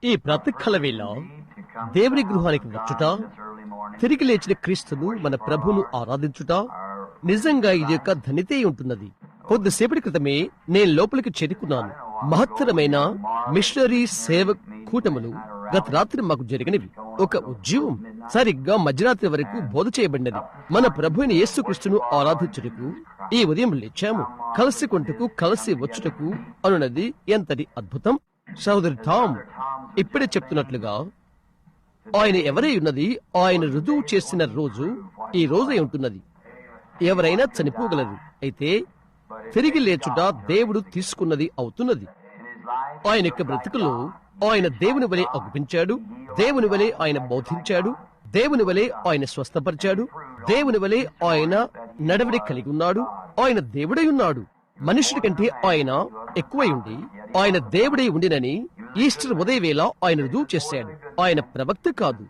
ఈ ప్రాతకాల వేళ దేవుని గృహానికి వచ్చుట, తిరిగి లేచిన క్రీస్తును మన ప్రభువును ఆరాధించుట నిజంగా ఇది యొక్క ధన్యతే ఉంటున్నది. కొద్దిసేపటి క్రితమే నేను లోపలికి చేరుకున్నాను. మహత్తరమైన మిషనరీ సేవ కూటములు గత రాత్రి మాకు జరిగినవి. ఒక ఉద్యమం సరిగ్గా మధ్యరాత్రి వరకు బోధ చేయబడినది. మన ప్రభువుని యేసుక్రీస్తును ఆరాధించుటకు ఈ ఉదయం లేచాము. కలిసి కొంటకు కలిసి వచ్చుటకు అనున్నది ఎంతటి అద్భుతం. సహోదరు థామ్ ఇప్పుడే చెప్తున్నట్లుగా ఆయన ఎవరై ఉన్నది, ఆయన రుజువు చేసిన రోజు ఈ రోజై ఉంటున్నది. ఎవరైనా చనిపోగలరు, అయితే తిరిగి లేచుట దేవుడు తీసుకున్నది అవుతున్నది. ఆయన యొక్క బ్రతుకులో ఆయన దేవుని వలె అగుపించాడు, దేవుని వలె ఆయన బోధించాడు, దేవుని వలె ఆయన స్వస్థపరిచాడు, దేవుని వలె ఆయన నడవడి కలిగి ఉన్నాడు. ఆయన దేవుడై ఉన్నాడు. మనుషుడి కంటే ఆయన ఎక్కువై ఉండి ఆయన దేవుడై ఉండినని ఈస్టర్ ఉదయవేళ ఆయన రుజువు చేశాడు. ఆయన ప్రవక్త కాదు,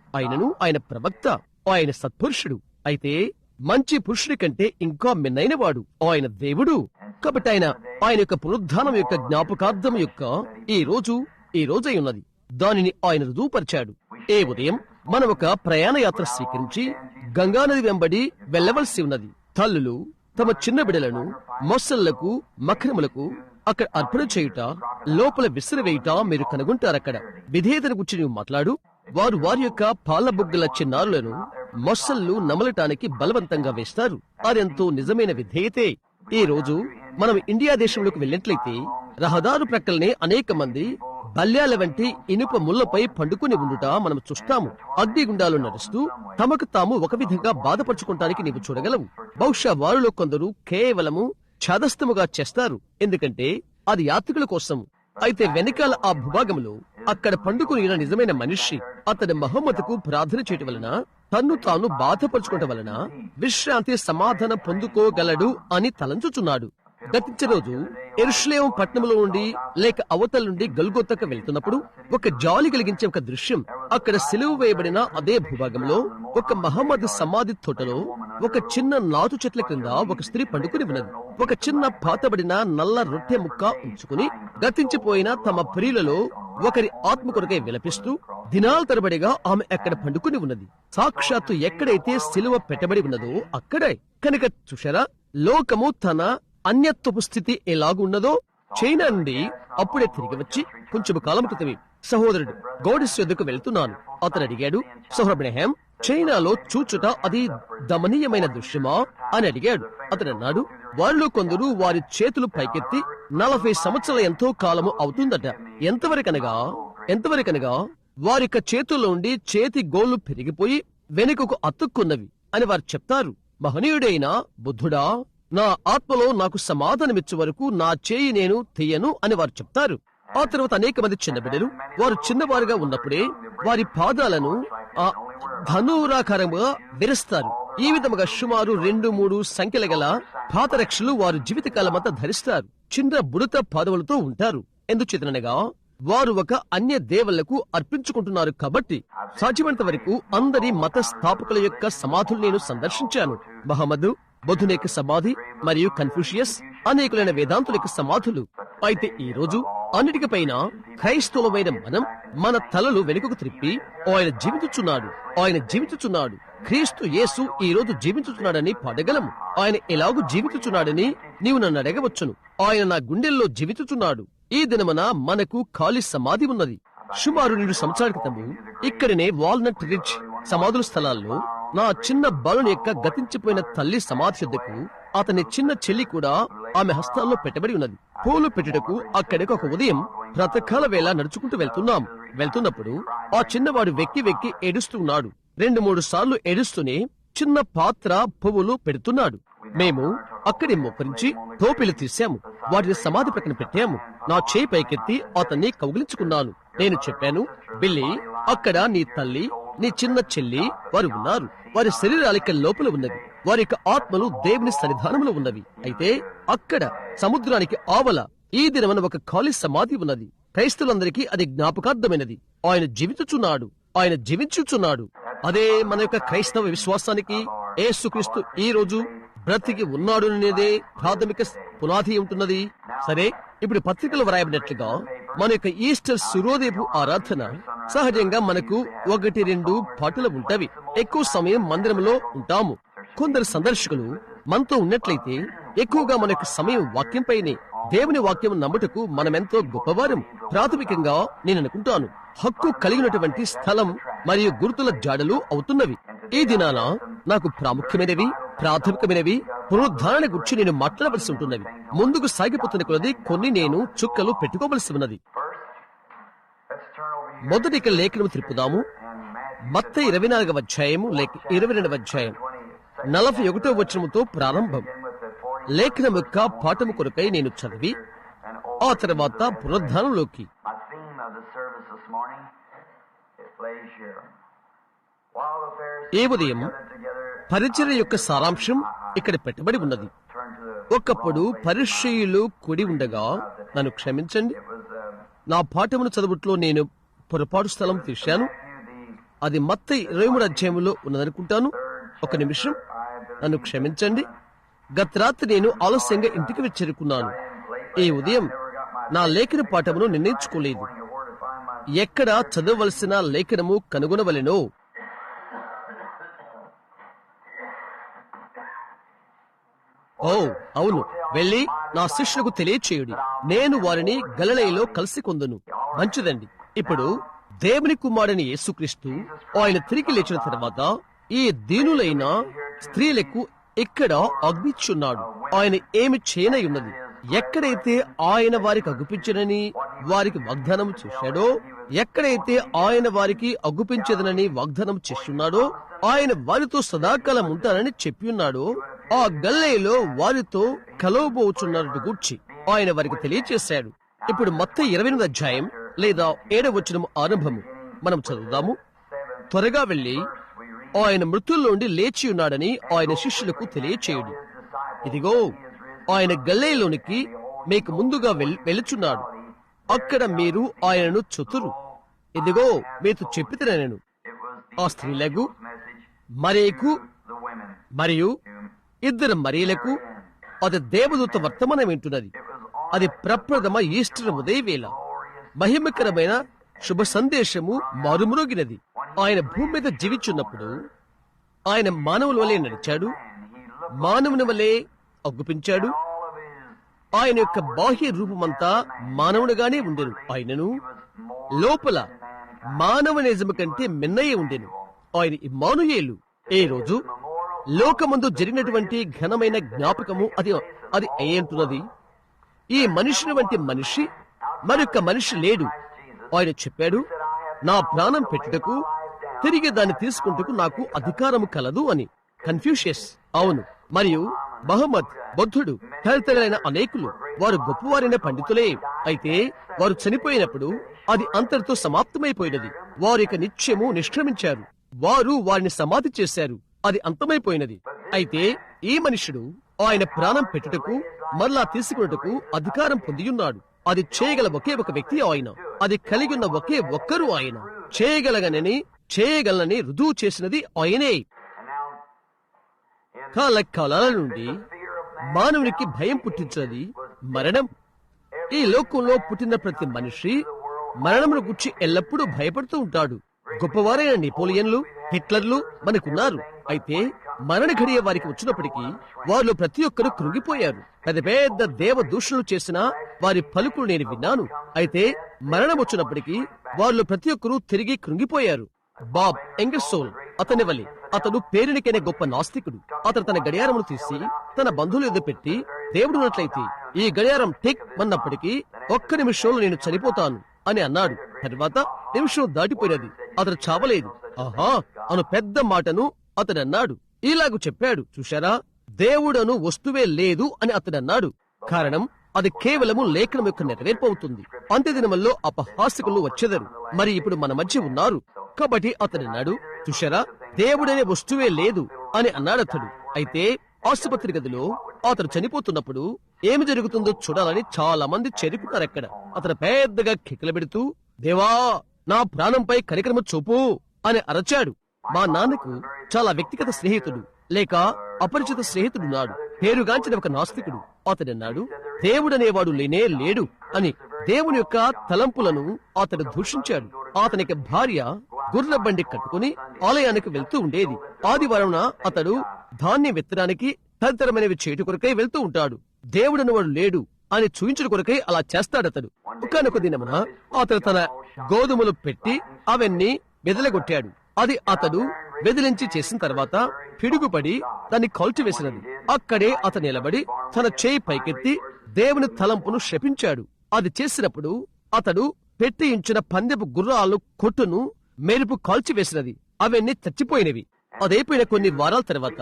ఆయన ప్రవక్త, ఆయన సత్పురుషుడు. అయితే మంచి పురుషుడి కంటే ఇంకా మిన్నైన వాడు ఆయన దేవుడు. కాబట్టి ఆయన యొక్క పునరుద్ధానం యొక్క జ్ఞాపకార్థం యొక్క ఈ రోజై ఉన్నది. దానిని ఆయన రుజువుపరిచాడు. ఏ ఉదయం మనం ఒక ప్రయాణ యాత్ర స్వీకరించి గంగానది వెంబడి వెళ్లవలసి ఉన్నది. తల్లులు తమ చిన్న బిడ్డలను మొసళ్లకు మకరములకు అక్కడ అర్పణ చేయుట, లోపల విసిరివేయుట మీరు కనుగొంటారక్కడ. విధేయతను గురించి నువ్వు మాట్లాడు. వారి యొక్క పాల బుగ్గల చిన్నారులను మొసళ్ళు నమలటానికి బలవంతంగా వేస్తారు. అదెంతో నిజమైన విధేయతే. ఈ రోజు మనం ఇండియా దేశంలోకి వెళ్ళినట్లయితే రహదారు ప్రక్కలనే అనేక మంది బల్యాల వంటి ఇనుప ముళ్లపై పండుకుని ఉండుట మనం చూస్తాము. అగ్నిగుండాలు నడుస్తూ తమకు తాము ఒక విధంగా బాధపరుచుకోవటానికి నీవు చూడగలవు. బహుశా వారిలో కొందరు కేవలము ఛాదస్తముగా చేస్తారు, ఎందుకంటే అది యాత్రికుల కోసం. అయితే వెనకాల ఆ భూభాగంలో అక్కడ పండుకుని నిజమైన మనిషి అతడి మహమ్మతుకు ప్రార్థన చేయటం వలన, తన్ను తాను బాధపరుచుకోవటం వలన విశ్రాంతి సమాధానం పొందుకోగలడు అని తలంచుచున్నాడు. గతించే రోజు యెరూషలేము పట్టణంలో నుండి లేక అవతల నుండి గల్గొతకు వెళ్తున్నప్పుడు ఒక జాలి కలిగించే ఒక దృశ్యం. అక్కడ సిలువ వేయబడిన అదే భూభాగంలో ఒక మహమ్మద్ సమాధి తోటలో ఒక చిన్న నాటు చెట్ల క్రింద ఒక స్త్రీ పండుకుని ఉన్నది. ఒక చిన్న పాతబడిన నల్ల రొట్టె ముక్క ఉంచుకుని గతించిపోయిన తమ ప్రియులలో ఒకరి ఆత్మ కొరకై విలపిస్తూ దినాల తరబడిగా ఆమె అక్కడ పండుకుని ఉన్నది. సాక్షాత్తు ఎక్కడైతే సిలువ పెట్టబడి ఉన్నదో అక్కడే. కనుక చూశారా, లోకము తన అన్యత్వపు స్థితి ఎలాగున్నదో. చైనా నుండి అప్పుడే తిరిగి వచ్చి కొంచెం కాలం క్రితమే సహోదరుడు గోడిస్ యొద్దకు వెళ్తున్నాను. అతను అడిగాడు, సహోదరు అబ్రహాం, చైనాలో చూచుట అది దమనీయమైన దృశ్యమా అని అడిగాడు. అతను అన్నాడు, వారిలో కొందరు వారి చేతులు పైకెత్తి 40 సంవత్సరాల ఎంతో కాలము అవుతుందట. ఎంతవరకనగా వారి చేతుల్లో ఉండి చేతి గోళ్లు పెరిగిపోయి వెనుకకు అతుక్కున్నవి అని వారు చెప్తారు. మహనీయుడైన బుద్ధుడా, నా ఆత్మలో నాకు సమాధానమిచ్చే వరకు నా చేయి నేను తీయను అని వారు చెప్తారు. ఆ తర్వాత అనేక మంది చిన్న బిడ్డలు వారు చిన్నవారుగా ఉన్నప్పుడే వారి పాదాలను ధనురాకారంగా విరుస్తారు. ఈ విధముగా సుమారు 2-3 సంఖ్యల గల పాదరక్షలు వారు జీవితకాలమంతా ధరిస్తారు. చిన్న బుడత పాదవులతో ఉంటారు. ఎందుచేతనగా వారు ఒక అన్య దేవుళ్లకు అర్పించుకుంటున్నారు. కాబట్టి సాధ్యమైనంత వరకు అందరి మత స్థాపకుల యొక్క సమాధులు నేను సందర్శించాను. మహమ్మద్, బుద్ధుని యొక్క సమాధి మరియు కన్ఫ్యూషియస్, అనేకులైన వేదాంతుల యొక్క సమాధులు. అయితే ఈ రోజు అన్నిటికైన క్రైస్తవులమైన మనం మన తలలు వెనుకకు త్రిప్పి ఆయన జీవించుచున్నాడు, క్రీస్తు యేసు ఈ రోజు జీవించుచున్నాడని పాడగలము. ఆయన ఎలాగూ జీవించుచున్నాడని నీవు నన్ను అడగవచ్చును. ఆయన నా గుండెల్లో జీవించుచున్నాడు. ఈ దినమున మనకు ఖాళీ సమాధి ఉన్నది. సుమారు 2 సంవత్సరాల క్రితము ఇక్కడనే వాల్నట్ రిడ్జ్ సమాధుల స్థలాల్లో నా చిన్న బాలుని యొక్క గతించిపోయిన తల్లి సమాధి వద్దకు అతని చిన్న చెల్లి కూడా ఆమె హస్తాల్లో పెట్టబడి ఉన్నది. పూలు పెట్టుటకు అక్కడికి ఒక ఉదయం ప్రాతకాల వేళ నడుచుకుంటూ వెళ్తున్నప్పుడు ఆ చిన్నవాడు వెక్కి ఏడుస్తున్నాడు. 2-3 సార్లు ఏడుస్తూనే చిన్న పాత్ర పువ్వులు పెడుతున్నాడు. మేము అక్కడి మోకరించి టోపీలు తీశాము, వాటిని సమాధి ప్రక్కన పెట్టాము. నా చేయి పైకెత్తి అతన్ని కౌగిలించుకున్నాను. నేను చెప్పాను, బిల్లి, అక్కడ నీ తల్లి, నీ చిన్న చెల్లి వారు ఉన్నారు. వారి శరీరాలిక లోపల ఉన్నవి. వారి యొక్క ఆత్మలు దేవుని సన్నిధానంలో ఉన్నవి. అయితే అక్కడ సముద్రానికి ఆవల ఈ దినమున ఒక ఖాళీ సమాధి ఉన్నది. క్రైస్తవులందరికీ అది జ్ఞాపకార్థమైనది. ఆయన జీవించుచున్నాడు. అదే మన యొక్క క్రైస్తవ విశ్వాసానికి యేసుక్రీస్తు ఈ రోజు బ్రతికి ఉన్నాడు అనేదే ప్రాథమిక పునాది ఉంటున్నది. సరే, ఇప్పుడు పత్రికలు వ్రాయబడినట్లుగా మన యొక్క ఈస్టర్ సూర్యోదయపు ఆరాధన సహజంగా మనకు 1-2 పాటలు ఉంటవి. ఎక్కువ సమయం మందిరంలో ఉంటాము. కొందరు సందర్శకులు మనతో ఉన్నట్లయితే ఎక్కువగా మన యొక్క సమయం వాక్యంపైనే. దేవుని వాక్యం నమ్ముటకు మనమెంతో గొప్పవారం. ప్రాథమికంగా నేను అనుకుంటాను హక్కు కలిగినటువంటి స్థలం మరియు గుర్తుల జాడలు అవుతున్నవి. ఈ దినాన నాకు ప్రాథమికమైనవి పునరుద్ధరణ గురించి నేను మాట్లాడవలసి ఉంటున్నవి. ముందుకు సాగిపోతున్న కొలది కొన్ని నేను చుక్కలు పెట్టుకోవలసి ఉన్నది. మొదటి లేఖనం తిప్పుదాము. మత్తయి 24వ అధ్యాయము లేక 22వ అధ్యాయం 41వ వచనముతో ప్రారంభం. లేఖనం యొక్క పాఠము కొరకై నేను చదివి ఆ తర్వాత పునరుద్ధానంలోకి. ఈ ఉదయం పరిచర్య యొక్క సారాంశం ఇక్కడ పెట్టబడి ఉన్నది. ఒకప్పుడు పరిచర్యలు కూడి ఉండగా, నన్ను క్షమించండి, నా పాఠమును చదువుట్లో నేను పొరపాటు స్థలం తీశాను. అది మత్తయి 23వ అధ్యాయంలో ఉన్నదనుకుంటాను. ఒక నిమిషం, నన్ను క్షమించండి. గత రాత్రి నేను ఆలస్యంగా ఇంటికి చేరుకున్నాను. ఈ ఉదయం నా లేఖన పాఠమును నిర్ణయించుకోలేదు. ఎక్కడ చదవవలసిన లేఖనము కనుగొనవలెనో. ఓ అవును, వెళ్ళి నా శిష్యులకు తెలియచేయుడి, నేను వారిని గలిలయలో కలిసి కొందును. మంచిదండి. ఇప్పుడు దేవుని కుమారుని యేసుక్రీస్తు ఆయన తిరిగి లేచిన తర్వాత ఈ దీనులైన స్త్రీలకు ఇక్కడ అగ్గిచ్చున్నాడు. ఆయన ఏమి చేయనయున్నది? ఎక్కడైతే ఆయన వారికి అగుపించనని వారికి వాగ్దానం చేశాడో, ఎక్కడైతే ఆయన వారికి అగుపించదనని వాగ్దానం చేస్తున్నాడో, ఆయన వారితో సదాకాలం ఉంటానని చెప్పి ఉన్నాడో, ఆ గల్లేలో వారితో కలవబోచున్నట్టు గూర్చి ఆయన వారికి తెలియచేశాడు. ఇప్పుడు మత్తయి 28వ అధ్యాయం లేదా 7వ వచనం ఆరంభము మనం చదువుదాము. త్వరగా వెళ్లి ఆయన మృతుల్లోండి లేచి ఉన్నాడని ఆయన శిష్యులకు తెలియచేయుడు. ఇదిగో ఆయన గల్లేలోనికి మీకు ముందుగా వెళుచున్నాడు. అక్కడ మీరు ఆయనను చూతురు. ఇదిగో మీతో చెప్పితేనేను. ఆ స్త్రీలకు మరియకు మరియు 2 మరియలకు అది దేవదూత వర్తమానం వింటున్నది. అది ప్రప్రథమ ఈస్టర్ ఉదయవేళ. మహిమకరమైన శుభ సందేశము మారుమ్రోగినది. ఆయన భూమి మీద జీవించున్నప్పుడు ఆయన మానవుల వలె నడిచాడు, మానవుని వలె అగ్గుపించాడు. ఆయన యొక్క బాహ్య రూపమంతా మానవునిగానే ఉండెను. ఆయనను లోపల మానవ నిజము కంటే మిన్నయే ఉండెను. ఆయన ఇమ్మానుయేలు. ఈ రోజు లోకమందు జరిగినటువంటి ఘనమైన జ్ఞాపకము అది అయ్యంటున్నది. ఈ మనుషుని వంటి మనిషి మరొక మనిషి లేడు. ఆయన చెప్పాడు, నా ప్రాణం పెట్టుటకు తిరిగి దాన్ని తీసుకుంటకు నాకు అధికారము కలదు అని. కన్ఫ్యూషియస్, అవును, మరియు మహమ్మద్, బుద్ధుడు తదితరులైన అనేకులు వారు గొప్పవారైన పండితులే. అయితే వారు చనిపోయినప్పుడు అది అంతటితో సమాప్తమైపోయినది. వారు ఇక నిత్యము నిష్క్రమించారు. వారు వారిని సమాధి చేశారు. అది అంతమైపోయినది. అయితే ఈ మనుషుడు ఆయన ప్రాణం పెట్టుటకు మరలా తీసుకున్నటకు అధికారం పొందియున్నాడు. అది చేయగల ఒకే ఒక వ్యక్తి ఆయన. అది కలిగి ఉన్న ఒకే ఒక్కరు ఆయన. చేయగలనని రుజువు చేసినది ఆయనే. కాలాల నుండి మానవునికి భయం పుట్టించినది మరణం. ఈ లోకంలో పుట్టిన ప్రతి మనిషి మరణమును గురించి ఎల్లప్పుడూ భయపడుతూ ఉంటాడు. గొప్పవారైన నెపోలియన్లు, హిట్లర్లు మనకున్నారు. అయితే మరణ ఘడియ వారికి వచ్చినప్పటికీ వారిలో ప్రతి ఒక్కరూ కృంగిపోయారు. పెద్ద పెద్ద దేవ దూషణలు చేసిన వారి పలుకులు నేను విన్నాను. అయితే మరణం వచ్చినప్పటికీ వారిలో ప్రతి ఒక్కరూ తిరిగి కృంగిపోయారు. బాబ్ ఎంగర్సోల్ అతని వలె. అతడు పేరునికైన గొప్ప నాస్తికుడు. అతడు తన గడియారమును తీసి తన బంధువులు ఎదురు పెట్టి, దేవుడున్నట్లయితే ఈ గడియారం టిక్ అన్నప్పటికీ 1 నిమిషంలో నేను చనిపోతాను అని అన్నాడు. తర్వాత నిమిషం దాటిపోయినది. అతడు చావలేదు. ఆహా అను పెద్ద మాటను అతడు అన్నాడు. ఇలాగూ చెప్పాడు, చూశారా, దేవుడను వస్తువే లేదు అని అతడు అన్నాడు. కారణం అది కేవలము లేఖనం యొక్క నెరవేర్పు అవుతుంది. అంత్యదినముల్లో అపహాసకులు వచ్చెదరు. మరి ఇప్పుడు మన మధ్య ఉన్నారు. కాబట్టి అతడు అన్నాడు, చూశారా, దేవుడనే వస్తువే లేదు అని అన్నాడు అతడు. అయితే ఆసుపత్రి గదిలో అతడు చనిపోతున్నప్పుడు ఏమి జరుగుతుందో చూడాలని చాలా మంది చేరుకున్నారు అక్కడ. అతను పెద్దగా కిక్కలు పెడుతూ, దేవా నా ప్రాణంపై కనికరము చూపు అని అరచాడు. మా నాన్నకు చాలా వ్యక్తిగత స్నేహితుడు లేక అపరిచిత స్నేహితుడున్నాడు. పేరుగాంచిన ఒక నాస్తికుడు. అతడన్నాడు, దేవుడనేవాడు లేనే లేడు అని దేవుని యొక్క తలంపులను అతడు దూషించాడు. అతనికి భార్య గుర్ర బండి కట్టుకుని ఆలయానికి వెళ్తూ ఉండేది. ఆదివారం అతడు ధాన్యం విత్తడానికి తదితరమైనవి చేయట కొరకై వెళ్తూ ఉంటాడు. దేవుడనేవాడు లేడు అని చూయించడం కొరకై అలా చేస్తాడతడు. ఒకనొక దినమున అతడు తన గోధుమలు పెట్టి అవన్నీ వెదలగొట్టాడు. అది అతడు వెదిలించి చేసిన తర్వాత పిడుగుపడి దాన్ని కాల్చివేసినది. అక్కడే అతను నిలబడి తన చేయి పైకెత్తి దేవుని తలంపును శపించాడు. అది చేసినప్పుడు అతడు పెట్టి ఉంచిన పందెపు గుర్రాలు కొట్టును మెరుపు కాల్చివేసినది. అవన్నీ చచ్చిపోయినవి. అదైపోయిన కొన్ని వారాల తర్వాత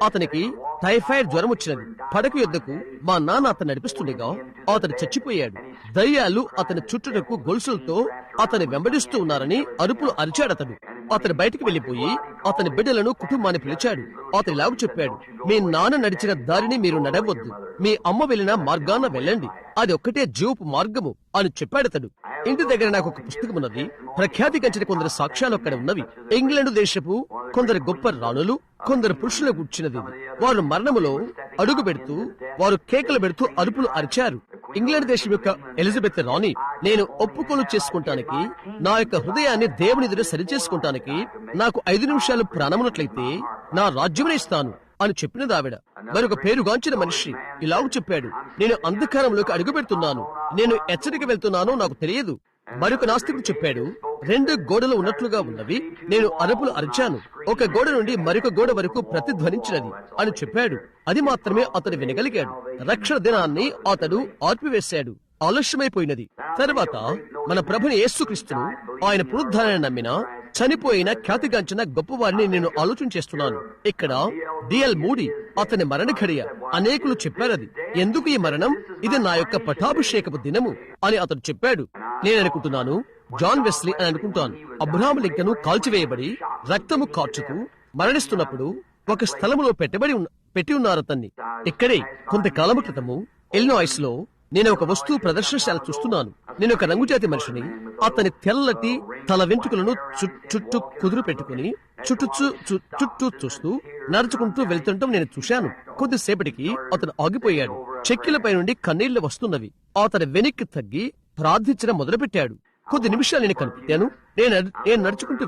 అతనికి టైఫాయిడ్ జ్వరం వచ్చినది. పడక యొద్దకు మా నాన్న అతను నడిపిస్తుండగా అతను చచ్చిపోయాడు. దయ్యాలు అతని చుట్టూకు గొలుసులతో అతని వెంబడిస్తూ ఉన్నారని అరుపులు అరిచాడతడు. అతను బయటికి వెళ్లిపోయి అతని బిడ్డలను కుటుంబాన్ని పిలిచాడు. అతను ఇలాగ చెప్పాడు, మీ నాన్న నడిచిన దారిని మీరు నడవద్దు, మీ అమ్మ వెళ్లిన మార్గాన వెళ్ళండి, అది ఒక్కటే జీవపు మార్గము అని చెప్పాడతడు. ఇంటి దగ్గర నాకు ఒక పుస్తకం ఉన్నది. ప్రఖ్యాతి గంచిన కొందరు సాక్ష్యాలు అక్కడ ఉన్నవి. ఇంగ్లాండ్ దేశపు కొందరు గొప్ప రాణులు, కొందరు పురుషులకు వచ్చినది. వారు మరణములో అడుగు పెడుతూ వారు కేకలు పెడుతూ అరుపులు అరిచారు. ఇంగ్లాండ్ దేశం యొక్క ఎలిజబెత్ రాణి, నేను ఒప్పుకోలు చేసుకుంటానికి, నా యొక్క హృదయాన్ని దేవుని ఎదుట సరిచేసుకుంటానికి నాకు 5 నిమిషాలు ప్రాణమున్నట్లయితే నా రాజ్యమునే ఇస్తాను అని చెప్పినది ఆవిడ. మరొక పేరుగాంచిన మనిషి ఇలాగ చెప్పాడు, నేను అంధకారంలోకి అడుగు పెడుతున్నాను, నేను ఎచ్చడికి వెళ్తున్నానో నాకు తెలియదు. మరొక నాస్తికుడు చెప్పాడు, 2 గోడలు ఉన్నట్లుగా ఉన్నవి, నేను అరుపులు అరిచాను, ఒక గోడ నుండి మరొక గోడ వరకు ప్రతిధ్వనించినది అని చెప్పాడు. అది మాత్రమే అతడు వినగలిగాడు. రక్షణ దినాన్ని అతడు ఆర్పివేశాడు. ఆలస్యమైపోయినది. తర్వాత మన ప్రభుని యేసుక్రీస్తును, ఆయన పునరుద్ధానాన్ని నమ్మిన చనిపోయిన ఖ్యాతిగాంచిన గొప్పవారిని నేను ఆలోచన చేస్తున్నాను. ఇక్కడ డిఎల్ మూడీ అతని మరణ ఘడియ అనేకులు చెప్పారది. ఎందుకు ఈ మరణం? ఇది నా యొక్క పటాభిషేకపు దినము అని అతడు చెప్పాడు. నేను అనుకుంటున్నాను జాన్ వెస్లీ అని అనుకుంటాను. అబ్రహాము లింకను కాల్చివేయబడి రక్తము కార్చుతూ మరణిస్తున్నప్పుడు ఒక స్థలములో పెట్టి ఉన్నారు అతన్ని. ఇక్కడే కొంతకాలము క్రితము ఇలినాయిస్ లో నేను ఒక వస్తువు ప్రదర్శనశాల చూస్తున్నాను. నేను ఒక రంగుజాతి మనిషిని అతని తెల్లటి తల వెంట్రుకలను చుట్టూ కుదురు పెట్టుకుని చుట్టూ చూస్తూ నడుచుకుంటూ వెళ్తుండటం నేను చూశాను. కొద్దిసేపటికి అతను ఆగిపోయాడు. చెక్కిలపై నుండి కన్నీళ్లు వస్తున్నవి. అతను వెనక్కి తగ్గి ప్రార్థించడం మొదలుపెట్టాడు. కొద్ది నిమిషాలు నేను కనిపెట్టాను. నేను నడుచుకుంటూ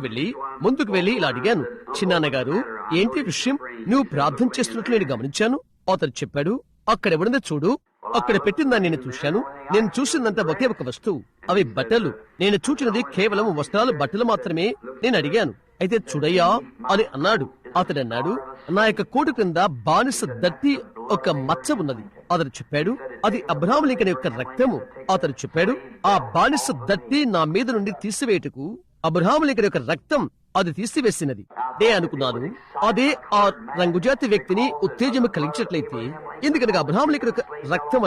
ముందుకు వెళ్లి ఇలా అడిగాను, చిన్నాన్నగారు, ఏంటి విషయం? నువ్వు ప్రార్థన చేస్తున్నట్లు నేను గమనించాను. అతను చెప్పాడు, అక్కడ ఎవడుందో చూడు. అక్కడ పెట్టిందాన్ని నేను చూశాను. నేను చూసిందంతా ఒకే ఒక వస్తువు, అవి బట్టలు. నేను చూచినది కేవలం వస్త్రాలు, బట్టలు మాత్రమే. నేను అడిగాను, అయితే చూడయ్యా అని అన్నాడు. అతడు అన్నాడు, నా యొక్క కోటు క్రింద బానిస దట్టి ఒక మచ్చ ఉన్నది. అతడు చెప్పాడు, అది అబ్రహాము లింకన్ యొక్క రక్తము. అతడు చెప్పాడు, ఆ బానిస దట్టి నా మీద నుండి తీసివేయటకు అబ్రహాము లింకన్ యొక్క రక్తం అది తీసివేసినది. నే అనుకున్నాను, అదే ఆ రంగుజాతి వ్యక్తిని ఉత్తేజం కలిగించినట్లయితే, ఎందుకనగా అబ్రహాము లింకన్ యొక్క రక్తం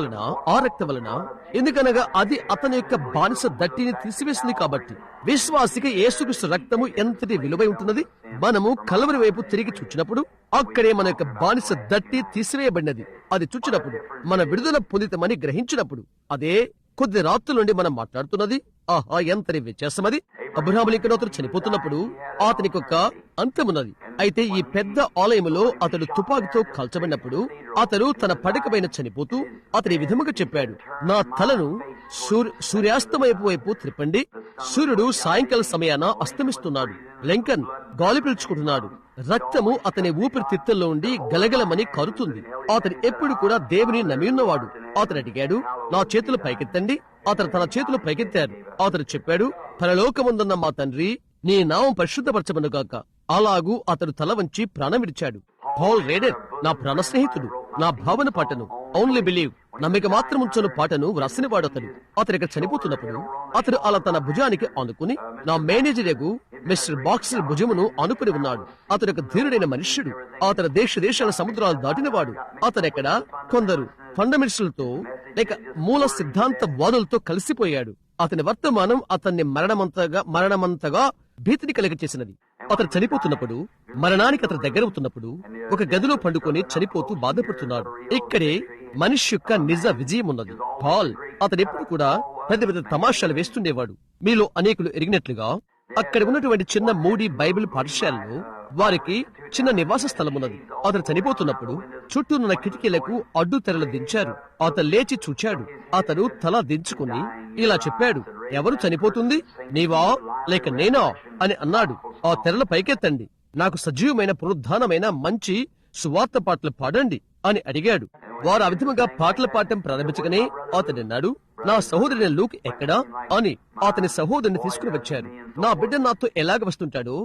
వలన ఎందుకనగా అది అతని యొక్క బానిస దట్టిని తీసివేసింది. కాబట్టి విశ్వాసికి యేసుక్రీస్తు రక్తము ఎంతటి విలువై ఉంటున్నది. మనము కల్వరి వైపు తిరిగి చూచినప్పుడు అక్కడే మన యొక్క బానిస దట్టి తీసివేయబడినది. అది చూచినప్పుడు మన విడుదల పొందితమని గ్రహించినప్పుడు అదే కొద్ది రాత్రుల నుండి మనం మాట్లాడుతున్నది. ఆహా, ఎంతటి వ్యత్యాసమది! అబ్రహాము లింకన్ అతడు చనిపోతున్నప్పుడు అతనికి ఒక అంతమున్నది. అయితే ఈ పెద్ద ఆలయములో అతడు తుపాకీతో కాల్చబడినప్పుడు అతడు తన పడకపైన చనిపోతూ అతని విధముగా చెప్పాడు, నా తలను సూర్యాస్తమయపు వైపు త్రిప్పండి. సూర్యుడు సాయంకాల సమయాన అస్తమిస్తున్నాడు. లింకన్ గాలి పీల్చుకుంటున్నాడు. రక్తము అతని ఊపిరితిత్తుల్లో ఉండి గలగలమని కారుతుంది. అతను ఎప్పుడు కూడా దేవుని నమ్మి ఉన్నవాడు. అతను అడిగాడు, నా చేతులు పైకెత్తండి. అతను తన చేతులు పైకెత్తారు. అతను చెప్పాడు, పరలోకముందున్న మా తండ్రి, నీ నామం పరిశుద్ధపరచబడుగాక. అలాగూ అతడు తల వంచి ప్రాణం విడిచాడు. పాల్ రేడర్ నా ప్రాణ స్నేహితుడు. నా భావన పాటను, ఓన్లీ బిలీవ్, నమ్మిక మాత్రం ఉంచను పాటను వ్రాసిన వాడతడు. అతను ఇక్కడ చనిపోతున్నప్పుడు అతడు అలా తన భుజానికి ఆనుకుని నా మేనేజర్ మిస్టర్ బాక్సర్ భుజమును ఆనుకుని ఉన్నాడు. అతడు ఒక ధీరుడైన మనుష్యుడు. అతను దేశాల సముద్రాలు దాటినవాడు. అతనెక్కడ కొందరు ఫండమెంటల్స్తో లేక మూల సిద్ధాంత వాదులతో కలిసిపోయాడు. అతని వర్తమానం అతన్ని మరణమంతగా భీతిని కలిగచేసినది. అతను చనిపోతున్నప్పుడు, మరణానికి అతను దగ్గరవుతున్నప్పుడు ఒక గదిలో పండుకొని చనిపోతూ బాధపడుతున్నాడు. ఇక్కడే మనిషి యొక్క నిజ విజయం ఉన్నది. పాల్ అతను ఎప్పుడు కూడా పెద్ద పెద్ద తమాషాలు వేస్తుండేవాడు. మీలో అనేకులు ఎరిగినట్లుగా అక్కడ ఉన్నటువంటి చిన్న మూడి బైబిల్ పాఠశాలలో వారికి చిన్న నివాస స్థలం ఉన్నది. అతను చనిపోతున్నప్పుడు చుట్టూనున్న కిటికీలకు అడ్డు తెరలు దించారు. అతను లేచి చూచాడు. అతను తల దించుకుని ఇలా చెప్పాడు, ఎవరు చనిపోతుంది, నీవా లేక నేనా అని అన్నాడు. ఆ తెరల పైకెత్తండి, నాకు సజీవమైన పునరుద్ధానమైన మంచి సువార్త పాటలు పాడండి అని అడిగాడు. వారు ఆ విధముగా పాటలు పాడటం ప్రారంభించగానే అతడు అన్నాడు, నా సహోదరుని లూక్ ఎక్కడా అని అతని సహోదరుని తీసుకుని వచ్చారు. నా బిడ్డ నాతో ఎలాగ వస్తుంటాడో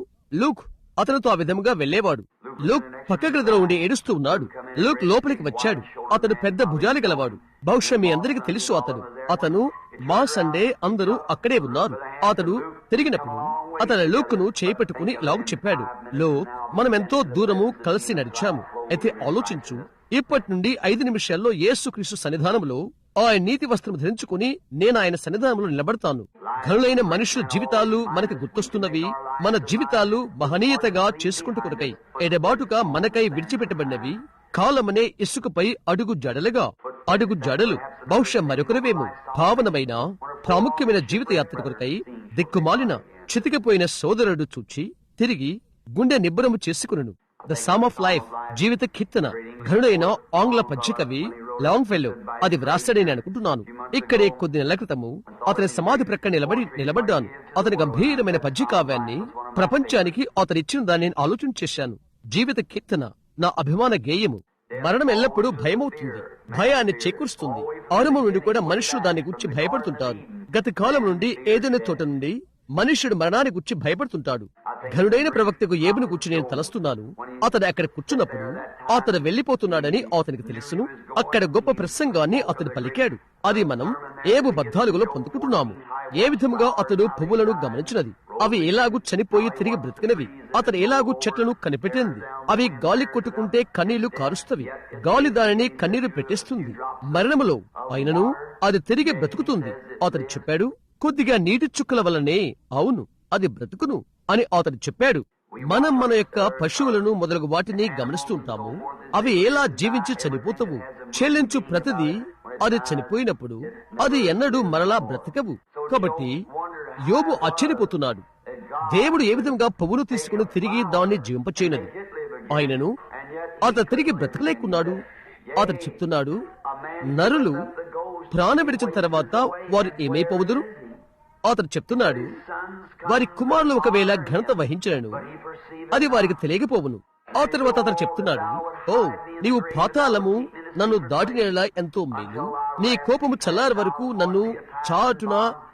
లూక్ అతనితో ఆ విధముగా వెళ్లేవాడు. లూక్ పక్క గదిలో ఉండి ఏడుస్తూ ఉన్నాడు. లూక్ లోపలికి వచ్చాడు. అతడు పెద్ద భుజాలు గలవాడు. బహుశా మీ అందరికి తెలుసు అతను మా సండే అందరూ అక్కడే ఉన్నారు. అతడు తిరిగినప్పుడు అతను లూక్ను చేపట్టుకుని ఇలా చెప్పాడు, లూక్, మనం ఎంతో దూరము కలిసి నడిచాము. అయితే ఆలోచించు, ఇప్పటి నుండి 5 నిమిషాల్లో యేసుక్రీస్తు సన్నిధానంలో ఆయన నీతి వస్త్రం ధరించుకుని నేను ఆయన సన్నిధానంలో నిలబడతాను. ఘనులైన మనుషుల జీవితాలు మనకు గుర్తొస్తున్నవి. మన జీవితాలు మహనీయతగా చేసుకుంటూ కొరకై ఎడబాటుగా మనకై విడిచిపెట్టబడినవి. కాలమనే ఇసుకపై అడుగు జడలు బహుశా మరొకరివేమో. భావనమైన ప్రాముఖ్యమైన జీవిత యాత్ర కొరకై దిక్కుమాలిన చితికిపోయిన సోదరుడు చూచి తిరిగి గుండె నిబ్బరము చేసుకును. ద సమ్ ఆఫ్ లైఫ్, జీవిత కీర్తన, ఘనుడైన ఆంగ్ల పద్యకవి లాంగ్ ఫెల్లో అది వ్రాస్తాడని అనుకుంటున్నాను. ఇక్కడే కొద్ది నెలల క్రితము అతని సమాధి ప్రక్క నిలబడ్డాను. అతని గంభీరమైన పద్య కావ్యాన్ని ప్రపంచానికి అతను ఇచ్చిన దాన్ని నేను ఆలోచన చేశాను. జీవిత కీర్తన నా అభిమాన గేయము. మరణం ఎల్లప్పుడూ భయమవుతుంది, భయాన్ని చేకూరుస్తుంది. ఆరంభం నుండి కూడా మనుషులు దాన్ని గురించి భయపడుతుంటారు. గత కాలం నుండి ఏదైనా తోట నుండి మనుష్యుడు మరణాన్ని గురించి భయపడుతుంటాడు. ఘనుడైన ప్రవక్తకు ఏబును గురించి నేను తలస్తున్నాను. అతడు అక్కడ కూర్చున్నప్పుడు అతడు వెళ్లిపోతున్నాడని అతనికి తెలుసును. అక్కడ గొప్ప ప్రసంగాన్ని అతడు పలికాడు. అది మనం ఏబు 14లో పొందుకుంటున్నాము. ఏ విధముగా అతడు పువ్వులను గమనించినది, అవి ఎలాగూ చనిపోయి తిరిగి బ్రతికినవి. అతడు ఎలాగూ చెట్లను కనిపెట్టింది, అవి గాలి కొట్టుకుంటే కన్నీళ్లు కారుస్తవి. గాలి దానిని కన్నీరు పెట్టేస్తుంది. మరణములో అయినను అది తిరిగి బ్రతుకుతుంది. అతడు చెప్పాడు, కొద్దిగా నీటి చుక్కల వల్లనే అవును అది బ్రతుకును అని అతడు చెప్పాడు. మనం మన యొక్క పశువులను మొదలగు వాటిని గమనిస్తుంటాము. అవి ఎలా జీవించి చనిపోతావు. చెల్లించు ప్రతిదీ అది చనిపోయినప్పుడు అది ఎన్నడూ మరలా బ్రతకవు. కాబట్టి యోబు ఆశ్చర్యపోతున్నాడు. దేవుడు ఏ విధంగా పువ్వును తీసుకుని తిరిగి దాన్ని జీవింపచేయనది. ఆయనను అతను తిరిగి బ్రతకలేకున్నాడు. అతడు చెప్తున్నాడు, నరులు ప్రాణం విడిచిన తర్వాత వారు ఏమైపోవుదురు? అతడు చెప్తున్నాడు, వారి కుమారులు ఒకవేళ ఘనత వహించను అది వారికి తెలియకపోవును. ఆ తర్వాత అతను చెప్తున్నాడు, ఓ నీవు పాతాళము నన్ను దాటినేలా ఎంతో మేలు, నీ కోపము చల్లారి వరకు నన్ను చాటున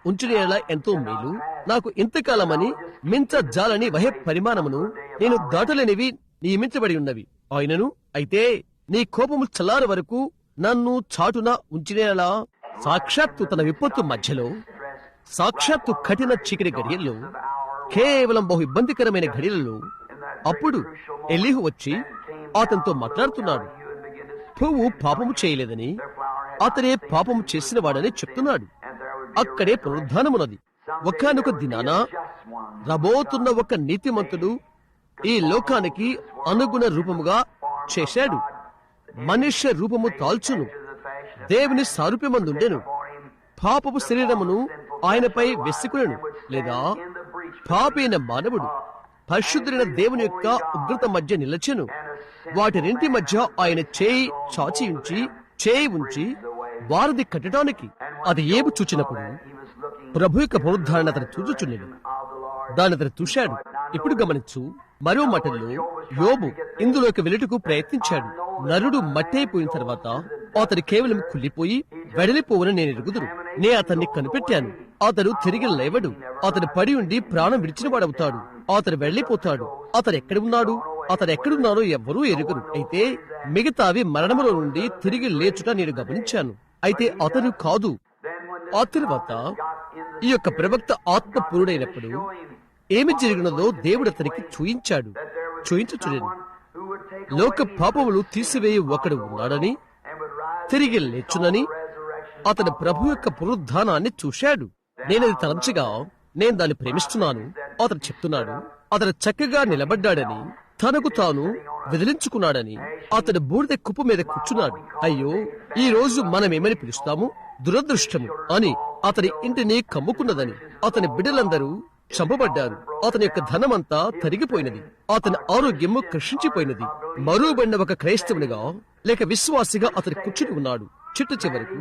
ఉంచినేలా ఎంతో మేలు. నాకు ఇంతకాలమని మించజాలని వహే పరిమాణమును నేను దాటలేనివి నియమించబడి ఉన్నవి. ఆయనను అయితే నీ కోపము చల్లారి వరకు నన్ను చాటున ఉంచినేలా సాక్షాత్తు తన విపత్తు మధ్యలో, సాక్షాత్తు కఠిన చీకటి గడియల్లో, కేవలం బహు ఇబ్బందికరమైన గడియలలో అప్పుడు ఎలీహు వచ్చి అతనితో మాట్లాడుతున్నాడు. పువ్వు పాపము చేయలేదని, అతనే పాపము చేసిన వాడని చెప్తున్నాడు. అక్కడే పునరుద్ధానమున్నది. ఒకానొక దినాన రాబోతున్న ఒక నీతిమంతుడు ఈ లోకానికి అనుగుణ రూపముగా చేశాడు. మనుష్య రూపము తాల్చును, దేవుని సారూప్యమందుండెను. పాపపు శరీరమును ఆయనపై వెస్సుకునెను. లేదా పాపైన మానవుడు పరిశుద్ధుడైన దేవుని యొక్క ఉగ్రత మధ్య నిలచెను. వాటి రెంటి మధ్య ఆయన చేయి ఉంచి వారిది కట్టడానికి. అది ఏబు చూచినప్పుడు ప్రభు యొక్క పునరుద్ధరణ అతను చూచుచుండెను. దాన్ని అతను చూశాడు. ఇప్పుడు గమనించు, మరో మాటల్లో యోబు ఇందులోకి వెళ్ళుటకు ప్రయత్నించాడు. నరుడు మట్టయిపోయిన తర్వాత అతడు కేవలం కుళ్ళిపోయి వెడలిపోవని నేను ఎరుగుదును. నే అతన్ని కనిపెట్టాను. అతడు తిరిగి లేవడు. అతడు పడి ఉండి ప్రాణం విడిచిన వాడవుతాడు. అతడు వెళ్లిపోతాడు. అతడు ఎక్కడున్నాడో ఎవ్వరూ ఎరుగురు. అయితే మిగతావి మరణములో నుండి తిరిగి లేచుట నేను గమనించాను. అయితే అతను కాదు. ఆ తరువాత ఈ యొక్క ప్రవక్త ఆత్మపూరుడైనప్పుడు ఏమి జరిగినదో దేవుడు అతనికి చూయించుచుండెను. లోక పాపములు తీసివేయి ఒకడు ఉన్నాడని, తిరిగి లేచునని అతడు ప్రభు యొక్క పునరుద్ధానాన్ని చూశాడు. నేనది తలంచగా నేను దాన్ని ప్రేమిస్తున్నాను. అతడు చెప్తున్నాడు, అతడు చక్కగా నిలబడ్డాడని, తనకు తాను విదిలించుకున్నాడని. అతడు బూడిద కుప్ప మీద కూర్చున్నాడు. అయ్యో, ఈ రోజు మనమేమని పిలుస్తాము? దురదృష్టము అని అతని ఇంటిని కమ్ముకున్నదని. అతని బిడ్డలందరూ చంపబడ్డారు. అతని యొక్క ధనమంతా తరిగిపోయినది. అతని ఆరోగ్యము కృషించిపోయినది. మరువబడిన ఒక క్రైస్తవునిగా లేక విశ్వాసిగా అతని కూర్చుని ఉన్నాడు. చిట్ట చివరకు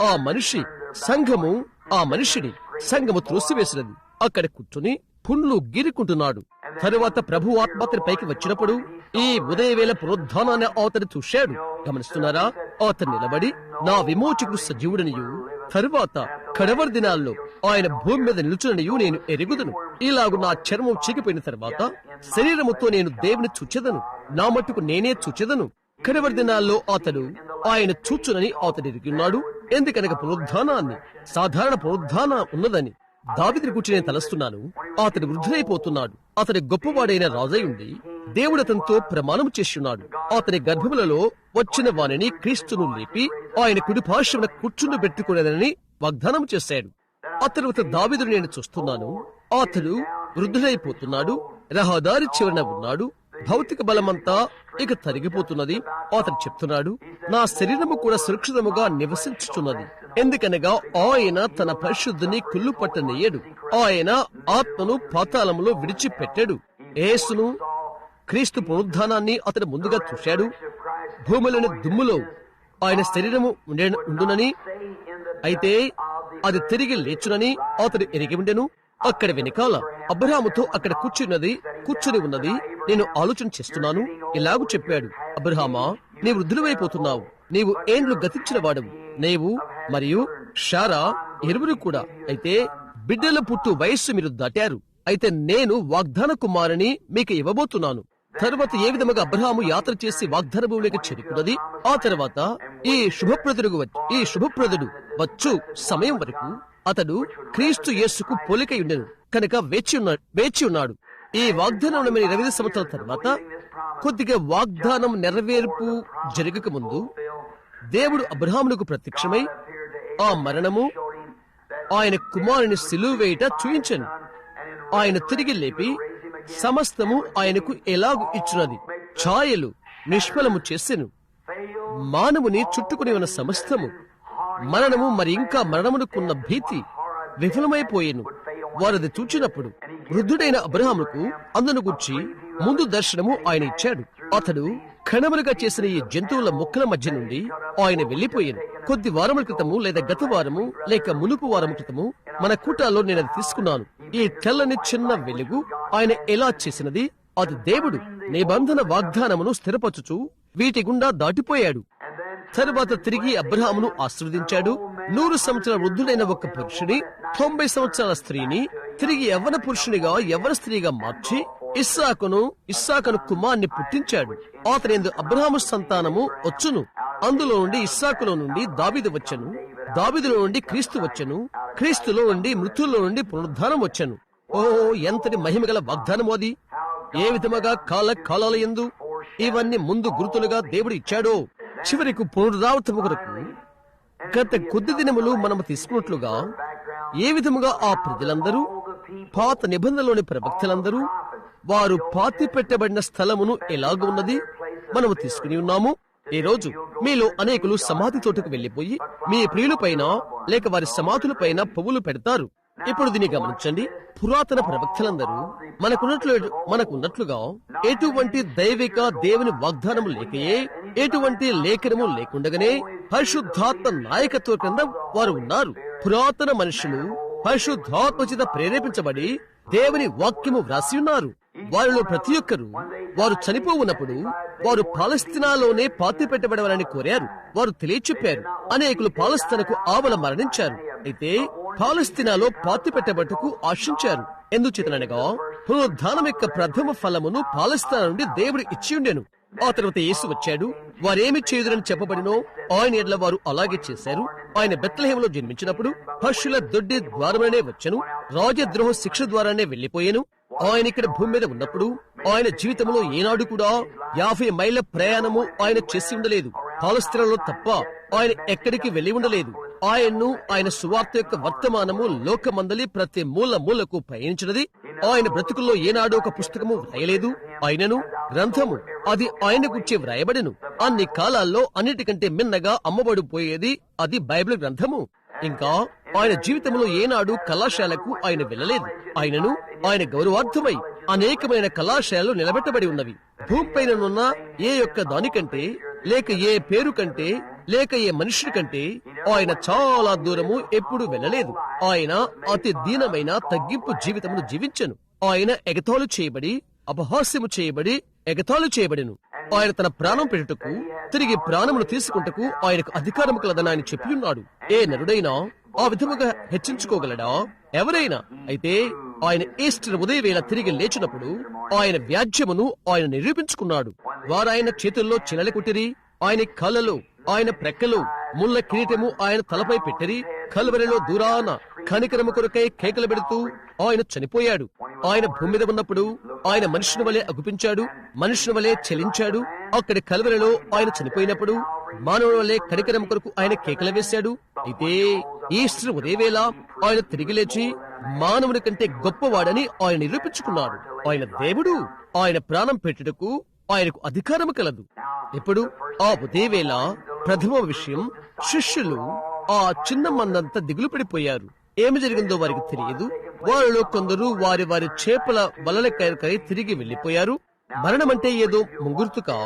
ఆ మనిషి సంఘము ఆ మనిషిని సంఘము త్రోసివేసినది. అక్కడ కూర్చుని పుండ్లు గీరుకుంటున్నాడు. తరువాత ప్రభు ఆత్మ అతని పైకి వచ్చినప్పుడు ఈ ఉదయవేళ పునరుద్ధానాన్ని అతను చూశాడు. గమనిస్తున్నారా? అతను నిలబడి నా విమోచకుడు సజీవుడనియు తరువాత కడవరి దినాల్లో ఆయన భూమి మీద నిలుచుననియు నేను ఎరుగుదును. ఇలాగు నా చర్మం చీకిపోయిన తర్వాత శరీరముతో నేను దేవుని చూచెదను. నా మట్టుకు నేనే చూచెదను. కడవరి దినాల్లో అతడు ఆయన చూచునని అతడు ఎరిగిన్నాడు. ఎందుకనగా పునరుద్ధానాన్ని సాధారణ పునరుద్ధాన ఉన్నదని దావీదుని గురించి నేను తలస్తున్నాను. అతడు వృద్ధులైపోతున్నాడు. అతడి గొప్పవాడైన రాజై ఉండి దేవుడు అతనితో ప్రమాణం చేస్తున్నాడు. అతని గర్భములలో వచ్చిన వానిని క్రీస్తును లేపి ఆయన కుడి పార్శ్వమున కూర్చుని పెట్టుకునేదని వాగ్దానం చేశాడు. అతడు దావీదుని నేను చూస్తున్నాను. అతడు వృద్ధులైపోతున్నాడు. రహదారి చివరన ఉన్నాడు. భౌతిక బలమంతా ఇక తరిగిపోతున్నది. అతడు చెప్తున్నాడు, నా శరీరము కూడా సురక్షితముగా నివసించుచున్నది. ఎందుకనగా ఆయన తన పరిశుద్ధిని కుళ్ళు పట్టనీయడు. ఆయన ఆత్మను పాతాళములో విడిచిపెట్టాడు. యేసును క్రీస్తు పునరుద్ధానాన్ని అతడు ముందుగా చూశాడు. భూమిలోని దుమ్ములో ఆయన శరీరము ఉండునని, అయితే అది తిరిగి లేచునని అతడు ఎరిగి ఉండెను. అక్కడ వెనకాల అబ్రహాముతో అక్కడ కూర్చుని ఉన్నది నేను ఆలోచన చేస్తున్నాను. ఇలాగూ చెప్పాడు, అబ్రహామా, నీవు వృద్ధులైపోతున్నావు. నీవు ఏండ్లు గతించిన వాడవు. నీవు మరియు షారా ఇరువురు కూడా. అయితే బిడ్డల పుట్టు వయస్సు మీరు దాటారు. అయితే నేను వాగ్దాన కుమారుని మీకు ఇవ్వబోతున్నాను. తరువాత ఏ విధముగా అబ్రహాము యాత్ర చేసి వాగ్దాన భూమిలోకి చేరుకున్నది. ఆ తర్వాత ఈ శుభప్రదుడు వచ్చు సమయం వరకు అతడు క్రీస్తు యేసుకు పోలికై ఉండెను కనుక వేచి ఉన్నాడు. ఈ వాగ్దానం 25 సంవత్సరాల తర్వాత కొద్దిగా వాగ్దానం నెరవేర్పు జరగక ముందు దేవుడు అబ్రహామునకు ప్రత్యక్షమై ఆ మరణము ఆయన కుమారుని సిలువ వేయుట చూయించెను. ఆయన తిరిగి లేపి సమస్తము ఆయనకు ఎలాగు ఇచ్చినది ఛాయలు నిష్ఫలము చేసెను. మానవుని చుట్టుకుని ఉన్న సమస్తము మరణము మరి ఇంకా మరణమునకున్న భీతి విఫలమైపోయేను. వారది చూచినప్పుడు వృద్ధుడైన అబ్రహాముకు అందును గుర్చి ముందు దర్శనము ఆయన ఇచ్చాడు. అతడు కణములుగా చేసిన ఈ జంతువుల మొక్కల మధ్య నుండి ఆయన వెళ్లిపోయాను. కొద్ది వారముల క్రితము లేదా గత వారము లేక మునుపు వారము క్రితము మన కూటాల్లో నేను అది తీసుకున్నాను. ఈ తెల్లని చిన్న వెలుగు ఆయన ఎలా చేసినది? అది దేవుడు నిబంధన వాగ్దానమును స్థిరపరచుచు వీటి గుండా దాటిపోయాడు. తరువాత తిరిగి అబ్రహామును ఆశీర్వదించాడు. 100 సంవత్సరాల వృద్ధుడైన ఒక పురుషుని 90 సంవత్సరాల స్త్రీని తిరిగి యవ్వన పురుషునిగా యవ్వన స్త్రీగా మార్చి ఇస్సాకును కుమార్ని పుట్టించాడు. అతని అబ్రహాము సంతానము వచ్చును. అందులో నుండి ఇస్సాకులో నుండి దావీదు వచ్చెను. దావీదులో నుండి క్రీస్తు వచ్చెను. క్రీస్తులో నుండి మృతుల్లో నుండి పునరుద్ధానం వచ్చెను. ఓ ఎంతటి మహిమగల వాగ్దానము అది! ఏ విధముగా కాలాల యందు ఇవన్నీ ముందు గుర్తులుగా దేవుడు ఇచ్చాడో చివరికి పునరుద్ధావతము కొరకు గత కొద్ది దినములు మనము తీసుకున్నట్లుగా ఏ విధముగా ఆ ప్రజలందరూ పాత నిబంధనలోని ప్రవక్తలందరూ వారు పాతి పెట్టబడిన స్థలమును ఎలాగ ఉన్నది మనము తీసుకుని ఉన్నాము. ఈ రోజు మీలో అనేకులు సమాధి తోటకు వెళ్లిపోయి మీ ప్రియులపైన లేక వారి సమాధులపైన పువ్వులు పెడతారు. ఇప్పుడు దీన్ని గమనించండి. పురాతన ప్రవక్తలందరూ మనకున్నట్లుగా ఎటువంటి దైవిక దేవుని వాగ్దానము లేకయే, ఎటువంటి లేఖనము లేకుండగానే పరిశుద్ధాత్మ నాయకత్వ కింద వారు ఉన్నారు. పురాతన మనుషులు పరిశుద్ధాత్మ చేత ప్రేరేపించబడి దేవుని వాక్యము వ్రాసి ఉన్నారు. వారిలో ప్రతి ఒక్కరూ వారు చనిపోవున్నప్పుడు వారు పాలస్తీనాలోనే పాతి పెట్టబడవాలని కోరారు. వారు తెలియచెప్పారు. అనేకులు పాలస్తీనాకు ఆవల మరణించారు. అయితే పాలస్తీనాలో పాతి పెట్టబట్టుకు ఆశించారు. ఎందుచేతనగా పునరుద్ధానం యొక్క ప్రథమ ఫలమును పాలస్తీనా నుండి దేవుడు ఇచ్చి ఉండెను. ఆ తర్వాత యేసు వచ్చాడు. వారేమి చేయుదురని చెప్పబడినో ఆయన ఎడ్ల వారు అలాగే చేశారు. ఆయన బెత్లెహేములో జన్మించినప్పుడు పశుల దొడ్డి ద్వారములనే వచ్చెను. రాజద్రోహ శిక్ష ద్వారానే వెళ్లిపోయాను. ఆయన ఇక్కడ భూమి మీద ఉన్నప్పుడు ఆయన జీవితంలో ఏనాడు కూడా 50 మైళ్ళ ప్రయాణము ఆయన చేసి ఉండలేదు. పాలస్తీనాలో తప్ప ఆయన ఎక్కడికి వెళ్లి ఉండలేదు. ఆయన సువార్త యొక్క వర్తమానము లోకమందలి ప్రతి మూలకు పయనించినది. ఆయన బ్రతుకుల్లో ఏనాడు ఒక పుస్తకము వ్రాయలేదు. ఆయనను గ్రంథము అది ఆయన గురించి వ్రాయబడెను. అన్ని కాలాల్లో అన్నిటికంటే మిన్నగా అమ్మబడిపోయేది అది బైబిల్ గ్రంథము. ఇంకా ఆయన జీవితంలో ఏనాడు కళాశాలకు ఆయన వెళ్ళలేదు. ఆయనను ఆయన గౌరవార్థమై అనేకమైన కళాశాలలు నిలబెట్టబడి ఉన్నవి. భూమిపైననున్న ఏ యొక్క దానికంటే, లేక ఏ పేరు కంటే, లేక ఏ మనుషుడి కంటే ఆయన చాలా దూరము ఎప్పుడు వెళ్ళలేదు. ఆయన అతి దీనమైన తగ్గింపు జీవితమును జీవించెను. ఆయన ఎగతాళి చేయబడి, అపహాస్యము చేయబడి, ఎగతాళి చేయబడెను. ఆయన తన ప్రాణం పెట్టుటకు, తిరిగి ప్రాణమును తీసుకుంటకు ఆయనకు అధికారము కలదని ఆయన చెప్పి ఉన్నాడు. ఏ నరుడైనా ఆ విధముగా హెచ్చించుకోగలడా? ఎవరైనా? అయితే ఆయన ఈస్టర్ ఉదయవేళ తిరిగి లేచినప్పుడు ఆయన వ్యాజ్యమును ఆయన నిరూపించుకున్నాడు. వారాయన చేతుల్లో చిలలి కుట్టిరి, ఆయన కళ్ళలో, ఆయన ప్రక్కలో ముళ్ళ కిరీటము ఆయన తలపై పెట్టిరి. కల్వరిలో దూరాన కనికరము కొరకై కేకలు పెడుతూ ఆయన చనిపోయాడు. ఆయన భూమి మీద ఉన్నప్పుడు ఆయన మనుషుని వలె అగుపించాడు, మనుషుని వలె చెలించాడు. అక్కడి కల్వరిలో ఆయన చనిపోయినప్పుడు మానవుని వలె కనికరం కొరకు ఆయన కేకలు వేశాడు. అయితే ఈస్టర్ ఉదయవేళ ఆయన తిరిగి లేచి మానవుని కంటే గొప్పవాడని ఆయన నిరూపించుకున్నాడు. ఆయన దేవుడు. ఆయన ప్రాణం పెట్టుటకు ఆయనకు అధికారం కలదు. ఇప్పుడు ఆ ఉదయవేళ ప్రథమ విషయం, శిష్యులు ఆ చిన్న మందంతా దిగులు పడిపోయారు. ఏమి జరిగిందో వారికి తెలియదు. వారిలో కొందరు వారి వారి చేపల వలలకై తిరిగి వెళ్లిపోయారు. మరణమంటే ఏదో ముంగుర్తుగా,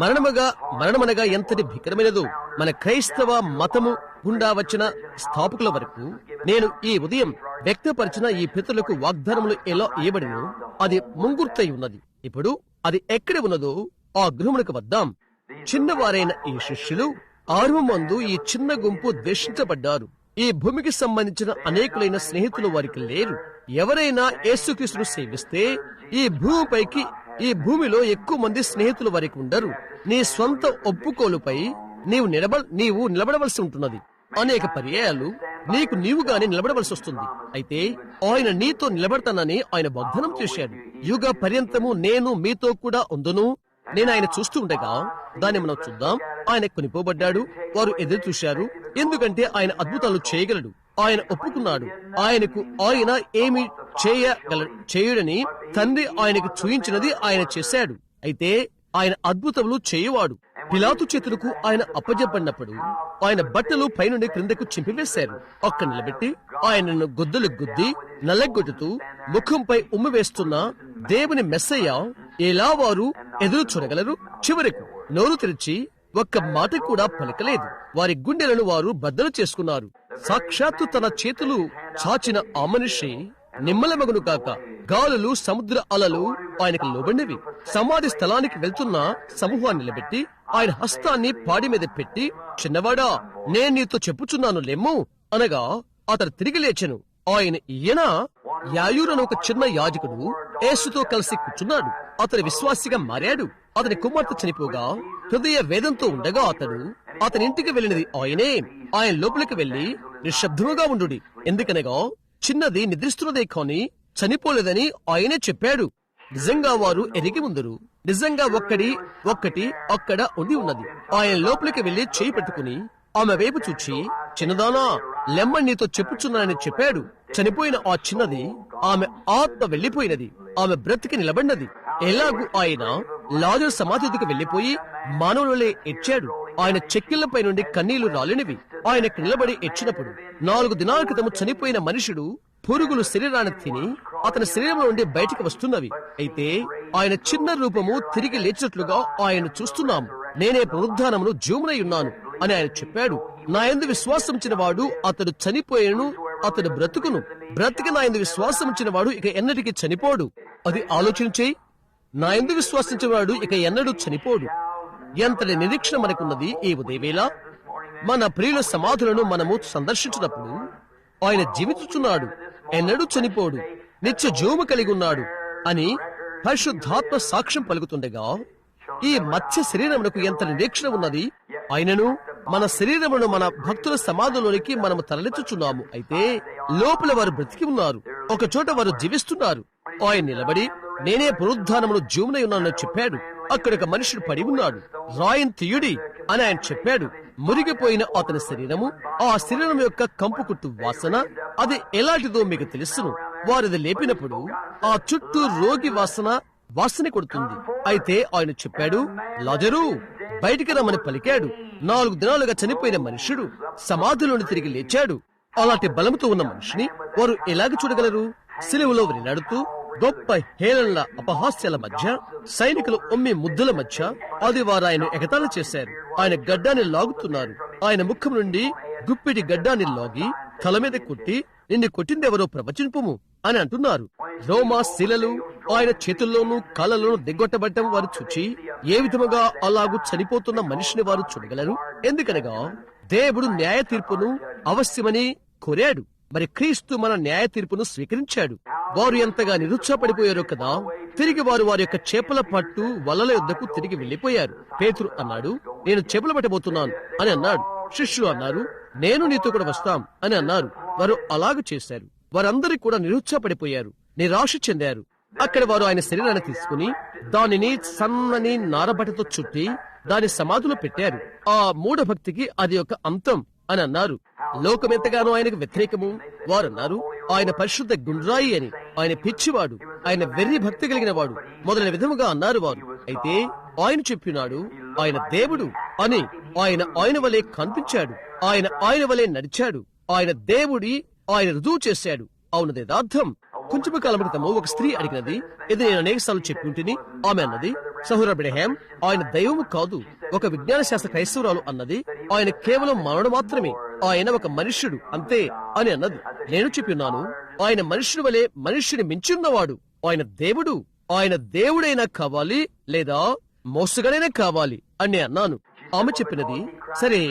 మరణమనగా ఎంతటి భీకరమైనదో మన క్రైస్తవ మతము గుండా వచ్చిన స్థాపకుల వరకు నేను ఈ ఉదయం వ్యక్తపరిచిన ఈ పితరులకు వాగ్దానములు ఎలా ఇవ్వబడినో అది ముంగుర్తై ఉన్నది. ఇప్పుడు అది ఎక్కడ ఉన్నదో ఆ గృహమునకు వద్దాం. చిన్నవారైన ఈ శిష్యులు ఆరంభమందు ఈ చిన్న గుంపు ద్వేషించబడ్డారు. ఈ భూమికి సంబంధించిన అనేకులైన స్నేహితులు వారికి లేరు. ఎవరైనా యేసుక్రీస్తును సేవిస్తే ఈ భూమిలో ఎక్కువ మంది స్నేహితులు వారికి ఉండరు. నీ స్వంత ఒప్పుకోలుపై నీవు నిలబడవలసి ఉంటున్నది. అనేక పర్యాయాలు నీవుగానే నిలబడవలసి వస్తుంది. అయితే ఆయన నీతో నిలబడతానని ఆయన వాగ్దానం చేశాడు. యుగ పర్యంతము నేను మీతో కూడా ఉందును. నేను ఆయన చూస్తూ ఉండగా దాన్ని మనం చూద్దాం. ఆయన కొనిపోబడ్డాడు. వారు ఎదురు చూశారు, ఎందుకంటే ఆయన అద్భుతాలు చేయగలడు. ఆయన ఒప్పుకున్నాడు. ఆయన ఏమి చేయడని తండ్రి ఆయనకు చూయించినది ఆయన చేశాడు. అయితే ఆయన అద్భుతములు చేయువాడు. పిలాతు చేతులకు ఆయన అప్పజెప్పడినప్పుడు ఆయన బట్టలు పైనుండి క్రిందకు చింపివేశారు. ఒక్క నిలబెట్టి ఆయనను గుద్దలు గుద్ది నల్లగొట్టుతూ ముఖంపై ఉమ్మి వేస్తున్న దేవుని మెస్సయ్య ఎలా వారు ఎదురు చూడగలరు? చివరకు నోరు తెరిచి ఒక్క మాట కూడా పలకలేదు. వారి గుండెలను వారు బద్దలు చేసుకున్నారు. సాక్షాత్తు తన చేతులు చాచిన ఆ మనిషి నిమ్మలమగును కాక గాలులు, సముద్ర అలలు ఆయనకు లోబడినవి. సమాధి స్థలానికి వెళ్తున్న సమూహాన్ని నిలబెట్టి ఆయన హస్తాన్ని పాడి మీద పెట్టి, చిన్నవాడా, నేను నీతో చెప్పుచున్నాను లెమ్ము అనగా అతడు తిరిగి లేచెను. ఈయన యాయూరను ఒక చిన్న యాజకుడు యేసుతో కలిసి కూర్చున్నాడు. అతని విశ్వాసిగా మారాడు. అతని కుమార్తె చనిపోగా హృదయ వేదంతో ఉండగా అతని ఇంటికి వెళ్ళినది ఆయనే. ఆయన లోపలికి వెళ్లి నిశ్శబ్దముగా ఉండుడి, ఎందుకనగా చిన్నది నిద్రిస్తున్నదే కాని చనిపోలేదని ఆయనే చెప్పాడు. నిజంగా వారు ఎరిగి ముందరు. నిజంగా ఒక్కటి అక్కడ ఉండి ఉన్నది. ఆయన లోపలికి వెళ్లి చేయి పెట్టుకుని ఆమె వైపు చూచి, చిన్నదానా, లెమ్మని నీతో చెప్పుచున్నానని చెప్పాడు. చనిపోయిన ఆ చిన్నది, ఆమె ఆత్మ వెళ్లిపోయినది, ఆమె బ్రతికి నిలబడినది. ఎలాగూ ఆయన లాజరు సమాధికి వెళ్లిపోయి మానవులే ఎచ్చాడు. ఆయన చెక్కిళ్లపై నుండి కన్నీళ్లు రాలినవి. ఆయనకు నిలబడి ఎచ్చినప్పుడు 4 దినాల క్రితం చనిపోయిన మనుషుడు పురుగులు శరీరాన్ని తిని అతని శరీరం నుండి బయటికి వస్తున్నవి. అయితే ఆయన చిన్న రూపము తిరిగి లేచినట్లుగా ఆయన చూస్తున్నాము. నేనే పునరుద్ధానమును, జీవమునై ఉన్నాను అని ఆయన చెప్పాడు. నా యందు విశ్వాసముంచిన వాడు అతడు చనిపోయేను, అతడు బ్రతుకును. బ్రతికి నా యందు విశ్వాసముంచిన వాడు ఇక ఎన్నటికీ చనిపోడు. అది ఆలోచించేయి. నా యందు విశ్వాసించిన వాడు ఇక ఎన్నడూ చనిపోడు. ఎంతటి నిరీక్షణ మనకున్నది ఈ ఉదయవేళ. మన ప్రియుల సమాధులను మనము సందర్శించినప్పుడు ఆయన జీవించుచున్నాడు, ఎన్నడూ చనిపోడు, నిత్య జీవము కలిగి ఉన్నాడు అని పరిశుద్ధాత్మ సాక్ష్యం పలుకుతుండగా ఈ మత్స్య శరీరమునకు ఎంత నిరీక్షణ ఉన్నది. ఆయనను మన శరీరమును మన భక్తుల సమాధిలోనికి మనము తరలించుచున్నాము. అయితే లోపల వారు బ్రతికి ఉన్నారు, ఒక చోట వారు జీవిస్తున్నారు. ఆయన నిలబడి నేనే పునరుద్ధానమును, జీవమునై ఉన్నానని చెప్పాడు. అక్కడ ఒక మనుషుడు పడి ఉన్నాడు. రాయిని తీయుడి అని ఆయన చెప్పాడు. మురిగిపోయిన అతని శరీరము, ఆ శరీరం యొక్క కంపు కుట్టు వాసన, అది ఎలాంటిదో మీకు తెలుసును. వారిది లేపినప్పుడు ఆ చుట్టూ రోగి వాసన కొడుతుంది. అయితే ఆయన చెప్పాడు, లాజరు బయటికి రమ్మని పలికాడు. 4 దినాలుగా చనిపోయిన మనుషుడు సమాధిలోని తిరిగి లేచాడు. అలాంటి బలముతో ఉన్న మనిషిని వారు ఎలాగ చూడగలరు? సిలువలో వేలాడుతూ గొప్ప హేళనల అపహాస్యాల మధ్య, సైనికుల ఒమ్మి ముద్దుల మధ్య అది వారు ఆయన ఎగతాళి చేశారు. ఆయన గడ్డాన్ని లాగుతున్నారు. ఆయన ముఖం నుండి గుప్పిడి గడ్డాన్ని లాగి తల మీద కొట్టి, నిన్ను కొట్టిందెవరో ప్రవచింపుము అని అంటున్నారు. రోమా శిలలు ఆయన చేతుల్లోనూ కాళ్ళలోనూ దిగ్గొట్టబడ్డం వారు చూచి ఏ విధముగా అలాగూ చనిపోతున్న మనిషిని వారు చూడగలరు? ఎందుకనగా దేవుడు న్యాయ తీర్పును అవశ్యమని కోరాడు. మరి క్రీస్తు మన న్యాయ తీర్పును స్వీకరించాడు. వారు ఎంతగా నిరుత్సాహపడిపోయారో కదా. తిరిగి వారు వారి యొక్క చేపల పట్టు వలల యొద్దకు తిరిగి వెళ్లిపోయారు. పేతురు అన్నాడు, నేను చేపలు పట్టబోతున్నాను అని అన్నాడు. శిష్యులు అన్నారు, నేను నీతో కూడా వస్తాం అని అన్నారు. వారు అలాగ చేశారు. వారందరూ కూడా నిరుత్సాహపడిపోయారు, నిరాశ చెందారు. అక్కడ వారు ఆయన శరీరాన్ని తీసుకుని దానిని సన్నని నారబట్టతో చుట్టి దాని సమాధిలో పెట్టారు. ఆ మూఢభక్తికి అది ఒక అంతం అని అన్నారు. లోకం ఎంతగానో ఆయనకు వ్యతిరేకము. వారన్నారు, ఆయన పరిశుద్ధ గుండ్రాయి అని, ఆయన పిచ్చివాడు, ఆయన వెర్రి భక్తి కలిగిన వాడు మొదలైన విధముగా అన్నారు వారు. అయితే ఆయన చెప్పినాడు, ఆయన దేవుడు అని. ఆయన వలె కనిపించాడు. ఆయన వలె నడిచాడు. ఆయన దేవుడి ఆయన రుజువు చేశాడు. అవునది యథార్థం. కొంచెం కాలం క్రితము ఒక స్త్రీ అడిగినది, ఇది నేను అనేక సార్లు చెప్పి ఉంటిని. ఆమె అన్నది, సహోదరు అబ్రహాం ఆయన దైవము కాదు, ఒక విజ్ఞాన శాస్త్ర క్రైస్తవురాలు అన్నది. ఆయన కేవలం మానవుడు మాత్రమే, ఆయన ఒక మనుష్యుడు అంతే అని అన్నది. నేను చెప్పిన్నాను, ఆయన మనుష్యుడు వలె మనుష్యుని మించున్నవాడు. ఆయన దేవుడు. ఆయన దేవుడైనా కావాలి లేదా మోసగాడైనా కావాలి అని అన్నాను. ఆమె చెప్పినది, సరే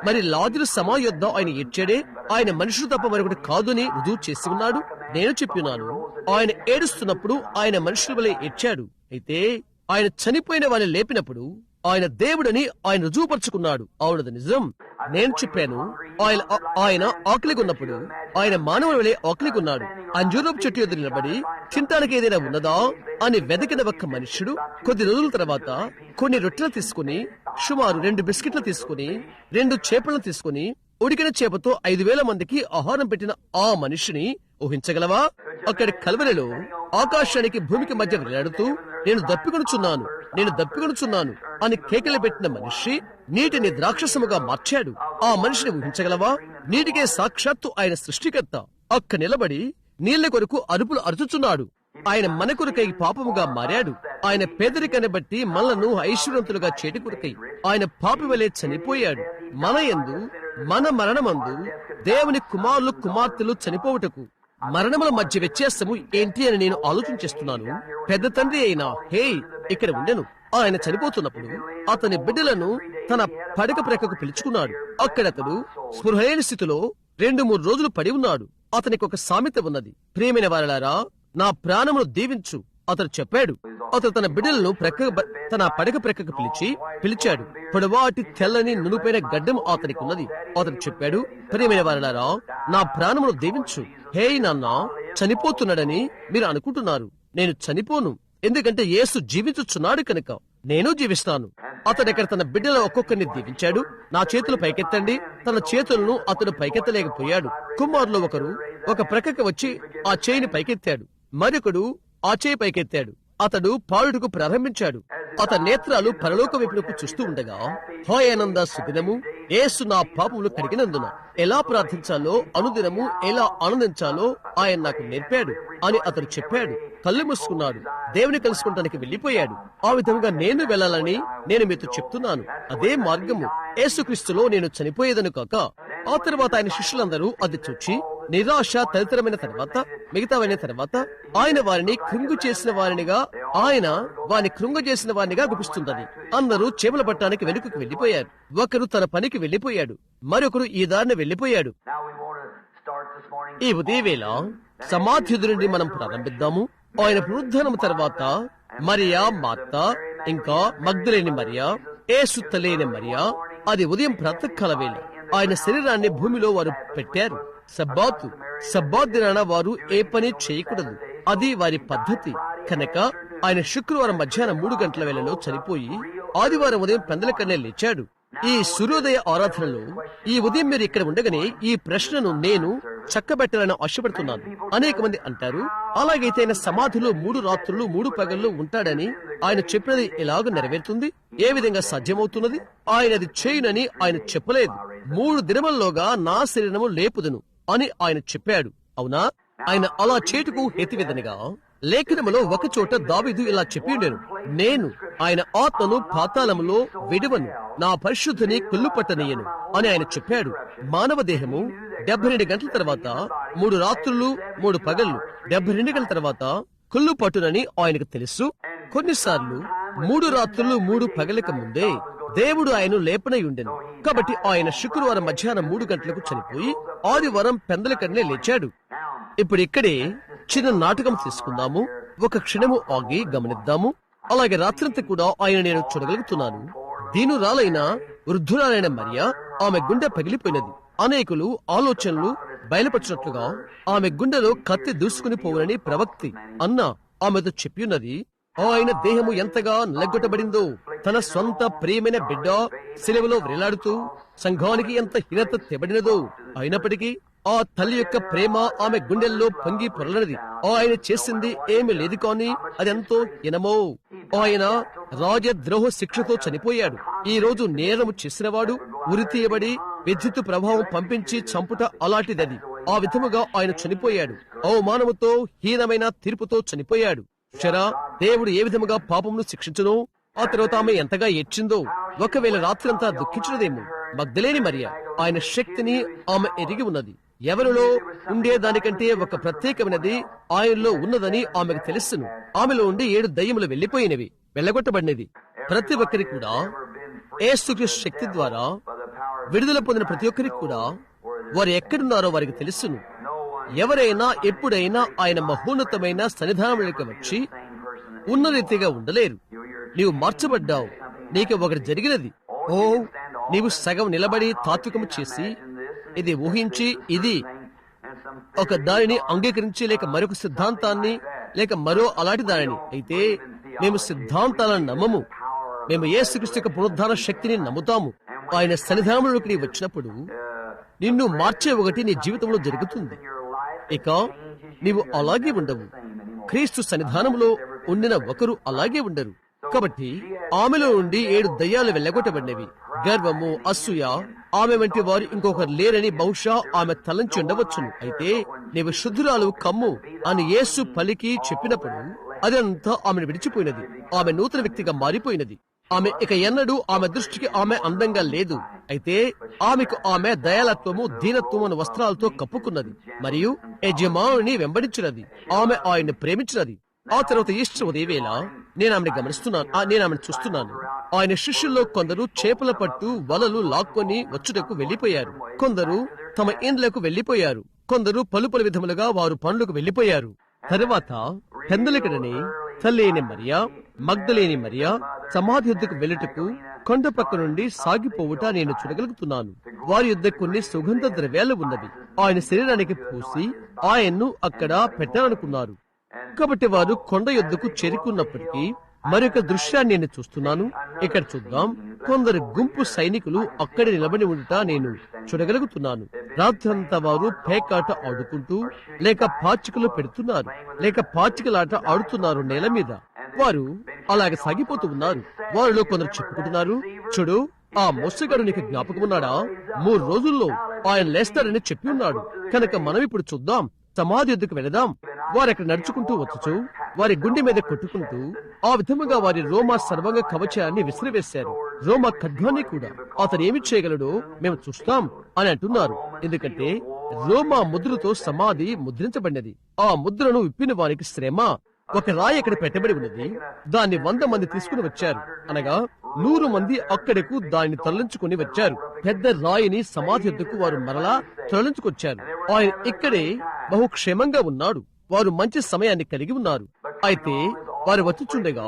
మరి లాజరు సమాధి యొద్ద ఆయన ఏడ్చాడే, ఆయన మనుషుడు తప్ప మరొకటి కాదని రుజువు చేసి ఉన్నాడు. నేను చెప్పినాను, ఆయన ఏడుస్తున్నప్పుడు ఆయన మనుషుల వలె ఏడ్చాడు. అయితే ఆయన చనిపోయిన వారిని లేపినప్పుడు ఆయన దేవుడని ఆయన రుజువుపరుచుకున్నాడు. అవునది నిజం. నేను చెప్పాను, ఆయన ఆకలిగా ఉన్నప్పుడు ఆయన మానవుల వలె ఆకలిగా ఉన్నాడు. అంజూరపు చెట్టు ఎదురు నిలబడి తినటానికి ఏదైనా ఉన్నదా అని వెతికిన ఒక్క మనుష్యుడు కొద్ది రోజుల తర్వాత కొన్ని రొట్టెలు తీసుకుని, సుమారు 2 బిస్కెట్లు తీసుకుని, 2 చేపలను తీసుకుని, ఉడికిన చేపతో 5,000 మందికి ఆహారం పెట్టిన ఆ మనిషిని ఊహించగలవా? అక్కడి కల్వరిలో ఆకాశానికి భూమికి మధ్య వేలాడుతూ నేను దప్పికొనుచున్నాను అని కేకలు పెట్టిన మనిషి నీటిని ద్రాక్షసముగా మార్చాడు. ఆ మనిషిని ఊహించగలవా? నీటికే సాక్షాత్తు ఆయన సృష్టికర్త అక్క నిలబడి నీళ్ల కొరకు అరుపులు అరుచుచున్నాడు. ఆయన మన కొరకై పాపముగా మారాడు. ఆయన పేదరికాన్ని బట్టి మనలను ఐశ్వర్యవంతులుగా చేటి కొరకై ఆయన పాపి వలె చనిపోయాడు. మన యందు, మన మరణమందు దేవుని కుమారులు కుమార్తెలు చనిపోవుటకు మరణముల మధ్య వ్యత్యాసము ఏంటి అని నేను ఆలోచించేస్తున్నాను. పెద్ద తండ్రి అయిన హే ఇక్కడ ఉండెను. ఆయన చనిపోతున్నప్పుడు అతని బిడ్డలను తన పడక ప్రక్కకు పిలుచుకున్నాడు. అక్కడ అతడు స్పృహలేని స్థితిలో 2-3 రోజులు పడి ఉన్నాడు. అతనికి ఒక సామెత ఉన్నది, ప్రియమైన వారలారా నా ప్రాణమును దీవించు అతడు చెప్పాడు. అతడు తన బిడ్డలను తన పడక ప్రక్కకు పిలిచాడు. పొడవాటి తెల్లని నునుపైన గడ్డం అతనికి ఉన్నది. అతడు చెప్పాడు, ప్రియమైన వారలారా నా ప్రాణమును దీవించు. హే నాన్న, చనిపోతున్నాడని మీరు అనుకుంటున్నారు. నేను చనిపోను, ఎందుకంటే యేసు జీవించుచున్నాడు కనుక నేను జీవిస్తాను. అతడక్కడ తన బిడ్డల ఒక్కొక్కరిని దీవించాడు. నా చేతులు పైకెత్తండి. తన చేతులను అతడు పైకెత్తలేకపోయాడు. కుమారులు ఒకరు ఒక ప్రక్కకి వచ్చి ఆ చేయిని పైకెత్తాడు, మరొకడు ఆ చేయి పైకెత్తాడు. అతడు పాడుటకు ప్రారంభించాడు. అతని నేత్రాలు పరలోక వైపునకు చూస్తూ ఉండగా, హోయానంద సుదినము, యేసు నా పాపములు కడిగినందున ఎలా ప్రార్థించాలో, అనుదినము ఎలా ఆనందించాలో ఆయన నాకు నేర్పాడు అని అతడు చెప్పాడు. కళ్ళు మూసుకున్నాడు. దేవుని కలుసుకుంటానికి వెళ్లిపోయాడు. ఆ విధంగా నేను వెళ్లాలని నేను మీతో చెప్తున్నాను. అదే మార్గము. యేసుక్రీస్తులో నేను చనిపోయేదను కాక. ఆ తర్వాత ఆయన శిష్యులందరూ అది చూచి నిరాశ తదితరమైన తర్వాత, మిగతావైన తర్వాత ఆయన వారిని కృంగు చేసిన వారినిగా గుపిస్తుందని అందరూ చేపల పట్టడానికి వెనుకకు వెళ్లిపోయారు. ఒకరు తన పనికి వెళ్లిపోయాడు, మరొకరు ఈ దారిన వెళ్లిపోయాడు. ఈ ఉదయవేళ సమాధి నుండి మనం ప్రారంభిద్దాము. ఆయన పునరుద్ధానం తర్వాత మరియా మార్త, ఇంకా మగ్దలేని మరియా, యేసు తల్లి మరియా, అది ఉదయం ప్రాతకాల వేళ ఆయన శరీరాన్ని భూమిలో వారు పెట్టారు. సబ్బాత్ దినాన వారు ఏ పని చేయకూడదు, అది వారి పద్ధతి కనుక ఆయన శుక్రవారం మధ్యాహ్నం 3 గంటల వేళలో చనిపోయి ఆదివారం ఉదయం పెందల కన్నే లేచాడు. ఈ సూర్యోదయ ఆరాధనలో ఈ ఉదయం మీరు ఇక్కడ ఉండగానే ఈ ప్రశ్నను నేను చక్కబెట్టాలని ఆశపడుతున్నాను. అనేక మంది అంటారు, అలాగైతే ఆయన సమాధిలో 3 రాత్రులు 3 పగళ్ళు ఉంటాడని ఆయన చెప్పినది ఎలాగ నెరవేరుతుంది? ఏ విధంగా సాధ్యమవుతున్నది? ఆయన అది చేయునని ఆయన చెప్పలేదు. 3 దినముల్లోగా నా శరీరము లేపుదును అని ఆయన చెప్పాడు. అవునా? ఆయన అలా చేటుకు హేతువేదనగా లేఖనములో ఒక చోట దావీదు ఇలా చెప్పి ఉండెను, నేను ఆయన ఆత్మను పాతాళములో విడువను, నా పరిశుద్ధిని కుళ్ళుపట్టనీయను అని ఆయన చెప్పాడు. మానవ దేహము 72 గంటల తర్వాత 3 రాత్రులు 3 పగళ్లు 72 గంటల తర్వాత కుళ్ళు పట్టునని ఆయనకు తెలుసు. కొన్నిసార్లు 3 రాత్రులు 3 పగలక ముందే దేవుడు ఆయన లేపనై ఉండెను. కాబట్టి ఆయన శుక్రవారం మధ్యాహ్నం 3 గంటలకు చనిపోయి ఆదివారం పెందలకన్నే లేచాడు. ఇప్పుడు ఇక్కడే చిన్న నాటకం తీసుకుందాము. ఒక క్షణము ఆగి గమనిద్దాము. అలాగే రాత్రంతా కూడా ఆయన నేను చూడగలుగుతున్నాను. దీనురాలైన వృద్ధురాలైన మరియా, ఆమె గుండె పగిలిపోయినది. అనేకులు ఆలోచనలు బయలుపరిచినట్లుగా ఆమె గుండెలో కత్తి దూసుకుని పోవునని ప్రవక్తి అన్న ఆమెతో చెప్పి ఉన్నది. ఆయన దేహము ఎంతగా నలగొట్టబడిందో, తన సొంత ప్రియమైన బిడ్డ శిలువలో వ్రేలాడుతూ సంఘానికి ఎంత హీనత తెబడినదో, అయినప్పటికీ ఆ తల్లి యొక్క ప్రేమ ఆమె గుండెల్లో పొంగి పొరలనది. ఆయన చేసింది ఏమి లేదు కానీ అదెంతో హీనమో. ఆయన రాజద్రోహ శిక్షతో చనిపోయాడు. ఈ రోజు నేరము చేసినవాడు ఉరి తీయబడి విద్యుత్ ప్రభావం పంపించి చంపుట అలాంటిదది. ఆ విధముగా ఆయన చనిపోయాడు. అవమానముతో హీనమైన తీర్పుతో చనిపోయాడు. శరా, దేవుడు ఏ విధముగా పాపమును శిక్షించునో ఆ తర్వాత ఆమె ఎంతగా ఏడ్చిందో. ఒకవేళ రాత్రంతా దుఃఖించినదేమో. మగ్దలేని మరియా ఆయన శక్తిని ఆమె ఎరిగి ఉన్నది. ఎవరిలో ఉండే దానికంటే ఒక ప్రత్యేకమైనది ఆయనలో ఉన్నదని ఆమెకు తెలుసును. ఆమెలో ఉండి 7 దయ్యములు వెళ్లిపోయినవి, వెళ్ళగొట్టబడినది. ప్రతి ఒక్కరికి కూడా యేసుక్రీస్తు శక్తి ద్వారా విడుదల పొందిన ప్రతి ఒక్కరికి కూడా వారు ఎక్కడున్నారో వారికి తెలుసును. ఎవరైనా ఎప్పుడైనా ఆయన మహోన్నతమైన సన్నిధానంలోకి వచ్చి ఉన్న రీతిగా ఉండలేరు. నీవు మార్చబడ్డావు, నీకు ఒకటి జరిగినది. ఓ, నీవు సగం నిలబడి తాత్వికము చేసి ఇది ఊహించి ఇది ఒక దానిని అంగీకరించి లేక మరొక సిద్ధాంతాన్ని లేక మరో అలాంటి దానిని అయితే మేము సిద్ధాంతాలను నమ్మము. మేము యేసుక్రీస్తు యొక్క పునరుద్ధాన శక్తిని నమ్ముతాము. ఆయన సన్నిధానంలోకి నీవు వచ్చినప్పుడు నిన్ను మార్చే ఒకటి నీ జీవితంలో జరుగుతుంది. ఇక నీవు అలాగే ఉండవు. క్రీస్తు సన్నిధానంలో ఉండిన ఒకరు అలాగే ఉండరు. కాబట్టి ఆమెలో నుండి 7 దయ్యాలు వెళ్ళగొట్టబడినవి. గర్వము, అసూయ, ఆమె వంటి వారు ఇంకొకరు లేరని బహుశా ఆమె తలంచి ఉండవచ్చును. అయితే నీవు శుద్ధురాలు కమ్ము అని యేసు పలికి చెప్పినప్పుడు అదంతా ఆమెను విడిచిపోయినది. ఆమె నూతన వ్యక్తిగా మారిపోయినది. ఆమె ఇక ఎన్నడూ ఆమె దృష్టికి ఆమె అందంగా లేదు. అయితే ఆమెకు ఆమె దయాలత్వము, దీనత్వము అనే వస్త్రాలతో కప్పుకున్నది మరియు యజమానుని వెంబడించినది. ఆమె ఆయన్ని ప్రేమించినది. ఆ తర్వాత ఈస్టర్ ఉదయవేళ నేను ఆమెను చూస్తున్నాను. ఆయన శిష్యుల్లో కొందరు చేపల పట్టు వలలు లాక్కొని వచ్చుటకు వెళ్లిపోయారు. కొందరు తమ ఇండ్లకు వెళ్లిపోయారు. కొందరు పలు విధములుగా వారు పనులకు వెళ్లిపోయారు. తరువాత పెందలకడని తల్లి అయిన మరియా, మగ్దలేని మరియా సమాధి యుద్ధకు వెళ్ళుటకు కొండ పక్క నుండి సాగిపోవుట నేను చూడగలుగుతున్నాను. వారి యుద్ధ కొన్ని సుగంధ ద్రవ్యాలు ఉన్నవి. ఆయన శరీరానికి పూసి ఆయన్ను అక్కడ పెట్టాలనుకున్నారు. కాబట్టి వారు కొండ యుద్ధకు చేరుకున్నప్పటికీ మరొక దృశ్యాన్ని నేను చూస్తున్నాను. ఇక్కడ చూద్దాం. కొందరు గుంపు సైనికులు అక్కడే నిలబడి ఉండుట నేను చూడగలుగుతున్నాను. రాత్రంతా వారు పేకాట ఆడుకుంటూ లేక పాచికలు పెడుతున్నారు, లేక పాచికలాట ఆడుతున్నారు నేల మీద. వారు అలాగే సాగిపోతూ ఉన్నారు. వారిలో కొందరు చెప్పుకుంటున్నారు, చూడు, ఆ మోసగాడు నీకు జ్ఞాపకం ఉన్నాడా? 3 రోజుల్లో ఆయన లేస్తారని చెప్పి ఉన్నాడు. కనుక మనం ఇప్పుడు చూద్దాం, సమాధి యుద్ధకు వెళదాం. వారు అక్కడ నడుచుకుంటూ వచ్చుచు వారి గుండె మీద కొట్టుకుంటూ ఆ విధముగా వారి రోమా సర్వంగ కవచాన్ని విసిరివేశారు. రోమా ఖడ్గాన్ని కూడా. అతను ఏమి చేయగలడో మేము చూస్తాం అని అంటున్నారు. ఎందుకంటే రోమా ముద్రతో సమాధి ముద్రించబడినది. ఆ ముద్రను విప్పిన వారికి శ్రమ. ఒక రాయి అక్కడ పెట్టబడి ఉన్నది. దాన్ని 100 మంది తీసుకుని వచ్చారు. అనగా 100 మంది అక్కడకు దాన్ని తరలించుకుని వచ్చారు. పెద్ద రాయిని సమాధి యుద్ధకు వారు మరలా తరలించుకొచ్చారు. ఆయన ఇక్కడే బహుక్షేమంగా ఉన్నాడు. వారు మంచి సమయాన్ని కలిగి ఉన్నారు. అయితే వారు వచ్చుచుండగా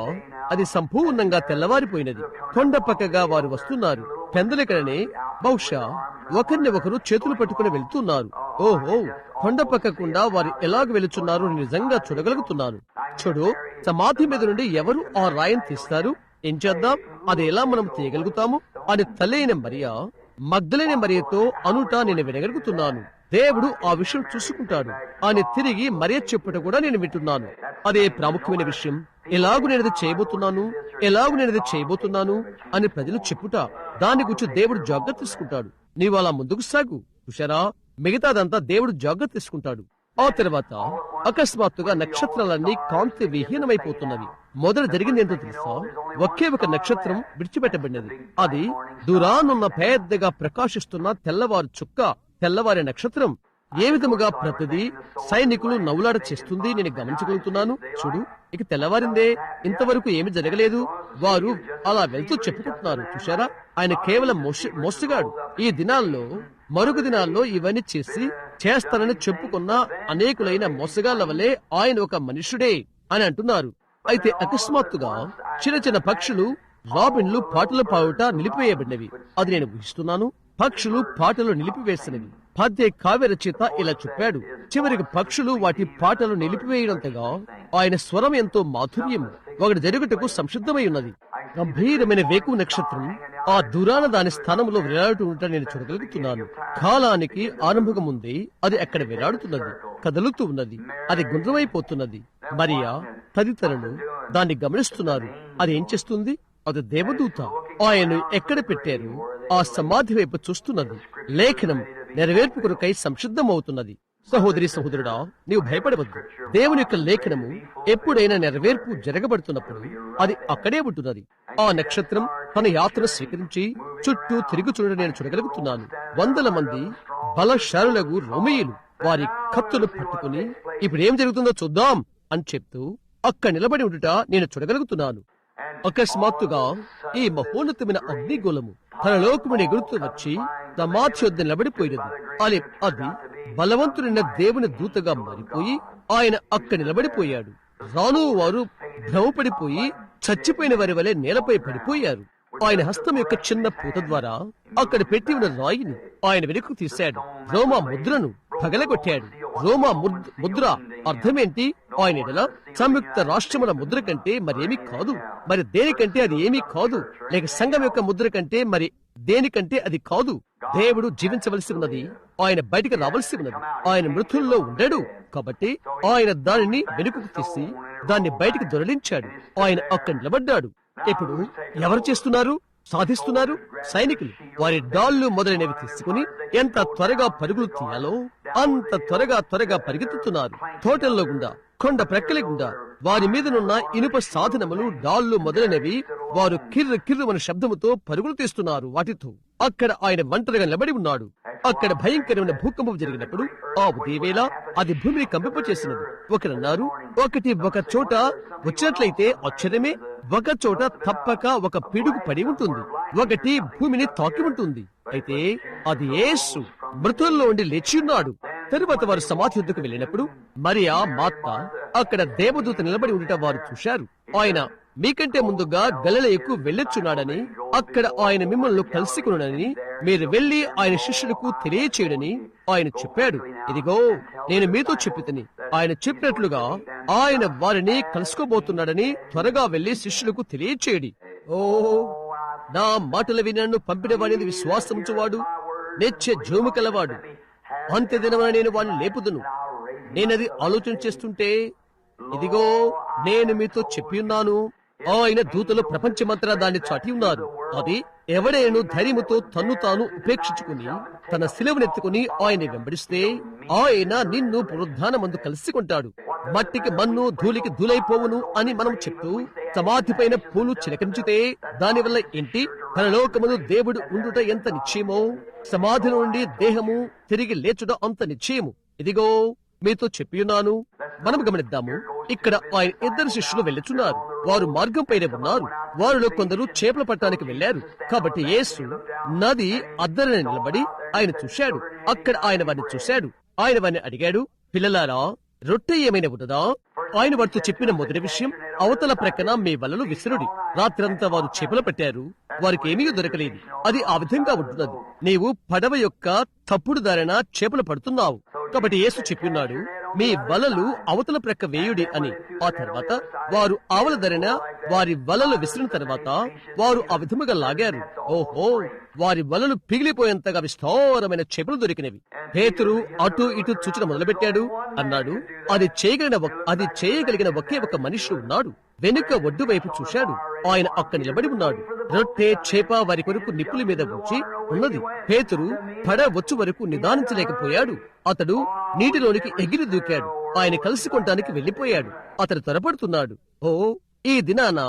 అది సంపూర్ణంగా తెల్లవారిపోయినది. కొండ పక్కగా వారు వస్తున్నారు. పెందలకడనే బహుశా ఒకరిని ఒకరు చేతులు పట్టుకుని వెళ్తున్నారు. ఓహో, కొండ పక్కకుండా వారు ఎలాగ వెళుచున్నారు నిజంగా చూడగలుగుతున్నాను. చూడు, సమాధి మీద నుండి ఎవరు ఆ రాయిని తీస్తారు? ఏం చేద్దాం? అది ఎలా మనం తీయగలుగుతాము అని తల్లి అయిన మరియా, మగ్దలేని మరియతో అనుట నేను వినగలుగుతున్నాను. దేవుడు ఆ విషయం చూసుకుంటాడు అని తిరిగి మరియ చెప్పుట కూడా నేను వింటున్నాను. అదే ప్రాముఖ్యమైన విషయం. ఎలాగు నేనది చేయబోతున్నాను అని ప్రజలు చెప్పుట, దాని గురించి దేవుడు జాగ్రత్త తీసుకుంటాడు. నీవు అలా ముందుకు సాగు. చూశారా, మిగతాదంతా దేవుడు జాగ్రత్త తీసుకుంటాడు. ఆ తర్వాత అకస్మాత్తుగా నక్షత్రాలన్నీ కాంతి విహీనమైపోతున్నవి. మొదట జరిగింది ఏంటో తెలుసా? ఒకే ఒక నక్షత్రం విడిచిపెట్టబడినది. అది దూరానున్న పెద్దగా ప్రకాశిస్తున్న తెల్లవారు చుక్క, తెల్లవారి నక్షత్రం. ఏ విధముగా ప్రతిదీ సైనికులు నవ్వులాట చేస్తుంది నేను గమనించగలుగుతున్నాను. చూడు, ఇక తెల్లవారిందే, ఇంతవరకు ఏమి జరగలేదు. వారు అలా వెళ్తూ చెప్పుకుంటున్నారు. చూశారా, ఆయన కేవలం మోసగాడు. ఈ దినాల్లో, మరొక దినాల్లో ఇవన్నీ చేస్తానని చెప్పుకున్న అనేకులైన మోసగాళ్ల వల్లే ఆయన ఒక మనుషుడే అని అంటున్నారు. అయితే అకస్మాత్తుగా చిన్న చిన్న పక్షులు, రాబిన్లు పాటలు పాడుట నిలిపివేయబడినవి. అది నేను ఊహిస్తున్నాను. పక్షులు పాటలు నిలిపివేసినవి. పద్య కావ్య రచయిత ఇలా చెప్పాడు. చివరికి పక్షులు వాటి పాటలు నిలిపివేయడంతగా ఆయన స్వరం ఎంతో మాధుర్యం ఒకటి జరుగుటకు సంసిద్ధమై ఉన్నది. గంభీరమైన వేకువ నక్షత్రం ఆ దూరాన దాని స్థానంలో వేలాడుతూ ఉంట నేను చూడగలుగుతున్నాను. కాలానికి ఆరంభం ముందే అది అక్కడ వేలాడుతున్నది, కదులుతూ ఉన్నది. అది గుండ్రమైపోతున్నది. మరియా తదితరులు దాన్ని గమనిస్తున్నారు. అది ఏం చేస్తుంది? అది దేవదూత. ఆయన ఎక్కడ పెట్టారు? ఆ సమాధి వైపు చూస్తున్నది. లేఖనం నెరవేర్పు కొరకై సంసిద్ధమవుతున్నది. సహోదరి సహోదరుడా, నీవు భయపడవద్దు. దేవుని యొక్క లేఖనము ఎప్పుడైనా నెరవేర్పు జరగబడుతున్నప్పుడు అది అక్కడే ఉంటున్నది. ఆ నక్షత్రం తన యాత్ర స్వీకరించి చుట్టూ తిరుగుచుండడం నేను చూడగలుగుతున్నాను. వందల మంది బలశాలులకు రోమీయులు వారి కత్తులు పట్టుకుని ఇప్పుడు ఏం జరుగుతుందో చూద్దాం అని చెప్తూ అక్కడ నిలబడి ఉండుట నేను చూడగలుగుతున్నాను. అకస్మాత్తుగా ఈ మహోన్నతమైన అగ్నిగోళము తన లోకముని ఎగురుతూ వచ్చి సమాధి వద్ద నిలబడిపోయినది. అది బలవంతుడైన దేవుని దూతగా మారిపోయి ఆయన అక్కడ నిలబడిపోయాడు. రాను వారు భ్రమపడిపోయి చచ్చిపోయిన వారి వలె నేలపై పడిపోయారు. ఆయన హస్తం యొక్క చిన్న పూత ద్వారా అక్కడ పెట్టి ఉన్న రాయిని ఆయన వెనుకకు తీశాడు. రోమా ముద్రను పగలగొట్టాడు. రోమా ముద్ర అర్థమేంటి? ఆయన ఎడల సంయుక్త రాష్ట్రముల ముద్ర కంటే మరేమీ కాదు. మరి దేనికంటే అది ఏమీ కాదు. లేక సంఘం యొక్క ముద్ర కంటే మరి దేనికంటే అది కాదు. దేవుడు జీవించవలసి ఉన్నది. ఆయన బయటికి రావలసి ఉన్నది. ఆయన మృతుల్లో ఉండడు కాబట్టి ఆయన దానిని వెనుకకు తీసి దాన్ని బయటికి దొరలించాడు. ఆయన అక్కడ నిలబడ్డాడు. ఇప్పుడు ఎవరు చేస్తున్నారు? సాధిస్తున్నారు సైనికులు. వారి డాళ్లు మొదలైనవి తీసుకుని ఎంత త్వరగా పరుగులు తీయాలో అంత త్వరగా పరిగెత్తుతున్నారు. తోటల్లో గుండా, కొండ ప్రక్కల గుండా వారి మీదనున్న ఇనుప సాధనములు, డాళ్లు మొదలైనవి వారు కిర్రు శబ్దముతో పరుగులు తీస్తున్నారు. వాటితో అక్కడ ఆయన ఒంటరిగా నిలబడి ఉన్నాడు. అక్కడ భయంకరమైన భూకంపం జరిగినప్పుడు ఆ ఉదయవేళ అది భూమిని కంపింపచేసినది. ఒకరన్నారు, ఒక చోట వచ్చినట్లయితే ఆశ్చర్యమే, ఒక చోట తప్పక ఒక పిడుగు పడి ఉంటుంది, ఒకటి భూమిని తాకి ఉంటుంది. అయితే అది యేసు మృతుల్లో ఉండి లేచి ఉన్నాడు. తరువాత వారు సమాధి వద్దకు వెళ్ళినప్పుడు మరియా మార్త అక్కడ దేవదూత నిలబడి ఉండటం వారు చూశారు. ఆయన మీకంటే ముందుగా గలిలయకు వెళ్ళొచ్చున్నాడని, అక్కడ ఆయన మిమ్మల్ని కలుసుకున్నాడని, మీరు వెళ్లి ఆయన శిష్యులకు తెలియచేయడని ఆయన చెప్పాడు. ఇదిగో నేను మీతో చెప్పితిని. ఆయన చెప్పినట్లుగా ఆయన వారిని కలుసుకోబోతున్నాడని త్వరగా వెళ్లి శిష్యులకు తెలియచేయడి. ఓ నా మాటలు విని నన్ను పంపిన వాడిని విశ్వాసముంచువాడు నెచ్చే జోము కలవాడు. అంత్యదినమున నేను వాడిని లేపుదును. నేనది ఆలోచన చేస్తుంటే ఇదిగో నేను మీతో చెప్పి ఉన్నాను. ఆయన దూతలు ప్రపంచమంతటా దాన్ని చాటి ఉన్నారు. అది ఎవడేను ధైర్యముతో తన్ను తాను ఉపేక్షించుకుని తన శిలువనెత్తుకుని ఆయన వెంబడిస్తే ఆయన నిన్ను పునరుద్ధానమందు కలుసుకుంటాడు. మట్టికి మన్ను, ధూళికి ధూళైపోవును అని మనం చెప్తూ సమాధి పైన పూలు చిలకరించితే దానివల్ల ఏంటి? తన లోకమును దేవుడు ఉండుట ఎంత నిశ్చయమో, సమాధి నుండి దేహము తిరిగి లేచుట అంత నిశ్చయము. ఇదిగో మీతో చెప్పియున్నాను. మనం గమనిద్దాము. ఇక్కడ ఆయన ఇద్దరు శిష్యులు వెళ్ళుచున్నారు. వారు మార్గం పైన ఉన్నారు. వారిలో కొందరు చేపలు పట్టడానికి వెళ్లారు. కాబట్టి యేసు నది అద్దరిని నిలబడి ఆయన చూశాడు. అక్కడ ఆయన వారిని చూశాడు. ఆయన వారిని అడిగాడు, పిల్లలారా రొట్టె ఏమైనా ఉన్నదా? ఆయన వారితో చెప్పిన మొదటి విషయం, అవతల ప్రక్కన మీ వలలు విసిరుడి. రాత్రంతా వారు చేపలు పట్టారు, వారికి ఏమీ దొరకలేదు. అది ఆ విధంగా ఉంటున్నది. నీవు పడవ యొక్క తప్పుడు దారిన చేపలు పడుతున్నావు. కాబట్టి యేసు చెప్పిన్నాడు, మీ వలలు అవతల ప్రక్క వేయుడి అని. ఆ తర్వాత వారు ఆవల ధరిన వారి వలలు విసిరిన తర్వాత వారు ఆ విధముగా లాగారు. ఓహో, వారి వలలు పిగిలిపోయేంతగా విస్తారమైన చేపలు దొరికినవి. పేతురు అటు ఇటు చూచడం మొదలుపెట్టాడు. అన్నాడు, అది చేయగలిగిన ఒకే ఒక మనిషి ఉన్నాడు. వెనుక ఒడ్డు వైపు చూశాడు. ఆయన అక్కడ నిలబడి ఉన్నాడు. రొట్టె చేప వారి కొరకు నిప్పుల మీద ఉంచి ఉన్నది. పేతురు పడ వచ్చు వరకు నిదానించలేకపోయాడు. అతడు నీటిలోనికి ఎగిరి దూకాడు. ఆయన కలుసుకొనటానికి వెళ్లిపోయాడు. అతడు త్వరపడుతున్నాడు. ఓ, ఈ దినాన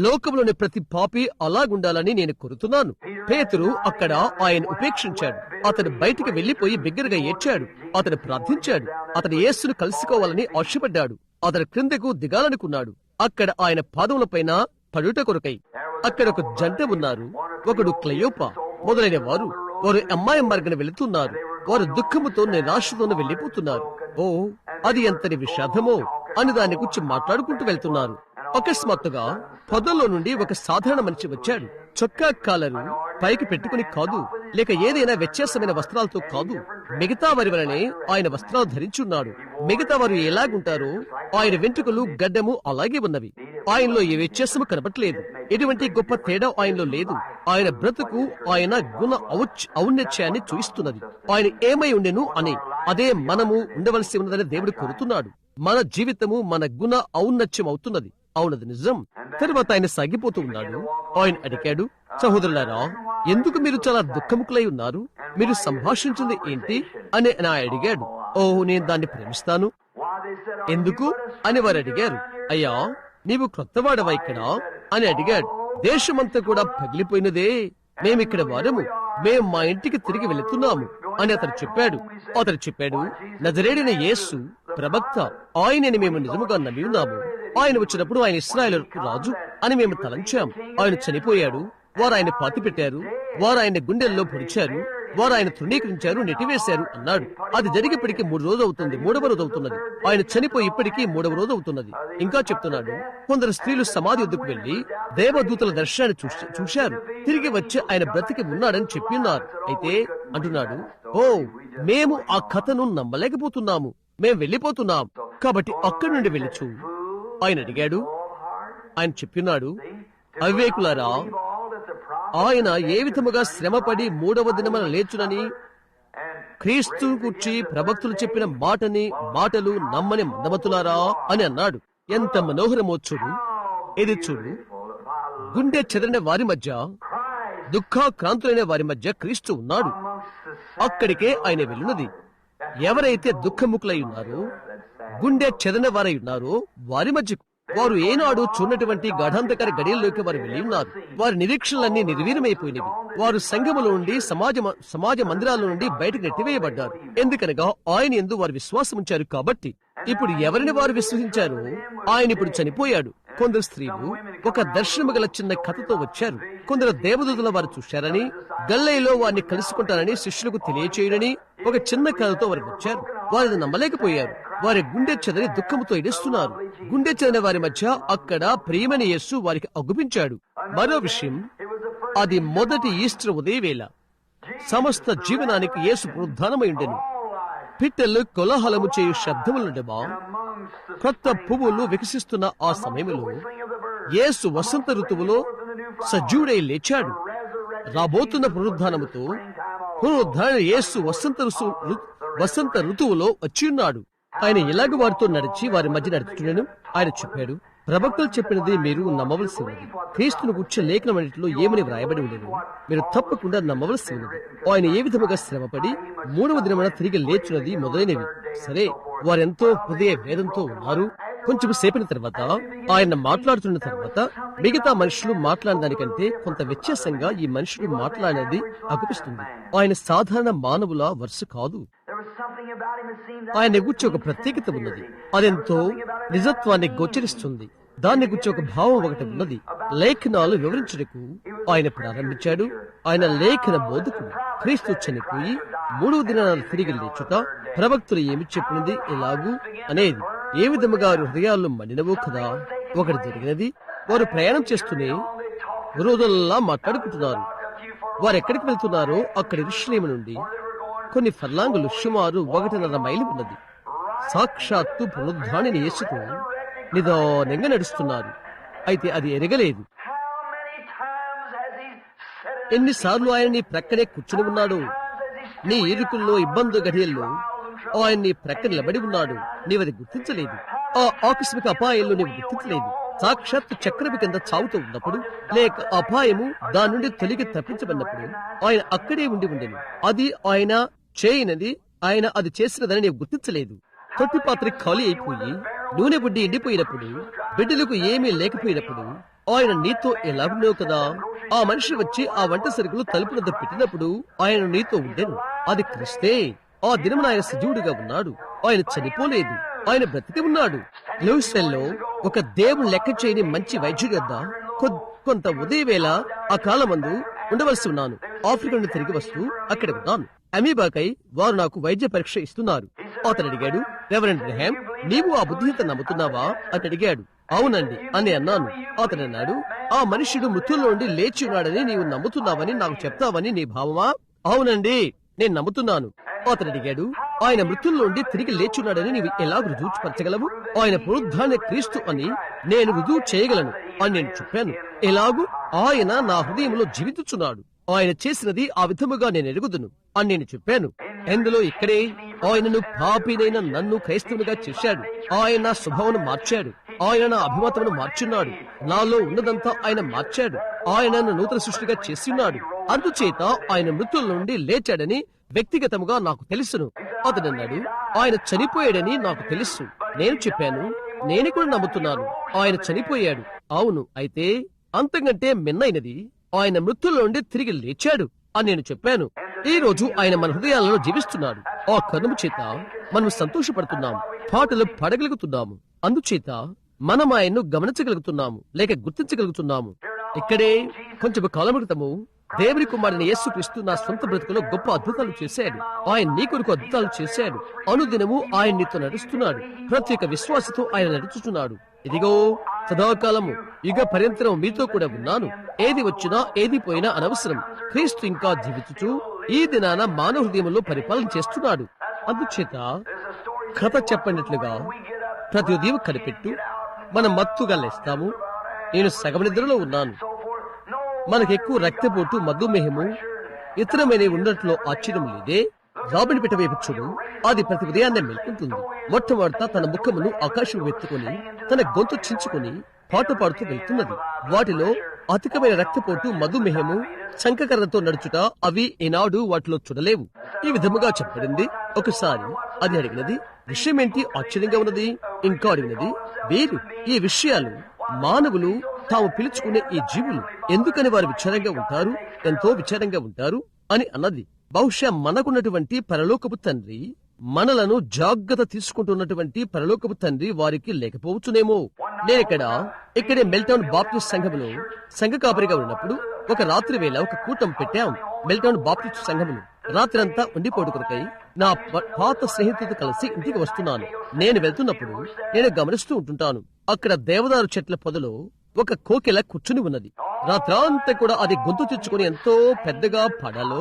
లోకంలోని ప్రతి పాపి అలాగుండాలని నేను కోరుతున్నాను. పేతురు అక్కడ ఆయన ఉపేక్షించాడు. అతడు బయటికి వెళ్లిపోయి బిగ్గరగా ఏడ్చాడు. అతడు ప్రార్థించాడు. అతడు యేసును కలుసుకోవాలని ఆశపడ్డాడు. అతడు క్రిందకు దిగాలనుకున్నాడు. అక్కడ ఆయన పాదములపైన పడుట కొరకై. అక్కడ ఒక జంట ఉన్నారు. ఒకడు క్లయోప మొదలైన వారు. వారు అమ్మాయి మార్గన వెళుతున్నారు. వారు దుఃఖముతో నిరాశతోనే వెళ్లిపోతున్నారు. ఓ, అది ఎంతటి విషాదమో అని దాని గురించి మాట్లాడుకుంటూ వెళ్తున్నారు. అకస్మాత్తుగా పొదల్లో నుండి ఒక సాధారణ మనిషి వచ్చాడు. చొక్కా కాలరు పైకి పెట్టుకుని కాదు, లేక ఏదైనా వ్యత్యాసమైన వస్త్రాలతో కాదు, మిగతా వారి వలనే ఆయన వస్త్రాలు ధరించున్నాడు. మిగతా వారు ఎలాగుంటారో ఆయన వెంట్రుకలు గడ్డము అలాగే ఉన్నవి. ఆయనలో ఏ వ్యత్యాసము కనపట్లేదు. ఎటువంటి గొప్ప తేడా ఆయనలో లేదు. ఆయన బ్రతుకు ఆయన గుణ ఔన్నత్యాన్ని చూయిస్తున్నది. ఆయన ఏమై ఉండెను అని అదే మనము ఉండవలసి ఉన్నదని దేవుడు కోరుతున్నాడు. మన జీవితము మన గుణ ఔన్నత్యం అవుతున్నది. అవునది నిజం. తరువాత ఆయన సాగిపోతూ ఉన్నాడు. ఆయన అడిగాడు, సహోదరులారా, ఎందుకు మీరు చాలా దుఃఖముఖులై ఉన్నారు? మీరు సంభాషించింది ఏంటి అని నా అడిగాడు. ఓహో, నేను దాన్ని ప్రేమిస్తాను. ఎందుకు అని వారు అడిగారు. అయ్యా, నీవు క్రొత్తవాడవా ఇక్కడ అని అడిగాడు. దేశమంతా కూడా పగిలిపోయినదే. మేమిక్కడ వారము. మేం మా ఇంటికి తిరిగి వెళుతున్నాము అని అతడు చెప్పాడు. నజరేయుడైన యేసు ప్రవక్త, ఆయనని మేము నిజముగా నమ్మి ఉన్నాము. ఆయన వచ్చినప్పుడు ఆయన ఇశ్రాయేలుకు రాజు అని మేము తలంచాం. ఆయన చనిపోయాడు. వారు ఆయన పాతిపెట్టారు. వారు ఆయన గుండెల్లో పొడిచారు. వారు ఆయన తృణీకరించారు, నెట్టివేశారు అన్నాడు. అది జరిగిప్పటికీ 3 రోజులు అవుతుంది. 3వ రోజు అవుతున్నది. ఆయన చనిపోయి ఇప్పటికీ 3వ రోజు అవుతున్నది. ఇంకా చెప్తున్నాడు, కొందరు స్త్రీలు సమాధి వద్దకు వెళ్లి దేవదూతల దర్శనాన్ని చూశారు. తిరిగి వచ్చి ఆయన బ్రతికి ఉన్నాడని చెప్పి ఉన్నారు. అయితే అంటున్నాడు, ఓ, మేము ఆ కథను నమ్మలేకపోతున్నాము. మేము వెళ్లిపోతున్నాం. కాబట్టి అక్కడి నుండి వెళ్ళిచు ఆయన అడిగాడు. ఆయన చెప్పినాడు, అవివేకులారా, ఆయన ఏ విధముగా శ్రమపడి 3వ దినమున లేచునని క్రీస్తు గురించి ప్రవక్తలు చెప్పిన మాటలు నమ్మని మందమతులారా అని అన్నాడు. ఎంత మనోహరమో చూడు. ఇది చూడు, గుండె చెదరిన వారి మధ్య, దుఃఖాక్రాంతులైన వారి మధ్య క్రీస్తు ఉన్నాడు. అక్కడికే ఆయన వెళ్ళినది. ఎవరైతే దుఃఖముఖులై ఉన్నారో, గుండె చెదరిన వారై ఉన్నారో వారి మధ్యకు వారు ఏనాడు చూడనటువంటి గాఢాంధకార గడియల్లోకి వారు వెళ్లి ఉన్నారు. వారి నిరీక్షణలన్నీ నిర్వీర్యమైపోయినవి. వారు సంఘములో నుండి సమాజ మందిరాల నుండి బయటకు నెట్టివేయబడ్డారు. ఎందుకనగా ఆయన యందు వారు విశ్వాసం ఉంచారు. కాబట్టి ఇప్పుడు ఎవరిని వారు విశ్వసించారు? ఆయన ఇప్పుడు చనిపోయాడు. కొందరు స్త్రీలు ఒక దర్శనము గల చిన్న కథతో వచ్చారు. కొందరు దేవదూతల వారు చూశారని, గల్లీలో వారిని కలుసుకుంటారని శిష్యులకు తెలియచేయడని ఒక చిన్న కథతో వారు వచ్చారు. వారిని నమ్మలేకపోయారు. వారి గుండె చెదరి దుఃఖముతో ఎడుస్తున్నారు. గుండె చెదిరిన వారి మధ్య అక్కడ ప్రియమైన యేసు వారికి అగుపించాడు. మరో విషయం, అది మొదటి ఈస్టర్ ఉదయవేళ. సమస్త జీవనానికి యేసు పునరుద్ధానమై ఉండెను. పిట్టలు కోలాహలము చేయు శబ్దములుండమా, కొత్త పువ్వులు వికసిస్తున్న ఆ సమయంలో యేసు వసంత ఋతువులో సజీవుడై లేచాడు. రాబోతున్న పునరుద్ధానముతో యేసు వసంత ఋతువులో వచ్చి ఉన్నాడు. ఆయన ఇలాగ వారితో నడిచి వారి మధ్య నడుచుకున్నాను. ఆయన చెప్పాడు, ప్రవక్తలు చెప్పినది మీరు నమ్మవలసి ఉన్నది. క్రీస్తును గుర్చి లేఖనమన్నిటిలో ఏమని వ్రాయబడి ఉండేది మీరు తప్పకుండా నమ్మవలసి ఉన్నది. ఆయన ఏ విధముగా శ్రమపడి 3వ దినమున తిరిగి లేచున్నది మొదలైనవి. సరే, వారెంతో హృదయ వేదంతో ఉన్నారు. కొంచెం సేపిన తర్వాత ఆయన మాట్లాడుతున్న తర్వాత మిగతా మనుషులు మాట్లాడిన దానికంటే కొంత వ్యత్యాసంగా ఈ మనుషులు మాట్లాడినది అగుపిస్తుంది. ఆయన సాధారణ మానవుల వరుస కాదు. ఆయన గురించి ఒక ప్రత్యేకత ఉన్నది. అదెంతో నిజత్వాన్ని గోచరిస్తుంది. దాన్ని గురించి ఒక భావం ఒకటి ఉన్నది. లేఖనాలు వివరించుటకు ఆయన ప్రారంభించాడు. ఆయన లేఖన బోధకుడు. క్రీస్తు చనిపోయి 3వ దినాలు తిరిగి లేచుట, ప్రవక్తులు ఏమి చెప్పినది ఎలాగూ అనేది, ఏ విధముగా హృదయాల్లో మండినవో కదా. ఒకటి జరిగినది, వారు ప్రయాణం చేస్తూనే రోజుల్లా మాట్లాడుకుంటున్నారు. వారు ఎక్కడికి వెళ్తున్నారో అక్కడ యెరూషలేము నుండి కొన్ని ఫర్లాంగులు, సుమారు 1.5 మైలు ఉన్నది. సాక్షాత్తు పునరుద్ధానిని యేసుతో నిదానంగా నడుస్తున్నారు. అయితే అది ఎరగలేదు. ఎన్నిసార్లు ఆయన నీ ప్రక్కనే కూర్చుని ఉన్నాడు. నీ ఇరుకుల్లో, ఇబ్బంది గడియల్లో ఆయన నీ ప్రక్క నిలబడి ఉన్నాడు. నీవది గుర్తించలేదు. ఆ ఆకస్మిక అపాయంలో నీవు గుర్తించలేదు. సాక్షాత్ చక్రము కింద చావుతూ ఉన్నప్పుడు, లేక అపాయము దాని నుండి తొలగి తప్పించబడినప్పుడు ఆయన అక్కడే ఉండి ఉండేను. అది ఆయన చేయనది, ఆయన అది చేసినదని నేను గుర్తించలేదు. తొట్టి పాత్ర ఖాళీ అయిపోయి నూనె బుడ్డి ఎండిపోయినప్పుడు, బిడ్డలకు ఏమీ లేకపోయినప్పుడు ఆయన నీతో ఎలాగున్నావు కదా. ఆ మనిషి వచ్చి ఆ వంట సరుకులు తలుపునద్ద పెట్టినప్పుడు ఆయన నీతో ఉండేను. అది క్రిస్తే. ఆ దినమున ఆయన సజీవుడిగా ఉన్నాడు. ఆయన చనిపోలేదు, ఆయన బ్రతికి ఉన్నాడు. లూయిస్వెల్లో ఒక దేవుడు లెక్క చేయని మంచి వైద్యుడి వద్ద కొంత ఉదయవేళ ఆ కాలమందు ఉండవలసి ఉన్నాను. ఆఫ్రికా నుండి తిరిగి వస్తూ అక్కడ ఉన్నాను. అమీబాకై వారు నాకు వైద్య పరీక్ష ఇస్తున్నారు. అతను అడిగాడు, రెవరెండ్ గ్రహాం, నీవు ఆ బుద్ధిహీనత నమ్ముతున్నావా అని అడిగాడు. అవునండి అని అన్నాను. అతను అన్నాడు, ఆ మనుష్యుడు మృతుల్లో నుండి లేచి ఉన్నాడని నీవు నమ్ముతున్నావని నాకు చెప్తావని నీ భావమా? అవునండి, నేను నమ్ముతున్నాను. అతను అడిగాడు, ఆయన మృతుల్లో నుండి తిరిగి లేచున్నాడని నీవు ఎలా రుజువుపరచగలవు? ఆయన పునరుద్ధాన క్రీస్తు అని నేను రుజువు చేయగలను అని నేను చెప్పాను. ఎలాగూ ఆయన నా హృదయంలో జీవించుచున్నాడు. ఆయన చేసినది ఆ విధముగా నేను ఎరుగుదును అని నేను చెప్పాను. ఎందులో ఇక్కడే ఆయనను పాపినైన నన్ను క్రైస్తవునిగా చేశాడు. ఆయన నా స్వభావం మార్చాడు. ఆయన నా అభిమతమును మార్చున్నాడు. నాలో ఉన్నదంతా ఆయన మార్చాడు. ఆయన నన్ను నూతన సృష్టిగా చేస్తున్నాడు. అందుచేత ఆయన మృతుల నుండి లేచాడని వ్యక్తిగతముగా నాకు తెలుసును. అతడు అన్నాడు, ఆయన చనిపోయాడని నాకు తెలుసు. నేను చెప్పాను, నేను కూడా నమ్ముతున్నాను, ఆయన చనిపోయాడు. అవును, అయితే అంతకంటే మిన్నైనది, ఆయన మృతుల నుండి తిరిగి లేచాడు అని నేను చెప్పాను. ఈ రోజు ఆయన మన హృదయాలలో జీవిస్తున్నాడు. ఆ కనుమ చేత మనం సంతోషపడుతున్నాం, పాటలు పాడగలుగుతున్నాము. అందుచేత మనం ఆయన్ను గమనించగలుగుతున్నాము, లేక గుర్తించగలుగుతున్నాము. ఇక్కడే కొంచెం కాలం క్రితము దేవుని కుమారుని యేసుక్రీస్తు నా సొంత బ్రతుకులో గొప్ప అద్భుతాలు చేశాడు. ఆయన నీ కొరకు అద్భుతాలు చేశాడు. అనుదినము ఆయన నీతో నడుస్తున్నాడు. ప్రతి ఒక్క విశ్వాసతో ఆయన నడుచుతున్నాడు. ఇదిగో సదాకాలము యుగ పర్యంతరం మీతో కూడా ఉన్నాను. ఏది వచ్చినా ఏది పోయినా అనవసరం. క్రీస్తు ఇంకా జీవించుచు ఈ దినాన మానవ హృదయంలో పరిపాలన చేస్తున్నాడు. అందుచేత కథ చెప్పినట్లుగా ప్రతి ఉదయం కనిపెట్టు మనం మత్తుగా లేస్తాము. నేను సగం నిద్రలో ఉన్నాను. మనకెక్కువ రక్తపోటు, మధుమేహము ఇతరమైన ఉన్నట్లో ఆశ్చర్యం లేదే. రాబిని పెట్ట వైపు చూడు, అది ప్రతి ఉదయాన్నే మెల్కుంటుంది. మొట్టమొదట తన ముఖమును ఆకాశం ఎత్తుకొని తన గొంతు చించుకొని పాట పాడుతూ వెళ్తున్నది. వాటిలో అధికమైన రక్తపోటు, మధుమేహము, శంఖకర్రతో నడుచుట అవి ఈనాడు వాటిలో చూడలేవు. ఈ విధముగా చెప్పబడింది. ఒకసారి అది అడిగినది, విషయమేంటి ఆశ్చర్యంగా ఉన్నది? ఇంకా అడిగినది, వేరు ఈ విషయాలు మానవులు తాము పిలుచుకునే ఈ జీవులు ఎందుకని వారు విచారంగా ఉంటారు, ఎంతో విచారంగా ఉంటారు అని అన్నది. బహుశా మనకున్నటువంటి పరలోకపు తండ్రి, మనలను జాగ్రత్త తీసుకుంటున్నటువంటి పరలోకపు తండ్రి వారికి లేకపోవచ్చునేమో. ఇక్కడే మెల్టౌన్ బాప్టిస్ట్ సంఘములో సంఘ కాపరిగా ఉన్నప్పుడు ఒక రాత్రి వేళ ఒక కూటం పెట్టాం. మెల్టౌన్ బాప్టిస్ట్ సంఘములు రాత్రంతా ఉండిపోటు కొరకై నా పాత స్నేహితులతో కలిసి ఇంటికి వస్తున్నాను. నేను వెళ్తున్నప్పుడు నేను గమనిస్తూ ఉంటుంటాను, అక్కడ దేవదారు చెట్ల పొదలో ఒక కోకిల కూర్చుని ఉన్నది. రాత్రంతా కూడా అది గొంతు తెచ్చుకుని ఎంతో పెద్దగా పాడాలో,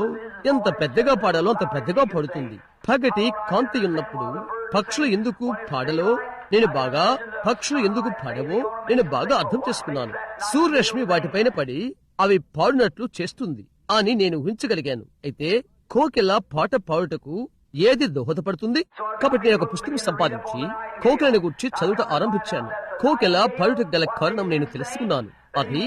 ఎంత పెద్దగా పాడాలో అంత పెద్దగా పాడుతుంది. పగటి కాంతి ఉన్నప్పుడు పక్షులు ఎందుకు పాడలో పక్షులు ఎందుకు పాడవో నేను బాగా అర్థం చేసుకున్నాను. సూర్యరశ్మి వాటిపైన పడి అవి పాడినట్లు చేస్తుంది అని నేను ఊహించగలిగాను. అయితే కోకిల పాట పాడుటకు ఏది దోహదపడుతుంది? కాబట్టి నేను ఒక పుస్తకం సంపాదించి కోకిలను గురించి చదువుట ఆరంభించాను. కోకిల పాడుటకు గల కారణం నేను తెలుసుకున్నాను. అది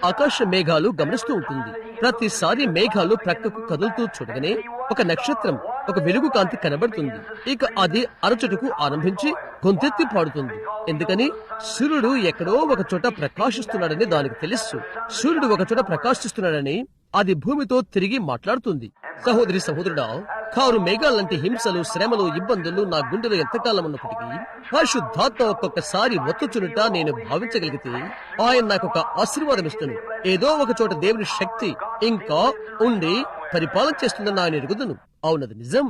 ఆకాశ మేఘాలు గమనిస్తూ ఉంటుంది. ప్రతిసారి మేఘాలు ప్రక్కకు కదులుతూ చూడగానే ఒక నక్షత్రం, ఒక వెలుగు కాంతి కనబడుతుంది. ఇక అది అరచుటకు ఆరంభించి గొంతెత్తి పాడుతుంది. ఎందుకని? సూర్యుడు ఎక్కడో ఒక చోట ప్రకాశిస్తున్నాడని దానికి తెలుసు. సూర్యుడు ఒక చోట ప్రకాశిస్తున్నాడని అది భూమితో తిరిగి మాట్లాడుతుంది. సహోదరి సహోదరుడా, కారు మేఘాలంటే హింసలు, శ్రమలు, ఇబ్బందులు నా గుండెలో ఎంతకాలం ఉన్నప్పటికీ పరిశుద్ధాత్మ ఒక్కొక్కసారి ఒత్తుచునుట నేను భావించగలిగితే ఆయన నాకు ఒక ఆశీర్వాదం ఇస్తుంది. ఏదో ఒక చోట దేవుని శక్తి ఇంకా ఉండి పరిపాలన చేస్తుందని ఆయన ఎరుగుదును. అవునది నిజం.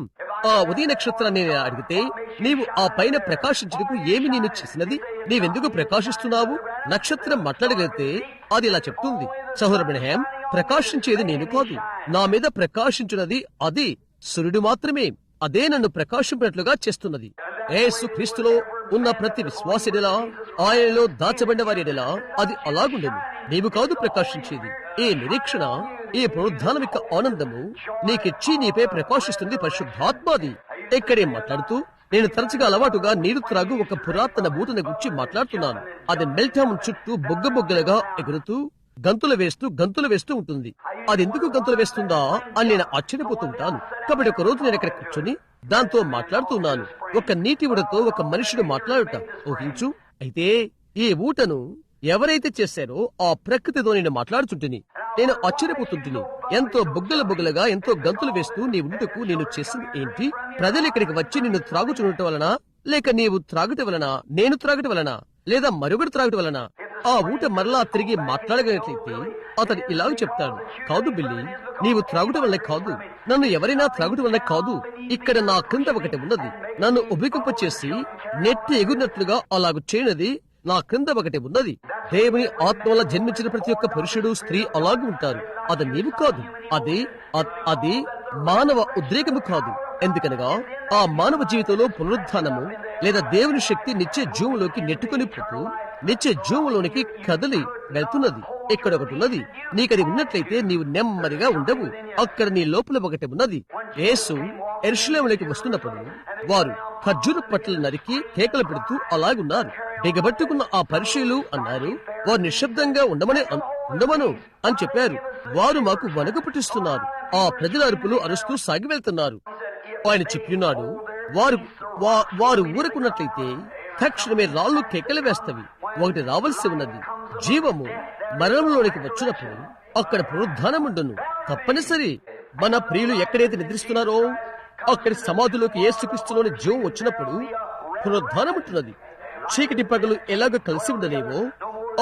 ఆ ఉదయ నక్షత్రాన్ని నేను అడిగితే, నీవు ఆ పైన ప్రకాశించుటకు ఏమి నేను చేసినది? నీవెందుకు ప్రకాశిస్తున్నావు? నక్షత్రం మాట్లాడగలిగితే అది ఇలా చెప్తుంది, సహోదర బ్రహ్మాం, ప్రకాశించేది నేను కాదు, నా మీద ప్రకాశించున్నది అది సూర్యుడు మాత్రమే. అదే నన్ను ప్రకాశించినట్లుగా చేస్తున్నది. యేసు క్రీస్తులో ఉన్న ప్రతి విశ్వాసెడలా, ఆయనలో దాచబడిన వారెడలా అది అలాగుండెను. నీవు కాదు ప్రకాశించేది. ఈ నిరీక్షణ, ఈ పునరుద్ధానమిక ఆనందము నీకిచ్చి నీపై ప్రకాశిస్తుంది పరిశుద్ధాత్మాది. ఇక్కడే మాట్లాడుతూ నేను తరచుగా అలవాటుగా నీరు త్రాగు ఒక పురాతన బూటను గురించి మాట్లాడుతున్నాను. అది మెల్టౌన్ చుట్టూ బొగ్గలుగా ఎగురుతూ గంతులు వేస్తూ ఉంటుంది. అది ఎందుకు గంతులు వేస్తుందా అని నేను ఆశ్చర్యపోతుంటాను. కాబట్టి ఒక రోజు నేను ఇక్కడ కూర్చొని దాంతో మాట్లాడుతున్నాను. ఒక నీటి ఊటతో ఒక మనుషుడు మాట్లాడుట ఊహించు. అయితే ఈ ఊటను ఎవరైతే చేశారో ఆ ప్రకృతితో నేను మాట్లాడుచుంటిని. నేను ఆశ్చర్యపోతుంటిని. ఎంతో బొగ్గలుగా ఎంతో గంతులు వేస్తూ నీ ఊటకు నేను చేసింది ఏంటి? ప్రజలు ఇక్కడికి వచ్చి నిన్ను త్రాగుచుండటం వలన, లేక నీవు త్రాగటం వలన, నేను త్రాగటం వలన, లేదా మరొకటి త్రాగటం వలన ఆ ఊట మరలా తిరిగి మాట్లాడగలిగితే అతడు ఇలాగ చెప్తాడు, కాదు బిల్లి, నీవు త్రాగుట వల్లే కాదు, నన్ను ఎవరైనా త్రాగుట వల్లే కాదు, ఇక్కడ నా క్రింద ఒకటి ఉన్నది, నన్ను ఉబ్బికంప చేసి నెట్టి ఎగురినట్లుగా అలాగ చేయనది నా క్రింద ఒకటి ఉన్నది. దేవుని ఆత్మ వల్ల జన్మించిన ప్రతి ఒక్క పురుషుడు స్త్రీ అలాగే ఉంటారు. అది నీవు కాదు, అది మానవ ఉద్రేకము కాదు. ఎందుకనగా ఆ మానవ జీవితంలో పునరుద్ధానము లేదా దేవుని శక్తి నిత్య జీవంలోకి నెట్టుకొని పోతూ నిత్య జీవంలోనికి కదలి వెళ్తున్నది. ఇక్కడ ఒకటి ఉన్నది. నీకది ఉన్నట్లయితే నీవు నెమ్మదిగా ఉండవు. అక్కడ నీ లోపల ఒకటి ఉన్నది. యేసు యెరూషలేములోకి వస్తున్నప్పుడు వారు ఖర్జూర పట్టలు నరికి కేకలు పెడుతూ అలాగున్నారు. బిగబట్టుకున్న ఆ పరిచయులు అన్నారు, వారు నిశ్శబ్దంగా ఉండమను అని చెప్పారు. వారు మాకు వణుకు పుట్టిస్తున్నారు. ఆ ప్రజల అరుపులు అరుస్తూ సాగి వెళ్తున్నారు. ఆయన చెప్పినాడు, వారు ఊరుకున్నట్లయితే తక్షణమే రాళ్ళు కేకలు వేస్తవి. ఒకటి రావలసి ఉన్నది. జీవము మరణంలోనికి వచ్చినప్పుడు అక్కడ పునరుద్ధానముండును. తప్పనిసరి. మన ప్రియులు ఎక్కడైతే నిద్రిస్తున్నారో అక్కడి సమాధిలోకి యేసుక్రీస్తులోని జీవం వచ్చినప్పుడు పునరుద్ధానముంటున్నది. చీకటి పగలు ఎలాగో కలిసి ఉండలేవో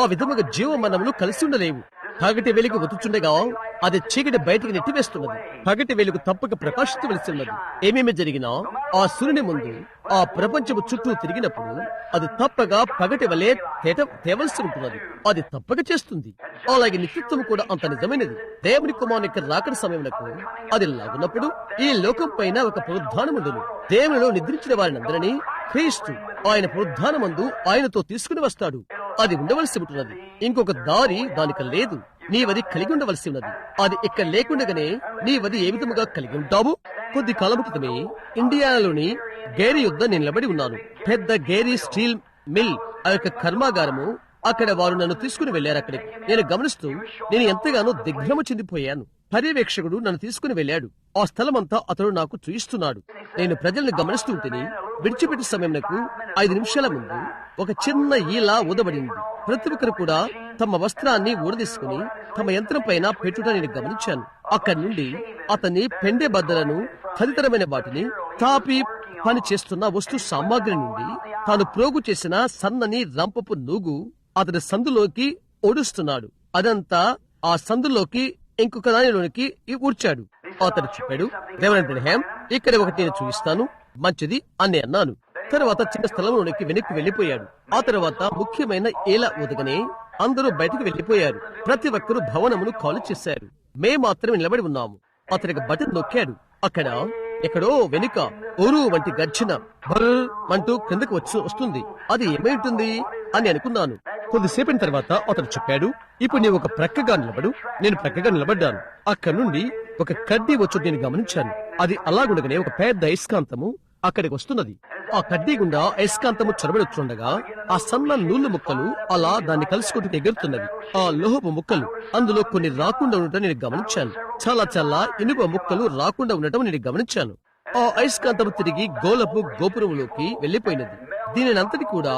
ఆ విధముగా జీవ మనములు కలిసి ఉండలేవు. పగటి వెలుగు వచ్చుచుండగా అది చీకటి బయటికి నెట్టివేస్తున్నది. పగటి వెలుగు తప్పక ప్రకాశించవలసి ఉన్నది. ఏమేమి జరిగినా ఆ సూర్యుని ముందు ఆ ప్రపంచము చుట్టూ తిరిగినప్పుడు అది తప్పగా పగటి వలె తేవలసి ఉంటున్నది. అది తప్పక చేస్తుంది. అలాగే నిత్యత్వం కూడా అంత నిజమైనది. దేవుని కుమారుని యొక్క రాకడ సమయమునకు అది లాగున్నప్పుడు ఈ లోకం పైన ఒక పునరుద్ధానముండును. దేవునిలో నిద్రించిన వారినందరినీ క్రీస్తు ఆయన పునరుద్ధానమందు ఆయనతో తీసుకుని వస్తాడు. అది ఉండవలసి ఉంటున్నది. ఇంకొక దారి దానికి లేదు. నీవది కలిగి ఉండవలసి ఉన్నది. అది ఇక్కడ లేకుండగానే నీవది ఏ విధముగా కలిగి ఉంటావు? కొద్ది కాలం క్రితమే ఇండియాలోని గేరీ యుద్ధ నేను నిలబడి ఉన్నాను. పెద్ద గేరీ స్టీల్ మిల్ ఆ యొక్క కర్మాగారము, అక్కడ వారు నన్ను తీసుకుని వెళ్లారు. అక్కడికి నేను గమనిస్తూ నేను ఎంతగానో దిగ్భ్రమ చెందిపోయాను. పర్యవేక్షకుడు నన్ను తీసుకుని వెళ్లాడు. ఆ స్థలమంతా అతడు నాకు చూయిస్తున్నాడు. నేను ప్రజల్ని గమనిస్తూ ఉంటేనే విడిచిపెట్టే సమయంలో 5 నిమిషాల ముందు ఒక చిన్న ఈలా ఊదబడింది. ప్రతి ఒక్కరు కూడా తమ వస్త్రాన్ని ఊడదీసుకుని తమ యంత్రం పైన పెట్టుట నేను గమనించాను. అక్కడి నుండి అతని పెండె బద్దలను తదితరమైన వాటిని తాపి పని చేస్తున్న వస్తు సామాగ్రి నుండి తాను ప్రోగు చేసిన సన్నని రంపపు నూగు అతని సందులోకి ఓడుస్తున్నాడు. అదంతా ఆ సందులోకి ఇంకొక దానిలోనికి ఊడ్చాడు. అతడు చెప్పాడు, రెవరెండ్ బ్రహ్యామ్, ఇక్కడ ఒకటి నేను చూపిస్తాను, మంచిది అని అన్నాను. తర్వాత చిన్న స్థలంలోనికి వెనక్కి వెళ్లిపోయాడు. ఆ తర్వాత ముఖ్యమైన ఏలా ఊదగనే అందరూ బయటకు వెళ్లిపోయారు. ప్రతి ఒక్కరూ భవనమును కాలు చేశారు. మేము మాత్రమే నిలబడి ఉన్నాము. అతనికి బటన్ నొక్కాడు. అక్కడ ఎక్కడో వెనుక ఊరు వంటి గర్జన అంటూ కిందకు వస్తుంది. అది ఏమై ఉంటుంది అని అనుకున్నాను. కొద్దిసేపటి తర్వాత అతను చెప్పాడు, ఇప్పుడు నీవు ఒక ప్రక్కగా నిలబడు. నేను ప్రక్కగా నిలబడ్డాను. అక్కడి నుండి ఒక కడ్డీ వచ్చి నేను గమనించాను. అది అలాగుండగానే ఒక పెద్ద అయస్కాంతము అక్కడికి వస్తున్నది. ఆ కడ్డీ గుండా అయస్కాంతము చొరబడి వచ్చుండగా ఆ సన్న నూలు ముక్కలు అలా దాన్ని కలుసుకుంటూ ఎగురుతున్నవి. ఆ లోహపు ముక్కలు అందులో కొన్ని రాకుండా ఉండటం నేను గమనించాను. చాలా ఇనుప ముక్కలు రాకుండా ఉండటం నేను గమనించాను. ఆ అయస్కాంతము తిరిగి గోళపు గోపురములోకి వెళ్లిపోయినది. దీనినంతటి కూడా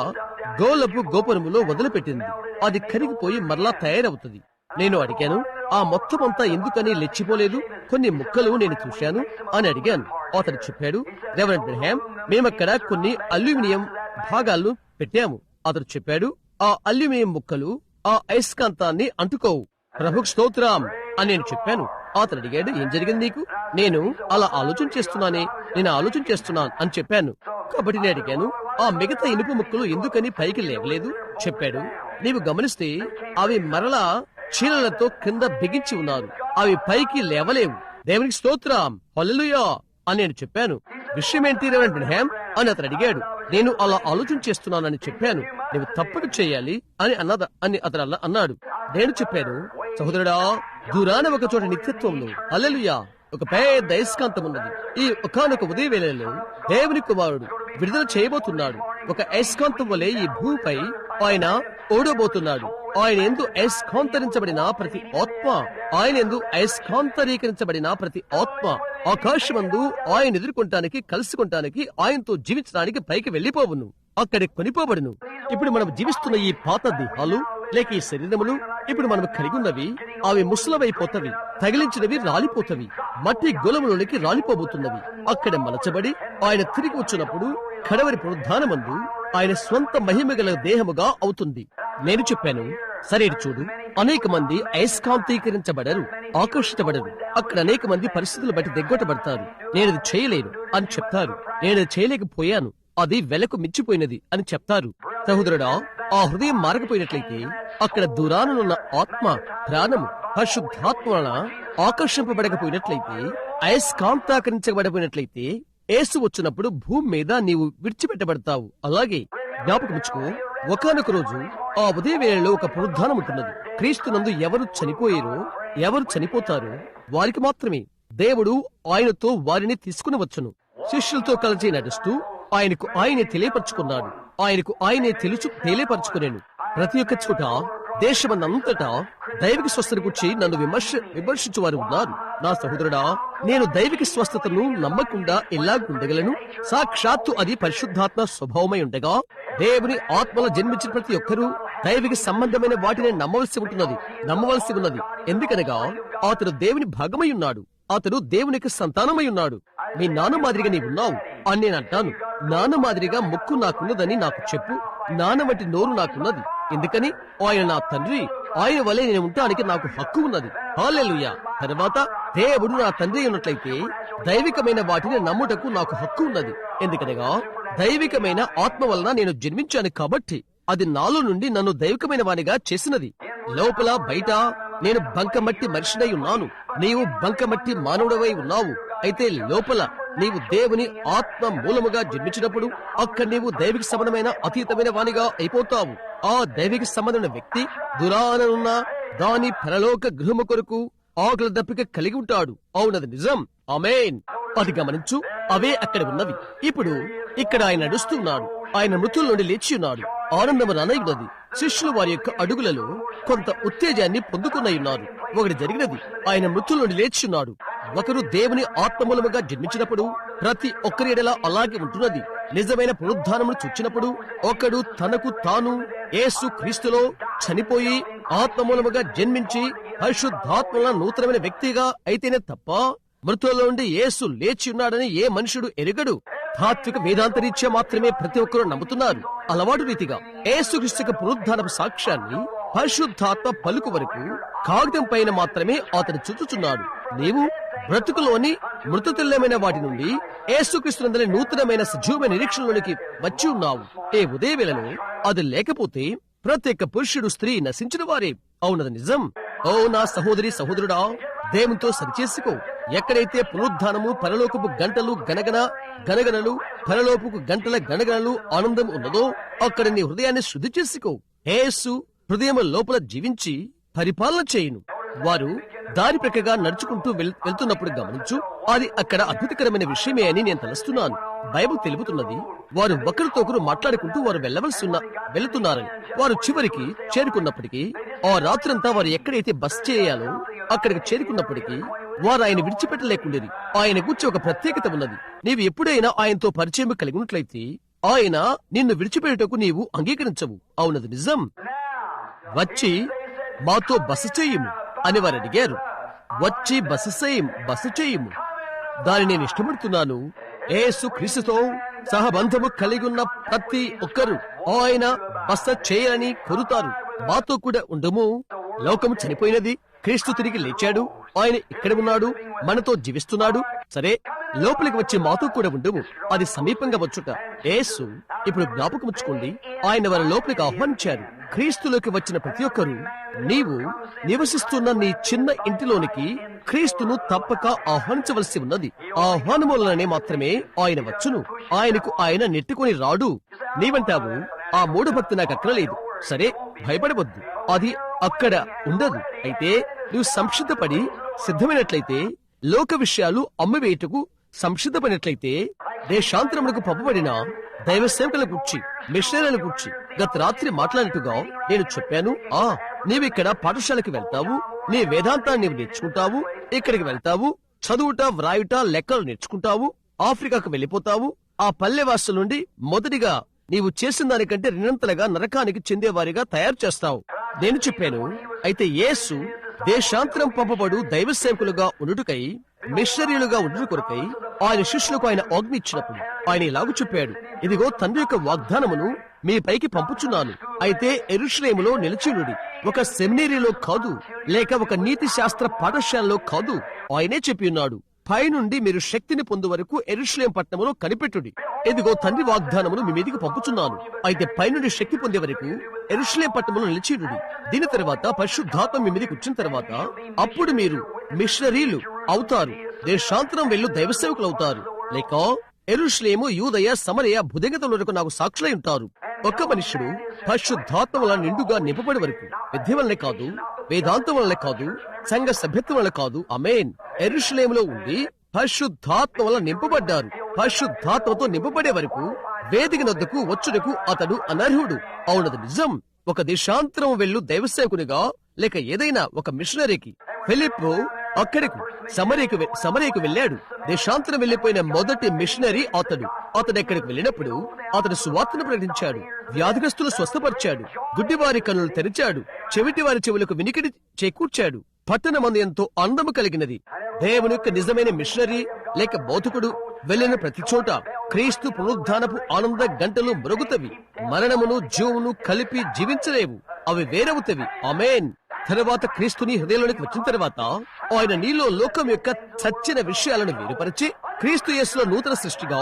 గోళపు గోపురములో వదిలిపెట్టింది. అది కరిగిపోయి మరలా తయారవుతుంది. నేను అడిగాను, ఆ మొత్తం అంతా ఎందుకని లెచ్చిపోలేదు? కొన్ని ముక్కలు నేను చూశాను అని అడిగాను. అతడు చెప్పాడు, రెవరెండ్ బ్రహ్యామ్, మేమక్కడ కొన్ని అల్యూమినియం భాగాలను పెట్టాము. అతడు చెప్పాడు, ఆ అల్యూమినియం ముక్కలు ఆ అయస్కాంతాన్ని అంటుకోవు. ప్రభుకు స్తోత్రం అని నేను చెప్పాను. అతను అడిగాడు, ఏం జరిగింది నీకు? నేను అలా ఆలోచన చేస్తున్నాను అని చెప్పాను. కాబట్టి నేను అడిగాను, ఆ మిగతా ఇనుప ముక్కలు ఎందుకని పైకి లేవలేదు? చెప్పాడు, నీవు గమనిస్తే అవి మరలా చీలలతో కింద బిగించి ఉన్నారు. అవి పైకి లేవలేవు. దేవునికి స్తోత్రం, హల్లెలూయా అని నేను చెప్పాను. విషయం ఏంటి రెవరెండ్ బ్రహ్యామ్ అని అతను అడిగాడు. నేను అలా ఆలోచన చేస్తున్నానని చెప్పాను. నువ్వు తప్పక చేయాలి అని అతను అన్నాడు. నేను చెప్పాను, సహోదరుడా, దూరాన ఒక చోట నిత్యత్వంలో హల్లెలూయా ఒక పెద్ద అయస్కాంతం ఉన్నది. ఈ ఒకానొక ఉదయ వేళలో దేవుని కుమారుడు విడుదల చేయబోతున్నాడు. ఒక అయస్కాంతం వలె ఈ భూమిపై ఆయన ఓడబోతున్నాడు. ఆయన యందు అయస్కాంతరించబడిన ప్రతి ఆత్మ, ఆయన యందు అయస్కాంతరీకరించబడిన ప్రతి ఆత్మ ఆకాశమందు ఆయన ఎదుర్కొంటానికి, కలుసుకుంటానికి, ఆయనతో జీవించడానికి పైకి వెళ్లిపోవును, అక్కడికి కొనిపోబడును. ఇప్పుడు మనం జీవిస్తున్న ఈ పాత దేహాలు లేక ఈ శరీరములు ఇప్పుడు మనం కలిగి ఉన్నవి, అవి ముసలవైపోతవి, తగిలించినవి రాలిపోతవి, మట్టి గోళములోనికి రాలిపోబోతున్నవి. అక్కడ మలచబడి ఆయన తిరిగి వచ్చినప్పుడు కడవరి పునరుద్ధానమందు ఆయన స్వంత మహిమగల దేహముగా అవుతుంది. నేను చెప్పాను, సరే చూడు, అనేక మంది అయస్కాంతీకరించబడరు, ఆకర్షితబడరు. అక్కడ అనేక మంది పరిస్థితులు బట్టి దిగ్గొట్టబడతారు. నేనది చేయలేను అని చెప్తారు. నేనది చేయలేకపోయాను, అది వెలకు మించిపోయినది అని చెప్తారు. సహోదరుడా, ఆ హృదయం మారకపోయినట్లయితే, అక్కడ దూరానున్న ఆత్మ, ప్రాణము, పరిశుద్ధాత్మ వలన ఆకర్షింపబడకపోయినట్లయితే, అయస్కాంతాకరించబడపోయినట్లయితే, యేసు వచ్చినప్పుడు భూమి మీద నీవు విడిచిపెట్టబడతావు. అలాగే జ్ఞాపకముచ్చుకో, ఒకానొక రోజు ఆ ఉదయ వేళలో ఒక పునరుద్ధానం ఉంటున్నది. క్రీస్తునందు ఎవరు చనిపోయారో, ఎవరు చనిపోతారో వారికి మాత్రమే దేవుడు ఆయనతో వారిని తీసుకుని వచ్చును. శిష్యులతో కలిసి నడుస్తూ ఆయనకు ఆయనే తెలియపరుచుకున్నాడు. ఆయనకు ఆయనే తెలియపరుచుకునేను. ప్రతి ఒక్క చోట, దేశమన్నంతటా దైవిక స్వస్థత గురించి నన్ను విమర్శించు వారు ఉన్నారు. నా సహోదరుడా, నేను దైవిక స్వస్థతను నమ్మకుండా ఎలాగుండగలను? సాక్షాత్తు అది పరిశుద్ధాత్మ స్వభావమై ఉండగా, దేవుని ఆత్మలో జన్మించిన ప్రతి ఒక్కరూ దైవిక సంబంధమైన వాటిని నమ్మవలసి ఉన్నది. ఎందుకనగా అతడు దేవుని భాగమై ఉన్నాడు, అతడు దేవునికి సంతానమై ఉన్నాడు. మీ నాన్న మాదిరిగా నీవున్నావు అని నేను అంటాను. నాన్న మాదిరిగా ముక్కు నాకున్నదని నాకు చెప్పు, నాన్న వంటి నోరు నాకున్నది. ఎందుకని? ఆయన నా తండ్రి, ఆయన వలె నేను ఉండటానికి నాకు హక్కు ఉన్నది. హల్లెలూయా. తర్వాత దేవుడు నా తండ్రి ఉన్నట్లయితే దైవికమైన వాటిని నమ్ముటకు నాకు హక్కు ఉన్నది. ఎందుకనగా దైవికమైన ఆత్మ వలన నేను జన్మించాను కాబట్టి అది నాలో నుండి నన్ను దైవికమైన వానిగా చేసినది. లోపల బయట నేను బంకమట్టి మనిషినై ఉన్నాను, నీవు బంకమట్టి మానవుడవై ఉన్నావు. అయితే లోపల నీవు దేవుని ఆత్మ మూలముగా జన్మించినప్పుడు అక్కడ నీవు దైవిక సంబంధమైన అతీతమైన వానిగా అయిపోతావు. ఆ దైవిక సంబంధమైన వ్యక్తి దురానున్న దాని పరలోక గృహము కొరకు ఆకలి దప్పిక కలిగి ఉంటాడు. అవునది నిజం. ఆమేన్. అది గమనించు, అవే అక్కడ ఉన్నవి. ఇప్పుడు ఇక్కడ ఆయన నడుస్తున్నాడు, ఆయన మృతుల నుండి లేచి ఉన్నాడు. ఆనందము రానయ్యున్నది. శిష్యులు వారి యొక్క అడుగులలో కొంత ఉత్తేజాన్ని పొందుకున్నయున్నారు. ఒకటి జరిగినది, ఆయన మృతుల నుండి లేచున్నాడు. ఒకరు దేవుని ఆత్మమూలముగా జన్మించినప్పుడు ప్రతి ఒక్కరి ఎడల అలాగే ఉంటున్నది. నిజమైన పునరుద్ధానమును చూచినప్పుడు ఒకడు తనకు తాను యేసు క్రీస్తులో చనిపోయి ఆత్మమూలముగా జన్మించి పరిశుద్ధాత్మల నూతనమైన వ్యక్తిగా అయితేనే తప్ప మృతుల నుండి యేసు లేచి ఉన్నాడని ఏ మనుషుడు ఎరుగడు. తాత్విక వేదాంతరీత్యా మాత్రమే ప్రతి ఒక్కరూ నమ్ముతున్నారు. అలవాటు రీతిగా యేసుక్రీస్తు పునరుద్ధానపు సాక్ష్యాన్ని పరిశుద్ధాత్మ పలుకు వరకు కాగితం పైన మాత్రమే అతను చుచ్చుచున్నాడు. నీవు బ్రతుకులోని మృతతుల్యమైన వాటి నుండి యేసుక్రీస్తునందలి నూతనమైన సజీవమైన నిరీక్షణలోనికి వచ్చి ఉన్నావు. ఏ ఉదయవేళలో అది లేకపోతే ప్రతి ఒక్క పురుషుడు, స్త్రీ నశించిన వారే. అవునది నిజం. ఓ నా సహోదరి, సహోదరుడా, దేవునితో సరిచేసుకో. ఎక్కడైతే పునరుద్ధానము, పరలోకపు గంటలు గనగనలు, పరలోకపు గంటల గనగనలు ఆనందం ఉన్నదో అక్కడ నీ హృదయాన్ని శుద్ధి చేసుకో. యేసు హృదయం లోపల జీవించి పరిపాలన చేయును. వారు దారి ప్రక్కగా నడుచుకుంటూ వెళ్తున్నప్పుడు గమనించు, అది అక్కడ అద్భుతకరమైన విషయమే అని నేను తలుస్తున్నాను. బైబిల్ తెలుపుతున్నది, వారు ఒకరితో ఒకరు మాట్లాడుకుంటూ వారు వెళ్తున్నారని. వారు చివరికి చేరుకున్నప్పటికీ, ఆ రాత్రంతా వారు ఎక్కడైతే బస చేయాలో అక్కడికి చేరుకున్నప్పటికీ వారు ఆయన విడిచిపెట్టలేకుండేది. ఆయన గురించి ఒక ప్రత్యేకత ఉన్నది. నీవు ఎప్పుడైనా ఆయనతో పరిచయం కలిగి ఉన్నట్లయితే ఆయన నిన్ను విడిచిపెట్టుటకు నీవు అంగీకరించవు. అవునది నిజం. వచ్చి మాతో బస చేయుము అని వారు అడిగారు. వచ్చి బస చేయుము. దాన్ని నేను ఇష్టపడుతున్నాను. యేసు క్రీస్తుతో సహబంధము కలిగి ఉన్న ప్రతి ఒక్కరు ఆయన బస చేయాలని కోరుతారు. మాతో కూడా ఉండము. లోకము చనిపోయినది, క్రీస్తు తిరిగి లేచాడు. ఆయన ఇక్కడ ఉన్నాడు, మనతో జీవిస్తున్నాడు. సరే, లోపలికి వచ్చి మాతో కూడా ఉండము. అది సమీపంగా వచ్చుట. యేసు ఇప్పుడు జ్ఞాపకం ఉంచుకోండి, ఆయన వారి లోపలికి ఆహ్వానించారు. క్రీస్తులోకి వచ్చిన ప్రతి ఒక్కరూ నీవు నివసిస్తున్న నీ చిన్న ఇంటిలోనికి క్రీస్తును తప్పక ఆహ్వానించవలసి ఉన్నది. ఆహ్వానం వలననే మాత్రమే ఆయన వచ్చును. ఆయనకు ఆయన నెట్టుకొని రాడు. నీవంటావు, ఆ మూఢభక్తి నాకు అక్కరలేదు. సరే, భయపడవద్దు, అది అక్కడ ఉండదు. అయితే నువ్వు సంసిద్ధపడి సిద్ధమైనట్లయితే లోక విషయాలు అమ్మివేయుటకు సంసిద్ధపడినట్లయితే దేశాంతరములకు పంపబడిన దైవ సేవకుల గురించి మిషనరీల గురించి గత రాత్రి మాట్లాడినట్టుగా నేను చెప్పాను. నీవిక్కడ పాఠశాలకు వెళ్తావు, నీ వేదాంతాన్ని నీవు నేర్చుకుంటావు, ఇక్కడికి వెళ్తావు, చదువుట వ్రాయుట లెక్కలు నేర్చుకుంటావు, ఆఫ్రికాకు వెళ్లిపోతావు. ఆ పల్లెవాసుల నుండి మొదటిగా నీవు చేసిన దానికంటే రెండంతలుగా నరకానికి చెందేవారిగా తయారు చేస్తావు. నేను చెప్పాను, అయితే యేసు దేశాంతరం పంపబడు దైవ సేవకులుగా ఉండుటకై, మిషనరీలుగా ఉండు కొరకై ఆయన శిష్యులకు ఆయన ఆజ్ఞ ఇచ్చినప్పుడు ఆయన ఇలాగ చెప్పాడు, ఇదిగో తండ్రి యొక్క వాగ్దానమును మీ పైకి పంపుచున్నాను. అయితే యెరూషలేములో నిలిచియుండుడి, ఒక సెమినరీలో కాదు, లేక ఒక నీతి శాస్త్ర పాఠశాలలో కాదు. ఆయనే చెప్పి ఉన్నాడు, పైనుండి మీరు శక్తిని పొందు వరకు యెరూషలేం పట్టణములో కనిపెట్టుడి. ఇదిగో తండ్రి వాగ్దానమును మీ మీదికి పంపుచున్నాను. అయితే పైనుండి శక్తి పొందే వరకు యెరూషలేం పట్టణములో నిలిచియుండుడి. దీని తర్వాత పరిశుద్ధాత్మ మీ మీదకి వచ్చిన తర్వాత అప్పుడు మీరు మిషనరీలు అవుతారు, దేశాంతరం వెళ్ళు దైవ సేవకులు అవుతారు. లేక యెరూషలేము, యూదయ, సమరయ, భుజంగతల వరకు నాకు సాక్షులై ఉంటారు. ఒక్క మనుష్యుడు పరిశుద్ధాత్మ వలన నిండుగా నింపబడి వరకు, విద్య వల్లనే కాదు, వేదాంతం వల్లనే కాదు, సంఘ సభ్యత్వం వల్ల కాదు. ఆమేన్. యెరూషలేములో ఉండి పరిశుద్ధాత్మ వల్ల నింపబడ్డారు. పరిశుద్ధాత్మతో నింపబడే వరకు వేదిక నొద్దకు వచ్చుటకు అతడు అనర్హుడు. అవునది నిజం. ఒక దేశాంతరం వెళ్ళు దైవ సేవకునిగా, లేక ఏదైనా ఒక మిషనరీకి. ఫిలిప్పు అక్కడకు సమరయకు వెళ్ళాడు. దేశాంతరం వెళ్లిపోయిన మొదటి మిషనరీ అతడు. అతడు ఎక్కడికి వెళ్ళినప్పుడు అతడు సువార్తను ప్రకటించాడు, వ్యాధిగ్రస్తులు స్వస్థపరిచాడు, గుడ్డివారి కన్నులు తెరిచాడు, చెవిటి వారి చెవులకు వినికిడి చేకూర్చాడు. పట్టణమందు ఎంతో ఆనందము కలిగినది. దేవుని యొక్క నిజమైన మిషనరీ లేక బోధకుడు వెళ్ళిన ప్రతి చోట క్రీస్తు పునరుద్ధానపు ఆనంద గంటలు మరుగుతవి. మరణమును జీవమును కలిపి జీవించలేవు, అవి వేరవుతవి. ఆమేన్. తర్వాత క్రీస్తుని హృదయంలోనికి వచ్చిన తర్వాత ఆయన నీలో లోకం యొక్క చచ్చిన విషయాలను వేరుపరిచి క్రీస్తు యేసులో నూతన సృష్టిగా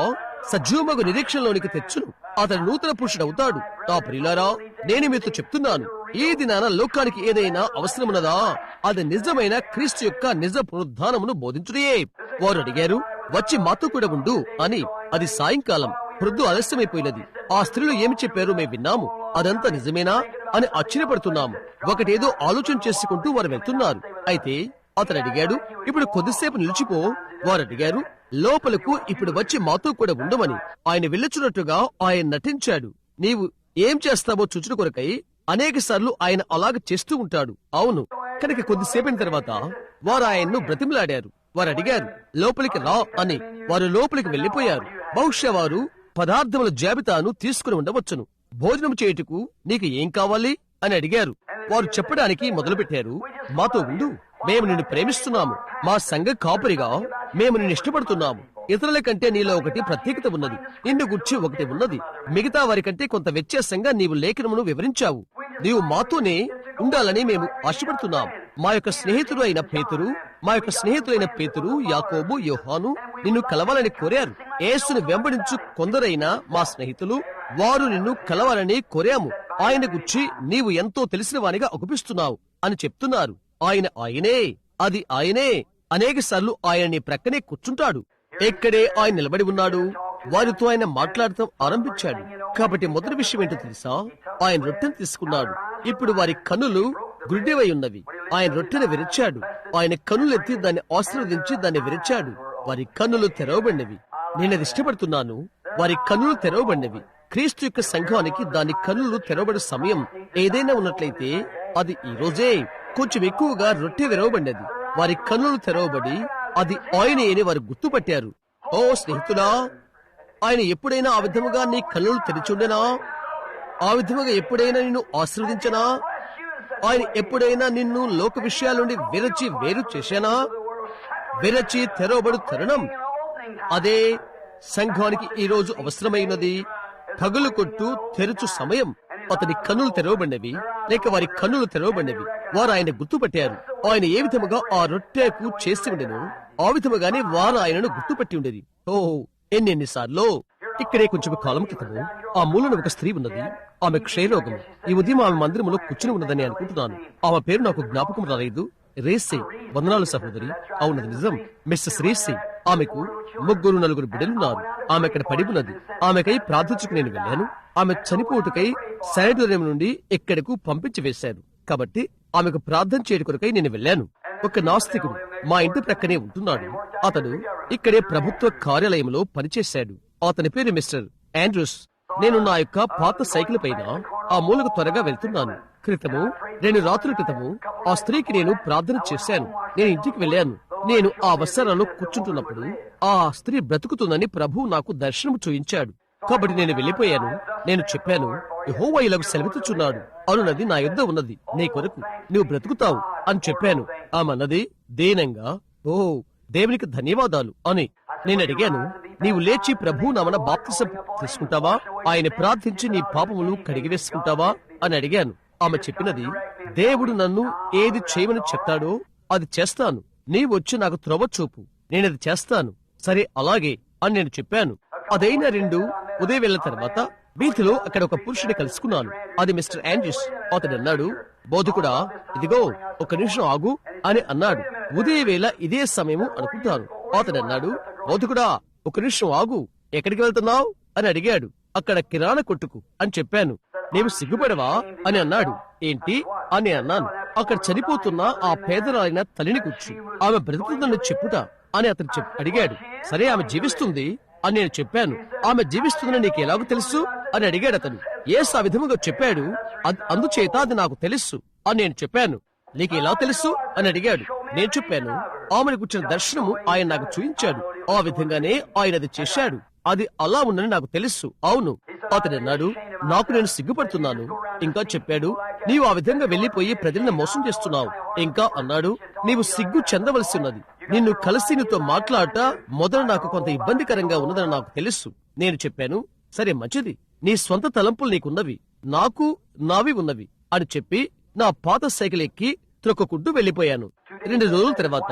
సజీవమగు నిరీక్షణలోనికి తెచ్చును. అతడు నూతన పురుషుడవుతాడు. నా ప్రియులారా, నేను మీతో చెప్తున్నాను, ఈ దినాన లోకానికి ఏదైనా అవసరమున్నదా? అది నిజమైన క్రీస్తు యొక్క నిజ పునరుద్ధానమును బోధించుడే. వారు అడిగారు, వచ్చి మాతో కూడా ఉండు అని. అది సాయంకాలం, ప్రొద్దు ఆలస్యమైపోయినది. ఆ స్త్రీలు ఏమి చెప్పారు మేము విన్నాము. అదంతా నిజమేనా అని ఆశ్చర్యపడుతున్నాము. ఒకటేదో ఆలోచన చేసుకుంటూ వారు వెళ్తున్నారు. అయితే అతను అడిగాడు, ఇప్పుడు కొద్దిసేపు నిలిచిపో. వారు అడిగారు, లోపలకు ఇప్పుడు వచ్చి మాతో కూడా ఉండమని. ఆయన వెళ్ళుచున్నట్టుగా ఆయన నటించాడు. నీవు ఏం చేస్తావో చూచుట కొరకై అనేక సార్లు ఆయన అలాగ చేస్తూ ఉంటాడు. అవును. కనుక కొద్దిసేపటి తర్వాత వారు ఆయన్ను బ్రతిమలాడారు. వారు అడిగారు, లోపలికి రా అని. వారు లోపలికి వెళ్లిపోయారు. బహుశా వారు పదార్థముల జాబితాను తీసుకుని ఉండవచ్చును. భోజనం చేయుటకు నీకు ఏం కావాలి అని అడిగారు. వారు చెప్పడానికి మొదలుపెట్టారు, మాతో ఉండు, మేము నిన్ను ప్రేమిస్తున్నాము, మా సంఘ కాపరిగా మేము నిన్ను ఇష్టపడుతున్నాము. ఇతరుల కంటే నీలో ఒకటి ప్రత్యేకత ఉన్నది, నిన్ను గుర్చి ఒకటి ఉన్నది. మిగతా వారి కంటే కొంత వ్యత్యాసంగా నీవు లేఖనమును వివరించావు. నీవు మాతోనే ఉండాలని మేము ఆశపడుతున్నాం. మా యొక్క స్నేహితులైన పేతురు, యాకోబు, యోహాను నిన్ను కలవాలని కోరారు. యేసును వెంబడించు కొందరైన మా స్నేహితులు, వారు నిన్ను కలవాలని కోరాము. ఆయన గుర్చి నీవు ఎంతో తెలిసిన వానిగా అగుపిస్తున్నావు అని చెప్తున్నారు. ఆయనే, అది ఆయనే. అనేక సార్లు ఆయన నీ ప్రక్కనే కూర్చుంటాడు. ఎక్కడే ఆయన నిలబడి ఉన్నాడు. వారితో ఆయన మాట్లాడటం ఆరంభించాడు. కాబట్టి మొదటి విషయం ఏంటో తెలుసా? ఆయన రొట్టెను తీసుకున్నాడు. ఇప్పుడు వారి కన్నులు గుడ్డివై ఉన్నవి. ఆయన రొట్టెను విరిచాడు. ఆయన కన్నులు ఎత్తి దాన్ని ఆశీర్వదించి దాన్ని విరిచాడు. వారి కన్నులు తెరవబడినవి. నేనది ఇష్టపడుతున్నాను. వారి కన్నులు తెరవబడినవి. క్రీస్తు యొక్క సంఘానికి దాని కన్నులు తెరవబడే సమయం ఏదైనా ఉన్నట్లయితే అది ఈ రోజే. కొంచెం ఎక్కువగా రొట్టె విరవబడినది. వారి కన్నులు తెరవబడి అది ఆయనే అని వారు గుర్తుపట్టారు. ఓ స్నేహితుడా, ఆయన ఎప్పుడైనా ఆ విధముగా నీ కన్నులు తెరిచుండెనా? ఆ విధముగా ఎప్పుడైనా నిన్ను ఆశీర్వదించనా? ఆయన ఎప్పుడైనా నిన్ను లోక విషయాల నుండి వేరు చేశానా? విరచి తెరవబడు తరుణం అదే సంఘానికి ఈ రోజు అవసరమైనది. పగులు కొట్టు తెరుచు సమయం. అతని కన్నులు తెరవబడినవి, లేక వారి కన్నులు తెరవబడినవి. వారు ఆయన గుర్తుపట్టారు. ఆయన ఏ విధముగా ఆ రొట్టెకు చేసి ఉండెను, ఆ విధముగానే వారు ఆయనను గుర్తుపట్టి ఉండేది. ఓహో, ఎన్నెన్నిసార్లు. ఇక్కడే కొంచెం కాలం క్రితము ఆ మూలన ఒక స్త్రీ ఉన్నది. ఆమె క్షయరోగం. ఈ ఉదయం ఆమె మందిరములో కూర్చుని ఉన్నదని అనుకుంటున్నాను. ఆమె పేరు నాకు జ్ఞాపకం రాలేదు. రేసే. వందనాలు సహోదరి. అవునది నిజం, మిస్సెస్ రేసే. ఆమెకు 3-4 బిడ్డలున్నారు. ఆమె అక్కడ పడి ఉన్నది. ఆమెకై ప్రార్థించుకు నేను వెళ్ళాను. ఆమె చనిపోటుకై శానిటోరియం నుండి ఇక్కడకు పంపించి వేశారు. కాబట్టి ఆమెకు ప్రార్థన చేయడం కొరకై నేను వెళ్ళాను. ఒక నాస్తికుడు మా ఇంటి ప్రక్కనే ఉంటున్నాడు. అతడు ఇక్కడే ప్రభుత్వ కార్యాలయంలో పనిచేశాడు. అతని పేరు మిస్టర్ ఆండ్రూస్. నేను నా యొక్క పాత సైకిల్ పైన ఆ మూలకు త్వరగా వెళ్తున్నాను. క్రితము 2 రాత్రుల క్రితము ఆ స్త్రీకి నేను ప్రార్థన చేశాను. నేను ఇంటికి వెళ్ళాను. నేను ఆ వస్త్రాలలో కూర్చుంటున్నప్పుడు ఆ స్త్రీ బ్రతుకుతుందని ప్రభువు నాకు దర్శనం చూయించాడు. కాబట్టి నేను వెళ్ళిపోయాను. నేను చెప్పాను, యెహోవా ఇలాగ సెలవిస్తున్నాడు, అనున్నది నా యొద్ద ఉన్నది, నీ కొరకు నువ్వు బ్రతుకుతావు అని చెప్పాను. ఆమె అన్నది దీనంగా, ఓ దేవునికి ధన్యవాదాలు అని. నేను అడిగాను, నీవు లేచి ప్రభువు నామన బాప్తిసం తీసుకుంటావా, ఆయన ప్రార్థించి నీ పాపములు కడిగివేసుకుంటావా అని అడిగాను. ఆమె చెప్పినది, దేవుడు నన్ను ఏది చేయమని చెప్తాడో అది చేస్తాను, నీవు వచ్చి నాకు త్రోవ చూపు, నేనది చేస్తాను. సరే అలాగే అని నేను చెప్పాను. అదైనా 2 ఉదయవేళ తర్వాత వీధిలో అక్కడ ఒక పురుషుని కలుసుకున్నాను. అది మిస్టర్ ఆండ్రూస్. అతడు అన్నాడు, బోధకుడా, ఇదిగో 1 నిమిషం ఆగు అని అన్నాడు. ఉదయవేళ ఇదే సమయము అనుకుంటాను. అతడు అన్నాడు, బోధకుడా 1 నిమిషం ఆగు, ఎక్కడికి వెళ్తున్నావు అని అడిగాడు. అక్కడ కిరాణా కొట్టుకు అని చెప్పాను. నీవు సిగ్గుపడవా అని అన్నాడు. ఏంటి అని అన్నాను. అక్కడ చనిపోతున్న ఆ పేదరాలైన తల్లిని కూర్చు, ఆమె బ్రతుకుతుందని చెప్పుట అని అతను అడిగాడు. సరే, ఆమె జీవిస్తుంది అని నేను చెప్పాను. ఆమె జీవిస్తుందని నీకు ఎలాగో తెలుసు అని అడిగాడు అతను. యేసు ఆ విధముగా చెప్పాడు, అందుచేత అది నాకు తెలుసు అని నేను చెప్పాను. నీకు ఎలా తెలుసు అని అడిగాడు. నేను చెప్పాను, ఆమెను కూర్చున్న దర్శనము ఆయన నాకు చూయించాడు, ఆ విధంగానే ఆయన అది చేశాడు, అది అలా ఉందని నాకు తెలుసు. అవును. అతడు అన్నాడు, నాకు నేను సిగ్గుపడుతున్నాను. ఇంకా చెప్పాడు, నీవు ఆ విధంగా వెళ్లిపోయి ప్రజలను మోసం చేస్తున్నావు. ఇంకా అన్నాడు, నీవు సిగ్గు చెందవలసి ఉన్నది. నిన్ను కలిసి నీతో మాట్లాడట మొదట నాకు కొంత ఇబ్బందికరంగా ఉన్నదని నాకు తెలుసు. నేను చెప్పాను, సరే మంచిది, నీ స్వంత తలంపులు నీకున్నవి, నాకు నావి ఉన్నవి అని చెప్పి నా పాత సైకిల్ ఎక్కి త్రొక్కకుంటూ వెళ్లిపోయాను. 2 రోజుల తర్వాత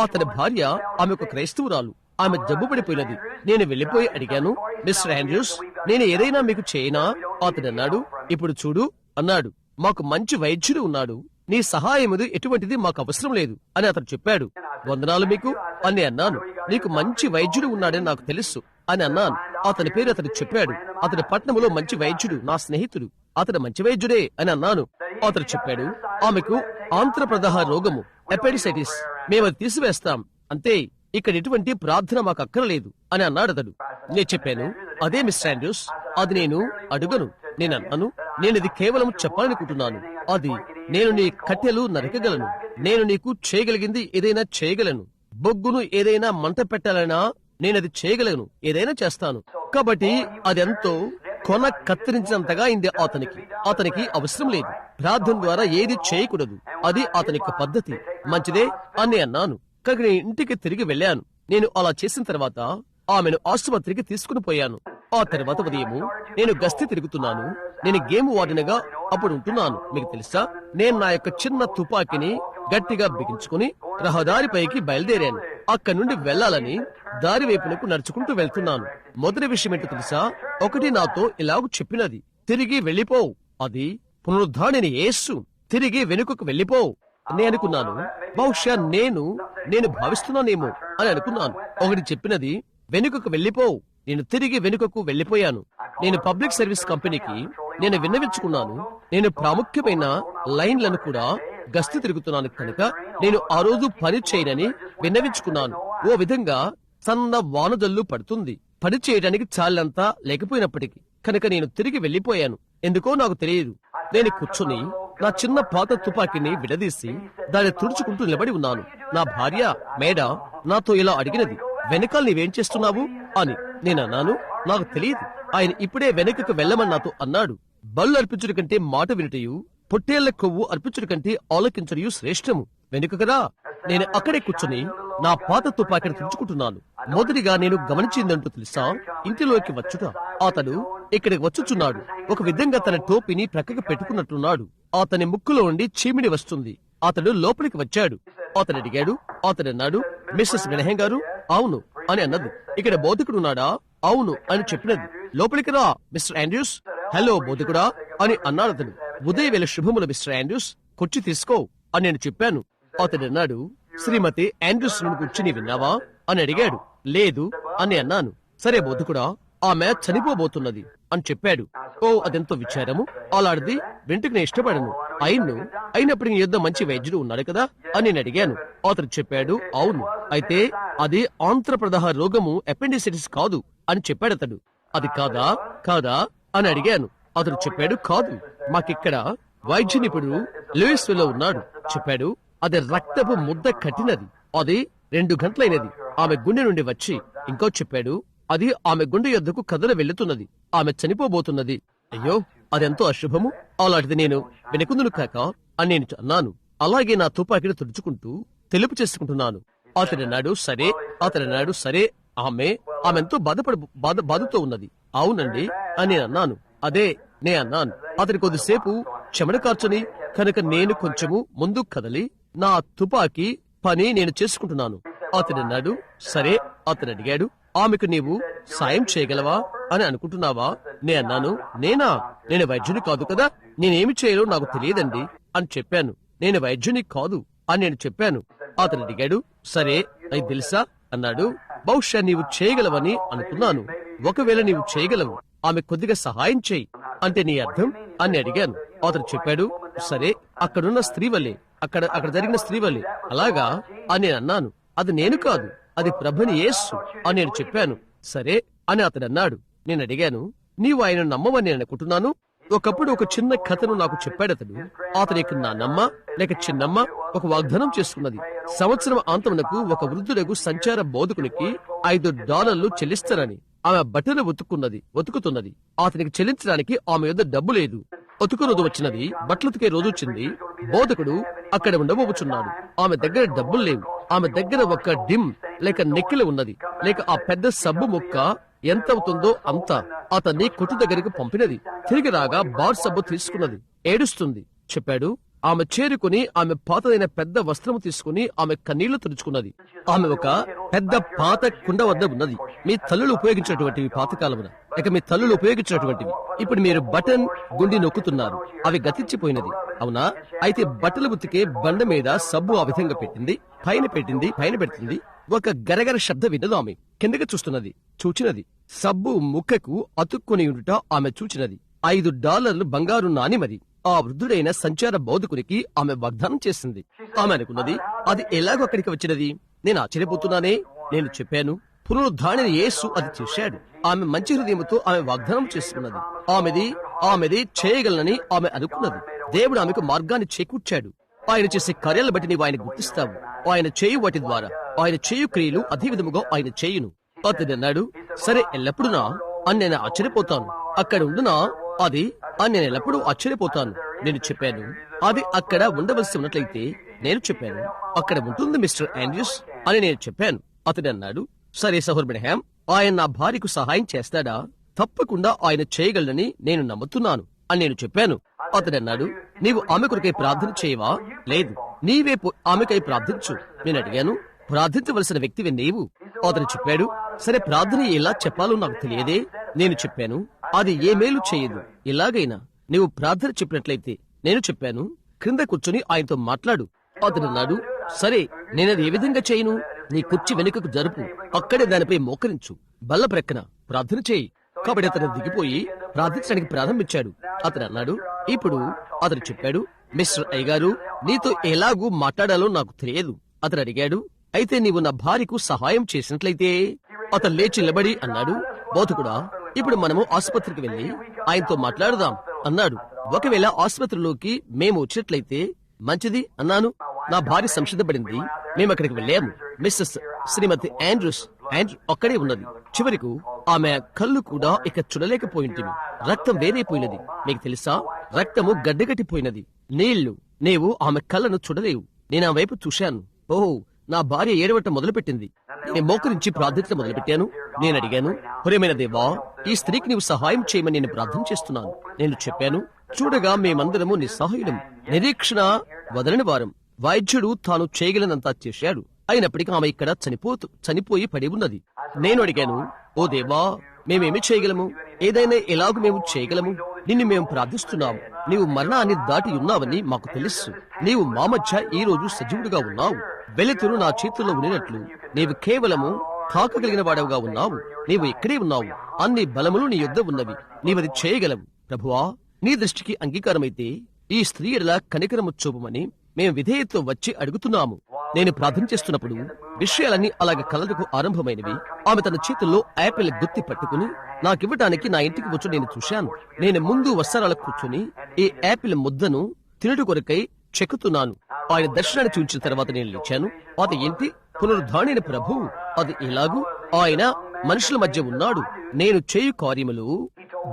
అతని భార్య, ఆమె ఒక క్రైస్తవురాలు, ఆమె జబ్బు పడిపోయినది. నేను వెళ్లిపోయి అడిగాను, మిస్టర్ ఆండ్రూస్, నేను ఏదైనా మీకు చేయనా? అతడు అన్నాడు, ఇప్పుడు చూడు అన్నాడు, మాకు మంచి వైద్యుడు ఉన్నాడు, నీ సహాయం ఎటువంటిది మాకు అవసరం లేదు అని అతడు చెప్పాడు. వందనాలు మీకు అని అన్నాను. నీకు మంచి వైద్యుడు ఉన్నాడని నాకు తెలుసు అని అన్నాను. అతని పేరు అతడు చెప్పాడు. అతని పట్టణంలో మంచి వైద్యుడు నా స్నేహితుడు, అతడు మంచి వైద్యుడే అని అన్నాను. అతడు చెప్పాడు, ఆమెకు ఆంత్రప్రదాహ రోగము, ఎపెడిసైటిస్, మేమది తీసివేస్తాం అంతే, ఇక్కడ ఎటువంటి ప్రార్థన మాకు అక్కరలేదు అని అన్నాడు అతడు. నేను చెప్పాను, అదే మిస్టర్ ఆండ్రూస్, అది నేను అడుగను. నేను అన్నాను, నేను ఇది కేవలం చెప్పాలనుకుంటున్నాను. అది నేను నీ కట్టెలు నరకగలను, నేను నీకు చేయగలిగింది ఏదైనా చేయగలను, బొగ్గును ఏదైనా మంట పెట్టాలన్నా నేనది చేయగలను, ఏదైనా చేస్తాను. కాబట్టి అదెంతో కొన కత్తిరించినంతగా అయింది అతనికి అవసరం లేదు. ప్రార్థన ద్వారా ఏది చేయకూడదు, అది అతని పద్ధతి. మంచిదే అని అన్నాను. కనుక నేను ఇంటికి తిరిగి వెళ్ళాను. నేను అలా చేసిన తర్వాత ఆమెను ఆసుపత్రికి తీసుకుని పోయాను. ఆ తర్వాత ఉదయము నేను గస్తీ తిరుగుతున్నాను. నేను గేమ్ వార్డెన్గా అప్పుడు ఉంటున్నాను. మీకు తెలుసా, నేను నా యొక్క చిన్న తుపాకీని గట్టిగా బిగించుకుని రహదారిపైకి బయలుదేరాను. అక్కడి నుండి వెళ్లాలని దారి వైపునకు నడుచుకుంటూ వెళ్తున్నాను. మొదటి విషయం ఏంటో తెలుసా, ఒకటి నాతో ఇలాగ చెప్పినది, తిరిగి వెళ్ళిపో, అది పునరుద్ధారణ యేసు, తిరిగి వెనుకకు వెళ్ళిపో. నేను అనుకున్నాను, బహుశా నేను భావిస్తున్నానేమో అని అనుకున్నాను. ఒకటి చెప్పినది, వెనుకకు వెళ్ళిపో. నేను తిరిగి వెనుకకు వెళ్ళిపోయాను. నేను పబ్లిక్ సర్వీస్ కంపెనీకి నేను విన్నవించుకున్నాను. నేను ప్రాముఖ్యమైన లైన్లను కూడా గస్తీ తిరుగుతున్నాను కనుక నేను ఆ రోజు పని చేయనని విన్నవించుకున్నాను. ఓ విధంగా సన్న వానజల్లు పడుతుంది, పని చేయడానికి చాలంతా లేకపోయినప్పటికీ కనుక నేను తిరిగి వెళ్ళిపోయాను. ఎందుకో నాకు తెలియదు. నేను కూర్చుని నా చిన్న పాత తుపాకీని విడదీసి దాన్ని తుడుచుకుంటూ నిలబడి ఉన్నాను. నా భార్య మేడ నాతో ఇలా అడిగినది, వెనకాల నీవేం చేస్తున్నావు అని. నేను అన్నాను, నాకు తెలియదు, ఆయన ఇప్పుడే వెనకకు వెళ్ళమని నాతో అన్నాడు. బళ్ళు అర్పించుడి కంటే మాట వినుటయు, పొట్టేళ్ల కొవ్వు అర్పించుడి కంటే ఆలోకించడయు శ్రేష్టము. వెనుక కదా. నేను అక్కడే కూర్చుని నా పాత తుపాకీని తుడుచుకుంటున్నాను. మొదటిగా నేను గమనించిందంటూ తెలుసా, ఇంటిలోకి వచ్చుట. అతడు ఇక్కడికి వచ్చుచున్నాడు. ఒక విధంగా తన టోపీని ప్రక్కకు పెట్టుకున్నట్టున్నాడు. అతని ముక్కులో ఉండి చీమిడి వస్తుంది. అతడు లోపలికి వచ్చాడు. అతడు అడిగాడు. అతడు అన్నాడు, మిస్సెస్ వినహం గారు? అవును అని అన్నది. ఇక్కడ బోధకుడున్నాడా? అవును అని చెప్పినది. లోపలికి రా మిస్టర్ ఆండ్రూస్. హలో బోధకుడా అని అన్నాడు అతడు. ఉదయవేళ శుభములు మిస్టర్ ఆండ్రూస్, కుర్చీ తీసుకో అని నేను చెప్పాను. అతడు అన్నాడు, శ్రీమతి ఆండ్రూస్ గురించి నీ విన్నావా అని అడిగాడు. లేదు అని అన్నాను. సరే బోధకుడా, ఆమె చనిపోబోతున్నది అని చెప్పాడు. ఓ, అదెంతో విచారము, అలాంటిది వింటికి నేను ఇష్టపడను. ఆయన్ను అయినప్పటికీ నీ యొద్ద మంచి వైద్యుడు ఉన్నాడు కదా అని నేను అడిగాను. అతను చెప్పాడు, అవును, అయితే అది ఆంత్రప్రదాహ రోగము, అపెండిసైటిస్ కాదు అని చెప్పాడు అతడు. అది కాదా కాదా అని అడిగాను. అతను చెప్పాడు, కాదు, మాకిక్కడ వైద్య నిపుణుడు లూయిస్విల్ లో ఉన్నాడు. చెప్పాడు, అది రక్తపు ముద్ద కట్టినది, అది 2 గంటలైనది ఆమె గుండె నుండి వచ్చి. ఇంకో చెప్పాడు, అది ఆమె గుండె యొద్దకు కదల వెళ్తున్నది, ఆమె చనిపోబోతున్నది. అయ్యో, అదెంతో అశుభము, అలాంటిది నేను వెనుకుందును కాక అని నేను అన్నాను. అలాగే నా తుపాకీని తుడుచుకుంటూ తెలుపు చేసుకుంటున్నాను. అతడన్నాడు సరే, ఆమెంతో బాధతో ఉన్నది. అవునండి అని నేను అన్నాను. అదే నే అన్నాను. అతని కొద్దిసేపు చెమట కార్చని కనుక నేను కొంచెము ముందు కదలి నా తుపాకీ పని నేను చేసుకుంటున్నాను. అతడన్నాడు, సరే. అతను అడిగాడు, ఆమెకు నీవు సాయం చేయగలవా అని అనుకుంటున్నావా? నే అన్నాను, నేను వైద్యుని కాదు కదా, నేనేమి చేయాలో నాకు తెలియదండి అని చెప్పాను. నేను వైద్యుని కాదు అని నేను చెప్పాను. అతను అడిగాడు, సరే, అది తెలుసా అన్నాడు. బహుశా నీవు చేయగలవని అనుకున్నాను. ఒకవేళ నీవు చేయగలవు, ఆమె కొద్దిగా సహాయం చేయి అంటే నీ అర్థం అని అడిగాను. అతను చెప్పాడు, సరే, అక్కడున్న స్త్రీ వల్లే, అక్కడ జరిగిన స్త్రీ వల్లే. అలాగా అని నేను అన్నాను. అది నేను కాదు, అది ప్రభుని యేసు అని నేను చెప్పాను. సరే అని అతడు అన్నాడు. నేను అడిగాను, నీవు ఆయన నమ్మవని నేను అనుకుంటున్నాను. ఒకప్పుడు ఒక చిన్న కథను నాకు చెప్పాడతడు. అతనికి నా నమ్మ లేక చిన్నమ్మ ఒక వాగ్దానం చేసుకున్నది. సంవత్సరం అంతమునకు ఒక వృద్ధులకు సంచార బోధకునికి $5 చెల్లిస్తానని. ఆమె బట్టలు ఉతుకుతున్నది. అతనికి చెల్లించడానికి ఆమె యొద్ద డబ్బు లేదు. ఉతుకు రోజు వచ్చినది, బట్టలుతికే రోజు వచ్చింది. బోధకుడు అక్కడ ఉండబోచున్నాడు. ఆమె దగ్గర డబ్బులు లేవు. ఆమె దగ్గర ఒక డిమ్ లేక నెక్కిల ఉన్నది, లేక ఆ పెద్ద సబ్బు ముక్క ఎంత అవుతుందో అంత అతన్ని కొట్టు దగ్గరికి పంపినది. తిరిగి రాగా బార్ సబ్బు తీసుకున్నది. ఏడుస్తుంది. చెప్పాడు, ఆమె చేరుకుని ఆమె పాతదైన పెద్ద వస్త్రము తీసుకుని ఆమె కన్నీళ్లు తుడుచుకున్నది. ఆమె ఒక పెద్ద పాత కుండ వద్ద ఉన్నది. మీ తల్లులు ఉపయోగించినటువంటివి పాతకాలమున, లేక మీ తల్లులు ఉపయోగించినటువంటివి. ఇప్పుడు మీరు బటన్ గుండి నొక్కుతున్నారు, అవి గతించిపోయినది. అవునా? అయితే బట్టలు ఉతికే బండ మీద సబ్బు ఆ విధంగా పైన పెడుతుంది. ఒక గరగర శబ్దం విన్నది. ఆమె కిందకి చూచినది. సబ్బు ముక్కకు అతుక్కుని ఉండుట ఆమె చూచినది. $5 బంగారు నాణెమది. ఆ వృద్ధుడైన సంచార బోధకునికి ఆమె వాగ్దానం చేసింది. ఆమె అనుకున్నది, అది ఎలాగో అక్కడికి వచ్చినది? నేను ఆశ్చర్యపోతున్నానే. నేను చెప్పాను, పునరుద్ధారణ యేసు అది చేశాడు. ఆమె మంచి హృదయంతో ఆమె వాగ్దానం చేసుకున్నది. ఆమెది చేయగలనని ఆమె అనుకున్నది. దేవుడు ఆమెకు మార్గాన్ని చేకూర్చాడు. ఆయన చేసే కార్యాలను బట్టి నీవు ఆయన గుర్తిస్తావు. ఆయన చేయు వాటి ద్వారా, ఆయన చేయు క్రియలు అదే విధముగా ఆయన చేయును. అతడు అన్నాడు, సరే, ఎల్లప్పుడూనా అని నేను ఆశ్చర్యపోతాను. అక్కడ ఉండునా అది అని నేను ఎల్లప్పుడూ ఆశ్చర్యపోతాను. నేను చెప్పాను, అది అక్కడ ఉండవలసి ఉన్నట్లయితే నేను చెప్పాను, అక్కడ ఉంటుంది మిస్టర్ ఆండ్రూస్ అని నేను చెప్పాను. అతడు అన్నాడు, సరే సహోదరుడు బ్రహ్యాం, ఆయన నా భార్యకు సహాయం చేస్తాడా? తప్పకుండా ఆయన చేయగలనని నేను నమ్ముతున్నాను అని నేను చెప్పాను. అతడు అన్నాడు, నీవు ఆమె కొరకై ప్రార్థన చేయవా? లేదు, నీవే ఆమెకై ప్రార్థించు. నేను అడిగాను, ప్రార్థించవలసిన వ్యక్తివే నీవు. అతను చెప్పాడు, సరే, ప్రార్థన ఎలా చెప్పాలో నాకు తెలియదే. నేను చెప్పాను, అది ఏ మేలు చేయదు. ఎలాగైనా నీవు ప్రార్థన చెప్పినట్లయితే నేను చెప్పాను, క్రింద కూర్చొని ఆయనతో మాట్లాడు. అతడు అన్నాడు, సరే, నేనది ఏ విధంగా చేయను? నీ కుర్చీ వెనుకకు జరుపు, అక్కడే దానిపై మోకరించు, బల్ల ప్రక్కన ప్రార్థన చేయి. కాబట్టి అతను దిగిపోయి ప్రార్థించడానికి ప్రారంభించాడు. అతను అన్నాడు, ఇప్పుడు అతను చెప్పాడు, మిస్టర్ అయ్యగారు, నీతో ఎలాగూ మాట్లాడాలో నాకు తెలియదు. అతను అడిగాడు, అయితే నీవు నా భార్యకు సహాయం చేసినట్లయితే? అతను లేచి నిలబడి అన్నాడు, బోధకుడా, ఇప్పుడు మనము ఆసుపత్రికి వెళ్లి ఆయనతో మాట్లాడదాం అన్నాడు. ఒకవేళ ఆసుపత్రిలోకి మేము వచ్చినట్లయితే మంచిది అన్నాను. నా భార్య సంసిద్ధపడింది. మేము అక్కడికి వెళ్ళాము. మిస్సెస్ శ్రీమతి ఆండ్రూస్ అక్కడే ఉన్నది. చివరకు ఆమె కళ్ళు కూడా ఇక చూడలేకపోయింటివి. రక్తం వేరైపోయినది. మీకు తెలుసా, రక్తము గడ్డగట్టిపోయినది. నీవు ఆమె కళ్ళను చూడలేవు. నేను ఆ వైపు చూశాను. ఓహో, నా భార్య ఏడవటం మొదలుపెట్టింది. నేను మోకరించి ప్రార్థించడం మొదలుపెట్టాను. నేను అడిగాను, ప్రియమైన దేవా, ఈ స్త్రీకి నీవు సహాయం చేయమని నేను ప్రార్థన చేస్తున్నాను. నేను చెప్పాను, చూడగా మేమందరము నిస్సహాయులం, నిరీక్షణ వదలని వారం. వైద్యుడు తాను చేయగలనంతా చేశాడు. అయినప్పటికీ ఆమె ఇక్కడ చనిపోయి పడి ఉన్నది. నేను అడిగాను, ఓ దేవా, మేమేమి చేయగలము? ఏదైనా ఎలాగూ మేము చేయగలము? నిన్ను మేము ప్రార్థిస్తున్నాము. నీవు మరణాన్ని దాటి ఉన్నావని మాకు తెలుసు. నీవు మా మధ్య ఈ రోజు సజీవుడుగా ఉన్నావు. వెలుతురు నా చేతుల్లో ఉండినట్లు నీవు కేవలము తాకగలిగిన వాడవుగా ఉన్నావు. నీవు ఇక్కడే ఉన్నావు. అన్ని బలములు నీ యొద్ద ఉన్నవి. నీవది చేయగలవు. ప్రభువా, నీ దృష్టికి అంగీకారమైతే ఈ స్త్రీ ఎడల కనికరము చూపమని మేము విధేయతతో వచ్చి అడుగుతున్నాము. నేను ప్రార్థన చేస్తున్నప్పుడు విషయాలన్నీ అలాగ కలలకు ఆరంభమైనవి. ఆమె తన చేతుల్లో యాపిల్ గుత్తి పట్టుకుని నాకివ్వటానికి నా ఇంటికి వచ్చి నేను చూశాను. నేను ముందు వస్త్రాల కూర్చొని ఈ యాపిల్ ముద్దను తినటు కొరకై చెక్కుతున్నాను. ఆయన దర్శనాన్ని చూచిన తర్వాత నేను లేచాను. అది ఏంటి? పునరుద్ధానైన ప్రభువు. అది ఎలాగూ ఆయన మనుషుల మధ్య ఉన్నాడు. నేను చేయు కార్యములు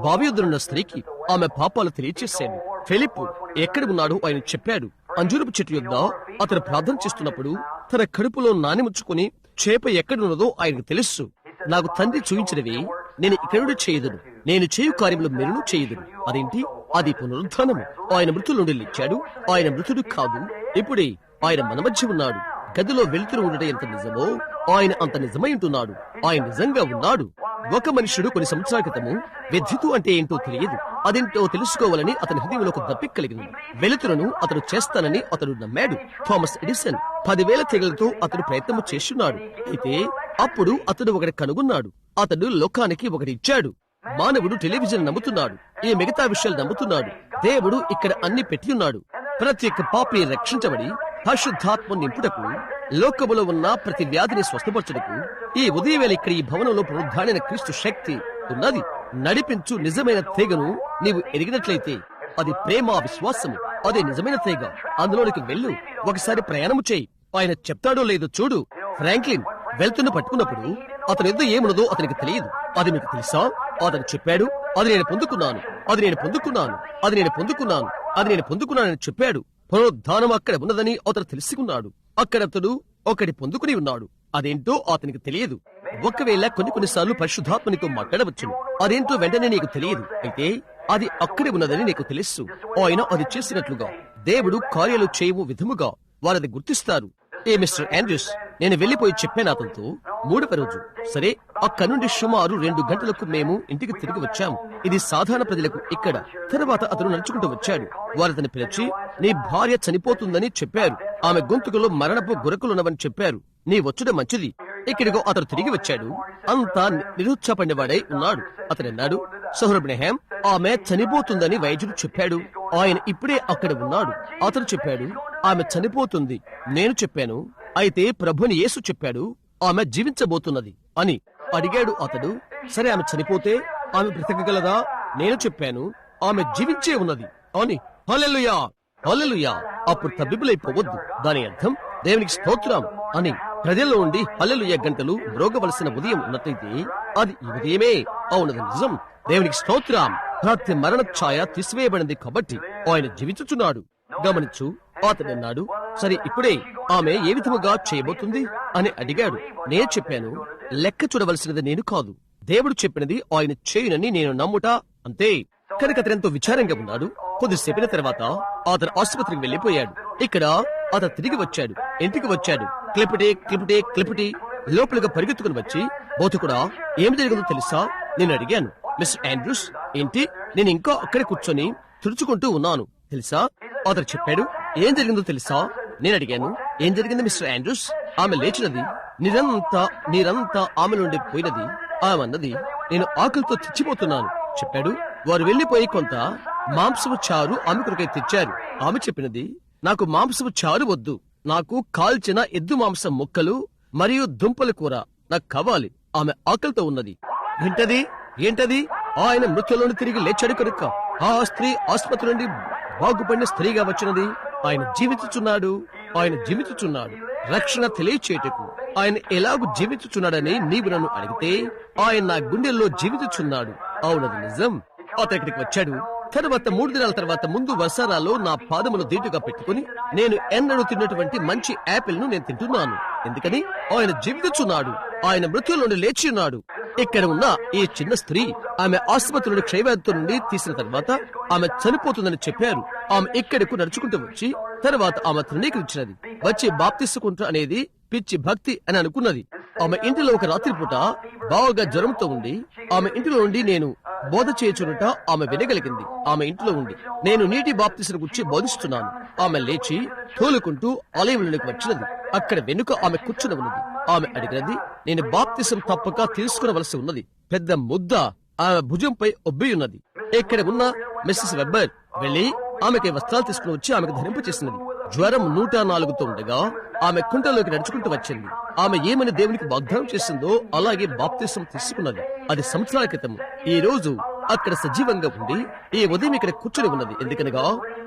బావియుద్ధున్న స్త్రీకి ఆమె పాపాలు తెలియచేశాడు. ఫిలిప్పు ఎక్కడ ఉన్నాడు ఆయన చెప్పాడు. అంజూరపు చెట్టు యొద్ద అతను ప్రార్థన చేస్తున్నప్పుడు తన కడుపులో నానిముచ్చుకుని చేప ఎక్కడున్నదో ఆయనకు తెలుసు. నాకు తండ్రి చూయించినవి నేను ఇక్కడుండి చేయదును. నేను చేయు కార్యములు మెరును చేయదును. అదేంటి? అది పునరుద్ధానము. ఆయన మృతుల నుండి లేచాడు. ఆయన మృతుడు కాదు, ఇప్పుడే ఆయన మన మధ్య ఉన్నాడు. గదిలో వెలుతురు ఉండటం ఎంత నిజమో ఆయన అంత నిజమై ఉంటున్నాడు. ఆయన నిజంగా ఉన్నాడు. ఒక మనుషుడు కొన్ని సంవత్సరాల క్రితము విద్యుత్తు అంటే ఏంటో తెలియదు. అదేంటో తెలుసుకోవాలని అతని హృదయంలో ఒక దప్పిక కలిగింది. వెలుతురును అతను చేస్తానని అతడు నమ్మాడు. థామస్ ఎడిసన్ 10,000 తీగలతో అతడు ప్రయత్నం చేస్తున్నాడు. అయితే అప్పుడు అతడు ఒకటి కనుగొన్నాడు. అతడు లోకానికి ఒకటి ఇచ్చాడు. మానవుడు టెలివిజన్ నమ్ముతున్నాడు. ఈ మిగతా విషయాలు నమ్ముతున్నాడు. దేవుడు ఇక్కడ అన్ని పెట్టి ఉన్నాడు. ప్రతి ఒక్క పాపి రక్షించబడి పరిశుద్ధాత్మ నింపుటకు, లోకములో ఉన్న ప్రతి వ్యాధిని స్వస్థపరచుటకు ఈ ఉదయవేళ ఇక్కడ ఈ భవనంలో పునరుద్ధానైన క్రీస్తు శక్తి ఉన్నది. నడిపించు నిజమైన తీగను నీవు ఎరిగినట్లయితే అది ప్రేమ, విశ్వాసము. అదే నిజమైన తీగ. అందులోనికి వెళ్ళు. ఒకసారి ప్రయాణము చేయి. ఆయన చెప్తాడో లేదో చూడు. ఫ్రాంక్లిన్ వెళ్తున్న పట్టుకున్నప్పుడు అతని ఎద్దు ఏమున్నదో అతనికి తెలియదు. అది మీకు తెలుసా? అతను చెప్పాడు, అది నేను పొందుకున్నాను, అది నేను పొందుకున్నాను, అది నేను పొందుకున్నాను, అది నేను పొందుకున్నానని చెప్పాడు. పునరుద్ధానం అక్కడ ఉన్నదని అతను తెలుసుకున్నాడు. అక్కడ అతడు ఒకటి పొందుకుని ఉన్నాడు. అదేంటో అతనికి తెలియదు. ఒకవేళ కొన్నిసార్లు పరిశుద్ధాత్మనితో మాట్లాడవచ్చును. అదేంటో వెంటనే నీకు తెలియదు. అయితే అది అక్కడే ఉన్నదని నీకు తెలుసు. ఆయన అది చేసినట్లుగా దేవుడు కార్యాలు చేయము విధముగా వారది గుర్తిస్తారు. ఏ మిస్టర్ ఆండ్రూస్, నేను వెళ్లిపోయి చెప్పాను అతనితో. 3వ రోజు సరే, అక్కడ నుండి సుమారు 2 గంటలకు మేము ఇంటికి తిరిగి వచ్చాము. ఇది సాధారణ ప్రజలకు ఇక్కడ. తర్వాత అతను నడుచుకుంటూ వచ్చాడు. వారతని పిలిచి, నీ భార్య చనిపోతుందని చెప్పారు. ఆమె గొంతుకులో మరణపు గురకులున్నవని చెప్పారు. నీ వచ్చుట మంచిది. ఇక్కడికో అతను తిరిగి వచ్చాడు. అంతా నిరుత్సాహపడినవాడై ఉన్నాడు. అతను అన్నాడు, సహోదరు బ్రహ్యాం, ఆమె చనిపోతుందని వైద్యుడు చెప్పాడు. ఆయన ఇప్పుడే అక్కడ ఉన్నాడు. అతను చెప్పాడు, ఆమె చనిపోతుంది. నేను చెప్పాను, అయితే ప్రభుని యేసు చెప్పాడు ఆమె జీవించబోతున్నది అని. అడిగాడు అతడు. సరే, ఆమె చనిపోతే ఆమె బ్రతకగలదా? నేను చెప్పాను, ఆమె జీవించే ఉన్నది అని. హల్లెలూయా, హల్లెలూయా. అప్పుడు తబ్బిబులైపోవద్దు. దాని అర్థం దేవునికి స్తోత్రం అని. ప్రజల్లో ఉండి హల్లెలూయా గంటలు మ్రోగవలసిన ఉదయం ఉన్నట్లయితే అది ఈ ఉదయమే. అవునది నిజం. దేవునికి స్తోత్రం. ప్రతి మరణ ఛాయ తీసివేయబడింది కాబట్టి ఆయన జీవించుచున్నాడు. గమనించు. అతడు అన్నాడు, సరే, ఇప్పుడే ఆమె ఏ విధముగా చేయబోతుంది అని అడిగాడు. నేను చెప్పాను, లెక్క చూడవలసినది నేను కాదు, దేవుడు చెప్పినది ఆయన చేయునని నేను నమ్ముట అంతే. కనుక అతను ఎంతో విచారంగా ఉన్నాడు. కొద్దిసేపిన తర్వాత అతను ఆసుపత్రికి వెళ్లిపోయాడు. ఇక్కడ అతను తిరిగి వచ్చాడు. ఇంటికి వచ్చాడు. క్లిపిటి లోపలిగా పరిగెత్తుకుని వచ్చి, బోధకుడా, ఏం జరిగిందో తెలుసా? నేను అడిగాను. మిస్టర్ ఆండ్రూస్, ఏంటి? నేను ఇంకా అక్కడే కూర్చొని తుడుచుకుంటూ ఉన్నాను తెలుసా? అతను చెప్పాడు, ఏం జరిగిందో తెలుసా? నేను అడిగాను, ఏం జరిగింది మిస్టర్ ఆండ్రూస్? ఆమె లేచినది. నీరంతా ఆమె నుండి పోయినది. ఆమె అన్నది, నేను ఆకలితో చచ్చిపోతున్నాను చెప్పాడు. వారు వెళ్లిపోయి కొంత మాంసము చారు ఆమె కొరకై తెచ్చారు. ఆమె చెప్పినది, నాకు మాంసము చారు వద్దు, నాకు కాల్చిన ఎద్దు మాంసం ముక్కలు మరియు దుంపల కూర నాకు కావాలి. ఆమె ఆకలితో ఉన్నది. ఏంటది? ఆయన మృత్యులోని తిరిగి లేచాడు కనుక ఆ స్త్రీ ఆసుపత్రి నుండి బాగుపడిన స్త్రీగా వచ్చినది. ఆయన జీవించుచున్నాడు. రక్షణ తెలియచేయటకు ఆయన ఎలాగూ జీవించుచున్నాడని నీవు నన్ను అడిగితే, ఆయన నా గుండెల్లో జీవించుచున్నాడు. అవునది నిజం. అతను ఇక్కడికి వచ్చాడు. తర్వాత 3 దినాల తర్వాత ముందు వసారాలో నా పాదములు దీటుగా పెట్టుకుని నేను ఎన్నడూ తిన్నటువంటి మంచి యాపిల్ ను నేను తింటున్నాను. ఎందుకని? ఆయన జీవించుచున్నాడు. ఆయన మృత్యుల నుండి లేచి ఉన్నాడు. ఇక్కడ ఉన్న ఈ చిన్న స్త్రీ ఆమె ఆసుపత్రి నుండి క్షయవ్యాధితో నుండి తీసిన తర్వాత ఆమె చనిపోతుందని చెప్పారు. ఆమె ఇక్కడకు నడుచుకుంటూ వచ్చి తర్వాత ఆమె తృణీకరించినది. వచ్చి బాప్తిస్సుకుంటా అనేది పిచ్చి భక్తి అని అనుకున్నది. ఆమె ఇంటిలో ఒక రాత్రి పూట బాగా జ్వరంతో ఉండి ఆమె ఇంటిలో ఉండి నేను బోధ చేయుచునుట ఆమె వినగలిగింది. ఆమె ఇంట్లో ఉండి నేను నీటి బాప్తిస్సును గురించి బోధిస్తున్నాను. ఆమె లేచి తోలుకుంటూ ఆలయంలోకి వచ్చినది. అక్కడ వెనుక ఆమె కూర్చుని ఉన్నది. ఆమె అడిగినది, నేను బాప్తిసం తప్పక తీసుకునవలసి ఉన్నది. పెద్ద ముద్ద ఆమె భుజంపై ఒబ్బి ఉన్నది. ఇక్కడ ఉన్న మిస్సెస్ వెబ్బర్ వెళ్లి ఆమెకి వస్త్రాలు తీసుకుని వచ్చి ఆమెకు ధరింప చేసినది. జ్వరం 104తో ఉండగా ఆమె కుంటలోకి నడుచుకుంటూ వచ్చింది. ఆమె ఏమని దేవునికి వాగ్దానం చేసిందో అలాగే బాప్తిసం తీసుకున్నది. అది సంవత్సరాల క్రితం. ఈ రోజు అక్కడ సజీవంగా ఉండి ఈ ఉదయం ఇక్కడ కూర్చొని ఉన్నది. ఎందుకనగా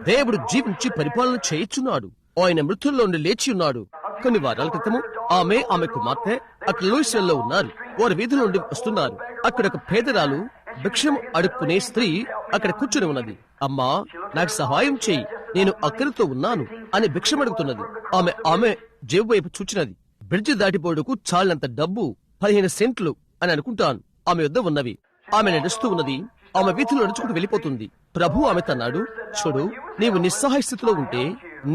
దేవుడు జీవించి పరిపాలన చేయుచున్నాడు. ఆయన మృతుల్లో నుండి లేచి ఉన్నాడు. కొన్ని వారాల క్రితము ఆమె కుమార్తె అక్కడ లూయిస్విల్ లో ఉన్నారు. వారు వీధుల నుండి వస్తున్నారు. అక్కడ ఒక పేదరాలు భిక్షం అడుక్కునే స్త్రీ అక్కడ కూర్చుని ఉన్నది. అమ్మా, నాకు సహాయం చేయి, నేను అక్కడితో ఉన్నాను అని భిక్షం అడుగుతున్నది. ఆమె జేబు వైపు చూచినది. బ్రిడ్జి దాటిపోడుకు చాలినంత డబ్బు 15 సెంట్లు అని అనుకుంటాను ఆమె వద్ద ఉన్నవి. ఆమె నడుస్తూ ఉన్నది. ఆమె వీధిలో నడుచుకుంటూ వెళ్ళిపోతుంది. ప్రభు ఆమె తన్నాడు, చూడు, నీవు నిస్సహాయ స్థితిలో ఉంటే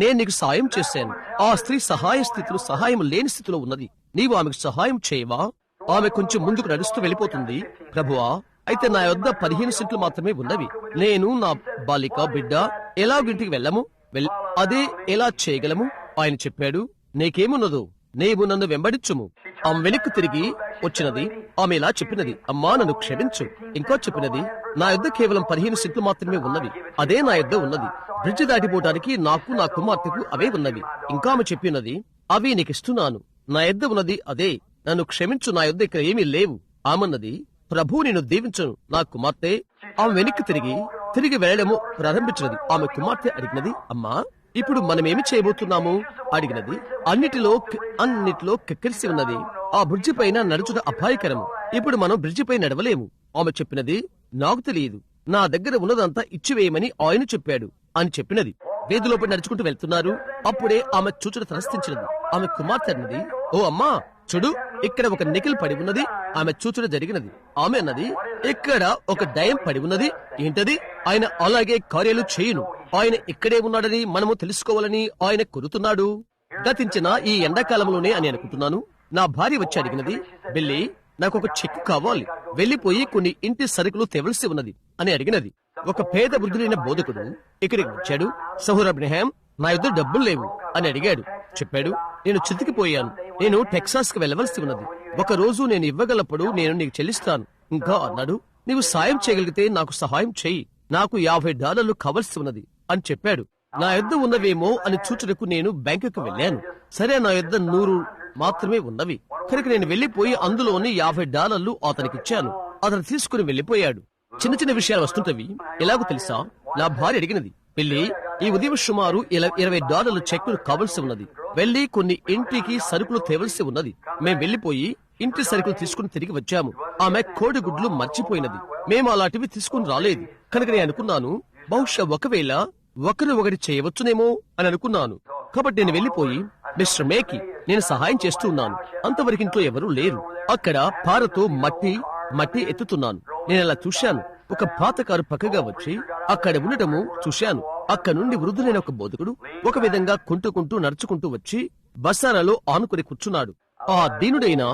నేను నీకు సహాయం చేశాను. ఆ స్త్రీ సహాయం లేని స్థితిలో ఉన్నది. నీవు ఆమెకు సహాయం చేయవా? ఆమె కొంచెం ముందుకు నడుస్తూ వెళ్ళిపోతుంది. ప్రభువా, అయితే నా యొద్ద 15 సెంట్లు మాత్రమే ఉన్నవి. నేను, నా బాలిక, బిడ్డ ఎలాగింటికి వెళ్ళము? అదే ఎలా చేయగలము? ఆయన చెప్పాడు, నీకేమున్నదో నీవు నన్ను వెంబడించుము. ఆమె వెనక్కి తిరిగి వచ్చినది. ఆమె ఇలా చెప్పినది, అమ్మా, నన్ను క్షమించు. ఇంకా చెప్పినది, నా యొద్ద కేవలం 15 సెంట్లు మాత్రమే ఉన్నవి. అదే నా యొద్ద ఉన్నది. బ్రిడ్జి దాటిపోవటానికి నాకు, నా కుమార్తెకు అవే ఉన్నవి. ఇంకా ఆమె చెప్పినది, అవి నీకిస్తున్నాను. నా యొద్ద ఉన్నది అదే. నన్ను క్షమించు, నా యొద్ద ఇక్కడ ఏమీ లేవు. ఆమన్నది, ప్రభు నిన్ను దీవించును నా కుమార్తె. ఆమె వెనక్కి తిరిగి వెళ్లడము ప్రారంభించినది. ఆమె కుమార్తె అడిగినది, అమ్మా, ఇప్పుడు మనమేమి చేయబోతున్నాము అడిగినది. అన్నిటిలో కెక్కిరిసి ఉన్నది. ఆ బ్రిడ్జి పైన నడుచుట అపాయకరము. ఇప్పుడు మనం బ్రిడ్జిపై నడవలేము. ఆమె చెప్పినది, నాకు తెలియదు, నా దగ్గర ఉన్నదంతా ఇచ్చివేయమని ఆయన చెప్పాడు అని చెప్పినది. వీధిలోపై నడుచుకుంటూ వెళ్తున్నారు. అప్పుడే ఆమె చూచుట తలస్థించినది. ఆమె కుమార్తె అన్నది, ఓ అమ్మా, చూడు, ఇక్కడ ఒక నికిల్ పడి ఉన్నది. ఆమె చూచుట జరిగినది. ఆమె అన్నది, ఇక్కడ ఒక దయం పడి ఉన్నది. ఏంటది? ఆయన అలాగే కార్యాలు చేయును. ఆయన ఇక్కడే ఉన్నాడని మనము తెలుసుకోవాలని ఆయన కోరుతున్నాడు. గతించిన ఈ ఎండాకాలంలోనే అని అనుకుంటున్నాను. నా భార్య వచ్చి అడిగినది, బిల్లి, నాకు ఒక చెక్కు కావాలి, వెళ్లిపోయి కొన్ని ఇంటి సరుకులు తేవలసి ఉన్నది అని అడిగినది. ఒక పేద వృద్ధులైన బోధకుడు ఇక్కడికి వచ్చాడు. సహోదర అబ్రహాం, నా యొద్ద డబ్బులు లేవు అని అడిగాడు. చెప్పాడు, నేను చితికిపోయాను. నేను టెక్సాస్ కు వెళ్లవలసి ఉన్నది. ఒక రోజు నేను ఇవ్వగలప్పుడు నేను నీకు చెల్లిస్తాను. ఇంకా అన్నాడు, నీవు సాయం చేయగలిగితే నాకు సహాయం చెయ్యి. నాకు $50 కావలసి ఉన్నది అని చెప్పాడు. నా యొద్ద ఉన్నవేమో అని చూచుటకు నేను బ్యాంకుకు వెళ్ళాను. సరే, నా యొద్ద 100 మాత్రమే ఉన్నవి. కనుక నేను వెళ్లిపోయి అందులోని $50 అతనికిచ్చాను. అతను తీసుకుని వెళ్లిపోయాడు. చిన్న చిన్న విషయాలు వస్తుంటవి. ఎలాగో తెలుసా? నా భార్య అడిగినది, పెళ్లి, ఈ ఉదయం సుమారు $20 చెక్కులు కావలసి ఉన్నది. వెళ్లి కొన్ని ఇంటికి సరుకులు తేవలసి ఉన్నది. మేం వెళ్లిపోయి ఇంటి సరుకులు తీసుకుని తిరిగి వచ్చాము. ఆమె కోడిగుడ్లు మర్చిపోయినది. మేము అలాంటివి తీసుకుని రాలేదు. కనుక నేను అనుకున్నాను, బహుశా ఒకవేళ ఒకటి చేయవచ్చునేమో అని అనుకున్నాను. కాబట్టి నేను వెళ్లిపోయి, మిస్టర్ మేకి, నేను సహాయం చేస్తూ ఉన్నాను. అంతవరకు ఇంట్లో ఎవరూ లేరు. అక్కడ పారతో మట్టి ఎత్తుతున్నాను. నేను అలా చూశాను. ఒక పాత కారు పక్కగా వచ్చి అక్కడ ఉండటము చూశాను. అక్కడ నుండి వృద్ధులైన ఒక బోధకుడు ఒక విధంగా కుంటుకుంటూ నడుచుకుంటూ వచ్చి బసారాలో ఆనుకుని కూర్చున్నాడు. ఆ దీనుడైన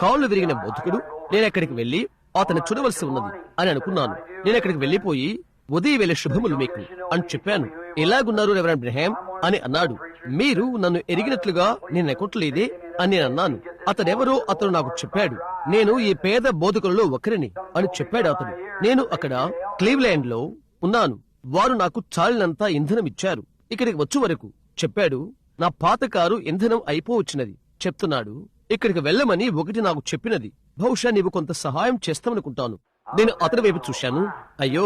కాళ్ళు విరిగిన బోధకుడు, నేనెక్కడికి వెళ్లి అతను చూడవలసి ఉన్నది అని అనుకున్నాను. నేనెక్కడికి వెళ్లిపోయి, ఉదయం వేళ శుభములు మీకు అని చెప్పాను. ఎలాగున్నారు రెవరెండ్ అబ్రహాం అని అన్నాడు. మీరు నన్ను ఎరిగినట్లుగా నేను ఎక్కట్లేదే అని నేను అన్నాను. అతను నాకు చెప్పాడు, నేను ఈ పేద బోధకులలో ఒకరిని అని చెప్పాడు అతడు. నేను అక్కడ క్లీవ్లాండ్ లో ఉన్నాను. వారు నాకు చాలినంత ఇంధనం ఇచ్చారు ఇక్కడికి వచ్చే వరకు. చెప్పాడు, నా పాత కారు ఇంధనం అయిపోవచ్చినది. చెప్తున్నాడు, ఇక్కడికి వెళ్ళమని ఒకటి నాకు చెప్పినది. బహుశా నీవు కొంత సహాయం చేస్తావనుకుంటాను. నేను అతని వైపు చూశాను. అయ్యో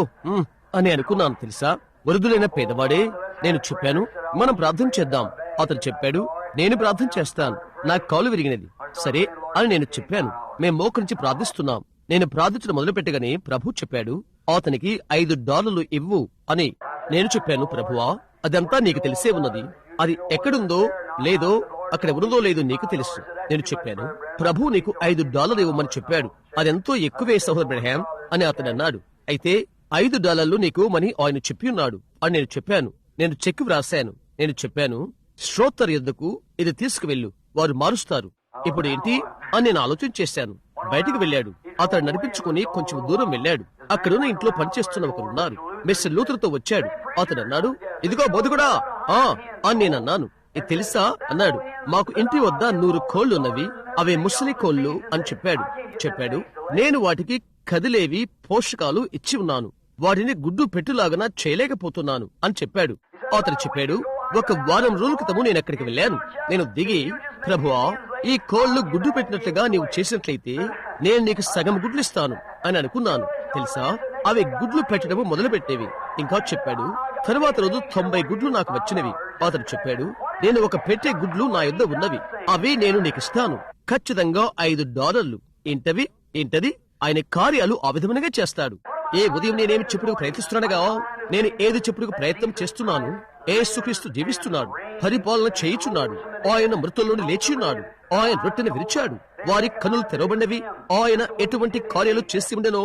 అని అనుకున్నాను. తెలుసా, వృద్ధులైన పేదవాడే. నేను చెప్పాను, మనం ప్రార్థన చేద్దాం. అతను చెప్పాడు, నేను ప్రార్థన చేస్తాను, నాకు కాలు విరిగినది. సరే అని నేను చెప్పాను. మేము మోకరించి ప్రార్థిస్తున్నాం. నేను ప్రార్థించడం మొదలు పెట్టగానే ప్రభు చెప్పాడు, అతనికి $5 ఇవ్వు అని. నేను చెప్పాను, ప్రభువా, అదంతా నీకు తెలిసే ఉన్నది. అది ఎక్కడుందో లేదో, అక్కడ ఉన్నదో లేదో నీకు తెలుసు. నేను చెప్పాను, ప్రభు నీకు $5 ఇవ్వమని చెప్పాడు. అదెంతో ఎక్కువే సహోదర అబ్రహాం అని అతను అన్నాడు. అయితే $5 నీకు మని ఆయన చెప్పి ఉన్నాడు అని నేను చెప్పాను. నేను చెక్ వ్రాశాను. నేను చెప్పాను, శ్రోతర్ యొద్దకు ఇది తీసుకువెళ్ళు, వారు మారుస్తారు. ఇప్పుడు ఏంటి అని నేను ఆలోచన చేశాను. బయటికి వెళ్ళాడు. అతడు నడిపించుకుని కొంచెం దూరం వెళ్ళాడు. అక్కడున్న ఇంట్లో పనిచేస్తున్న ఒకరున్నారు. మిస్టర్ లూథర్తో వచ్చాడు. అతడు అన్నాడు, ఇదిగో బోధకుడా అని నేను అన్నాను. ఇది తెలుసా అన్నాడు. మాకు ఇంటి వద్ద 100 కోళ్లున్నవి, అవే ముసలి కోళ్లు అని చెప్పాడు. నేను వాటికి కదిలేవి పోషకాలు ఇచ్చి ఉన్నాను. వాటిని గుడ్డు పెట్టులాగా చేయలేకపోతున్నాను అని చెప్పాడు. అతను చెప్పాడు, 1 వారం రోజుల క్రితము నేను అక్కడికి వెళ్ళాను. నేను దిగి, ప్రభువా, ఈ కోళ్లు గుడ్డు పెట్టినట్లుగా నీవు చేసినట్లయితే నేను నీకు సగం గుడ్లు ఇస్తాను అని అనుకున్నాను. తెలుసా, అవి గుడ్లు పెట్టడం మొదలు పెట్టేవి. ఇంకా చెప్పాడు, తరువాత రోజు 90 గుడ్లు నాకు వచ్చినవి. అతను చెప్పాడు, నేను ఒక పెట్టే గుడ్లు నా యొద్ద ఉన్నవి, అవి నేను నీకు ఇస్తాను, ఖచ్చితంగా $5. ఏంటది? ఆయన కార్యాలు ఆ విధముగా చేస్తాడు. ఏ ఉదయం నేనేమి చెప్పుడుకు ప్రయత్నిస్తున్నానుగా, నేను ఏది చెప్పుడుకు ప్రయత్నం చేస్తున్నాను. యేసుక్రీస్తు జీవిస్తున్నాడు, పరిపాలన చేయుచున్నాడు. ఆయన మృతుల్లోని లేచి ఉన్నాడు. ఆయన రొట్టెను విరిచాడు, వారి కనులు తెరవబడినవి. ఆయన ఎటువంటి కార్యాలు చేసి ఉండెనో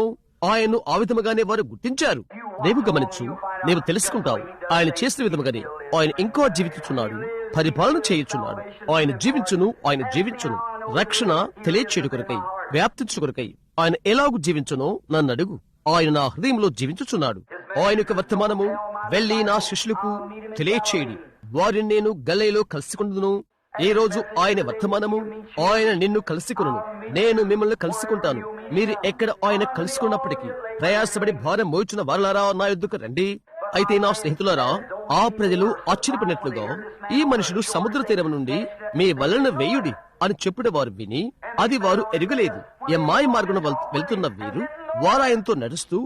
ఆయన్ను ఆ విధముగానే వారు గుర్తించారు. నీవు గమనించు, నీవు తెలుసుకుంటావు. ఆయన చేసిన విధముగానే ఆయన ఇంకా జీవించుచున్నాడు, పరిపాలన చేయుచున్నాడు. ఆయన జీవించును. రక్షణ తెలియచేడు కొరకై, వ్యాప్తించు కొరకై ఆయన ఎలాగూ జీవించునో నన్ను అడుగు. ఆయన నా హృదయంలో జీవించుచున్నాడు. ఆయన యొక్క వర్తమానము వెళ్లి నా శిష్యులకు తెలియచేయడి, వారిని నేను గల్లీలో కలుసుకుందును. ఈ రోజు ఆయన వర్తమానము, ఆయన నిన్ను కలుసుకును, నేను మిమ్మల్ని కలుసుకుంటాను. మీరు ఎక్కడ ఆయన కలుసుకున్నప్పటికీ ప్రయాసపడి భారం మోచున్న వారలారా నా యొద్దకు రండి. అయితే నా స్నేహితులారా, ఆ ప్రజలు ఆశ్చర్యపడినట్లుగా, ఈ మనుషుడు సముద్ర తీరం నుండి మీ వలన వేయుడి అని చెప్పుడు వారు విని, అది వారు ఎరుగలేదు. ఎమ్మాయి మార్గం వెళ్తున్న వీరు వారాయంతో నడుస్తూ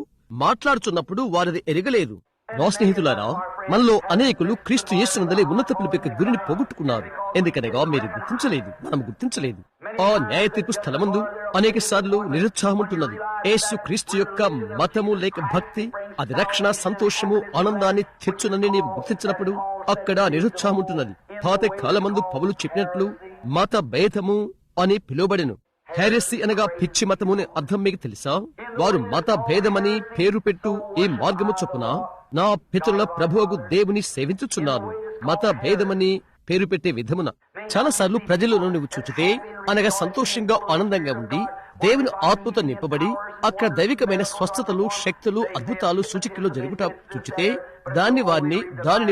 మాట్లాడుచున్నప్పుడు వారిది ఎరగలేదు. నా స్నేహితులారా, మనలో అనేకులు క్రీస్తు యేసునందలి ఉన్నత పిలుపు గురిని పోగొట్టుకున్నారు. ఎందుకనగా మనం గుర్తించలేదు. ఆ న్యాయ తీర్పు స్థలమందు అనేక సార్లు నిరుత్సాహం ఉంటున్నది. యేసు క్రీస్తు యొక్క మతము లేక భక్తి అది రక్షణ, సంతోషము, ఆనందాన్ని తెచ్చునని నీవు గుర్తించినప్పుడు అక్కడ నిరుత్సాహం ఉంటున్నది. పాత కాలమందు పౌలు చెప్పినట్లు మత భేదము అని పిలువబడెను. హెరెసీ అనగా పిచ్చి మతము అని అర్థం మీకు తెలుసా? వారు మత భేదమని పేరు పెట్టు ఈ మార్గము చొప్పున నా పితరుల ప్రభువుకు దేవుని సేవించుచున్నారు. మత భేదమని పేరు పెట్టే విధమున చాలా సార్లు ప్రజలను నువ్వు చూచితే, అనగా సంతోషంగా ఆనందంగా ఉండి దేవుని ఆత్మతో నింపబడి అక్కడ దైవికమైన స్వస్థతలు, శక్తులు, అద్భుతాలు, సూచికలు జరుగుట చూచితే దానిని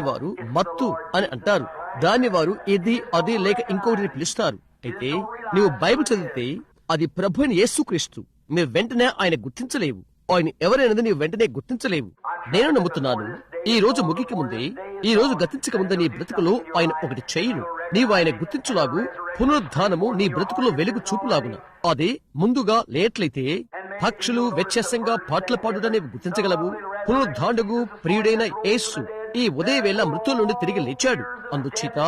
వారు మత్తు అని అంటారు. దాన్ని వారు ఇది అది లేక ఇంకొకటిని పిలుస్తారు. అయితే నీవు బైబిల్ చదివితే అది ప్రభు అయిన యేసుక్రీస్తు. మీరు వెంటనే ఆయన గుర్తించలేవు. ఆయన ఎవరైనది నీవు వెంటనే గుర్తించలేవు. నేను నమ్ముతున్నాను, ఈ రోజు ముగికి ముందే, ఈ రోజు గతించక ముందే నీ బ్రతుకులో ఆయన ఒకటి చేయును. నీవు ఆయన గుర్తించులాగు పునరుద్ధానము నీ బ్రతుకులో వెలుగు చూపులాగున. అది ముందుగా లేట్లయితే పక్షులు వ్యత్యాసంగా పాటలు పాడుట నీవు గుర్తించగలవు. పునరుద్ధానుగు ప్రియుడైన యేసు ఈ ఉదయవేళ మృతుల నుండి తిరిగి లేచాడు. అందుచేత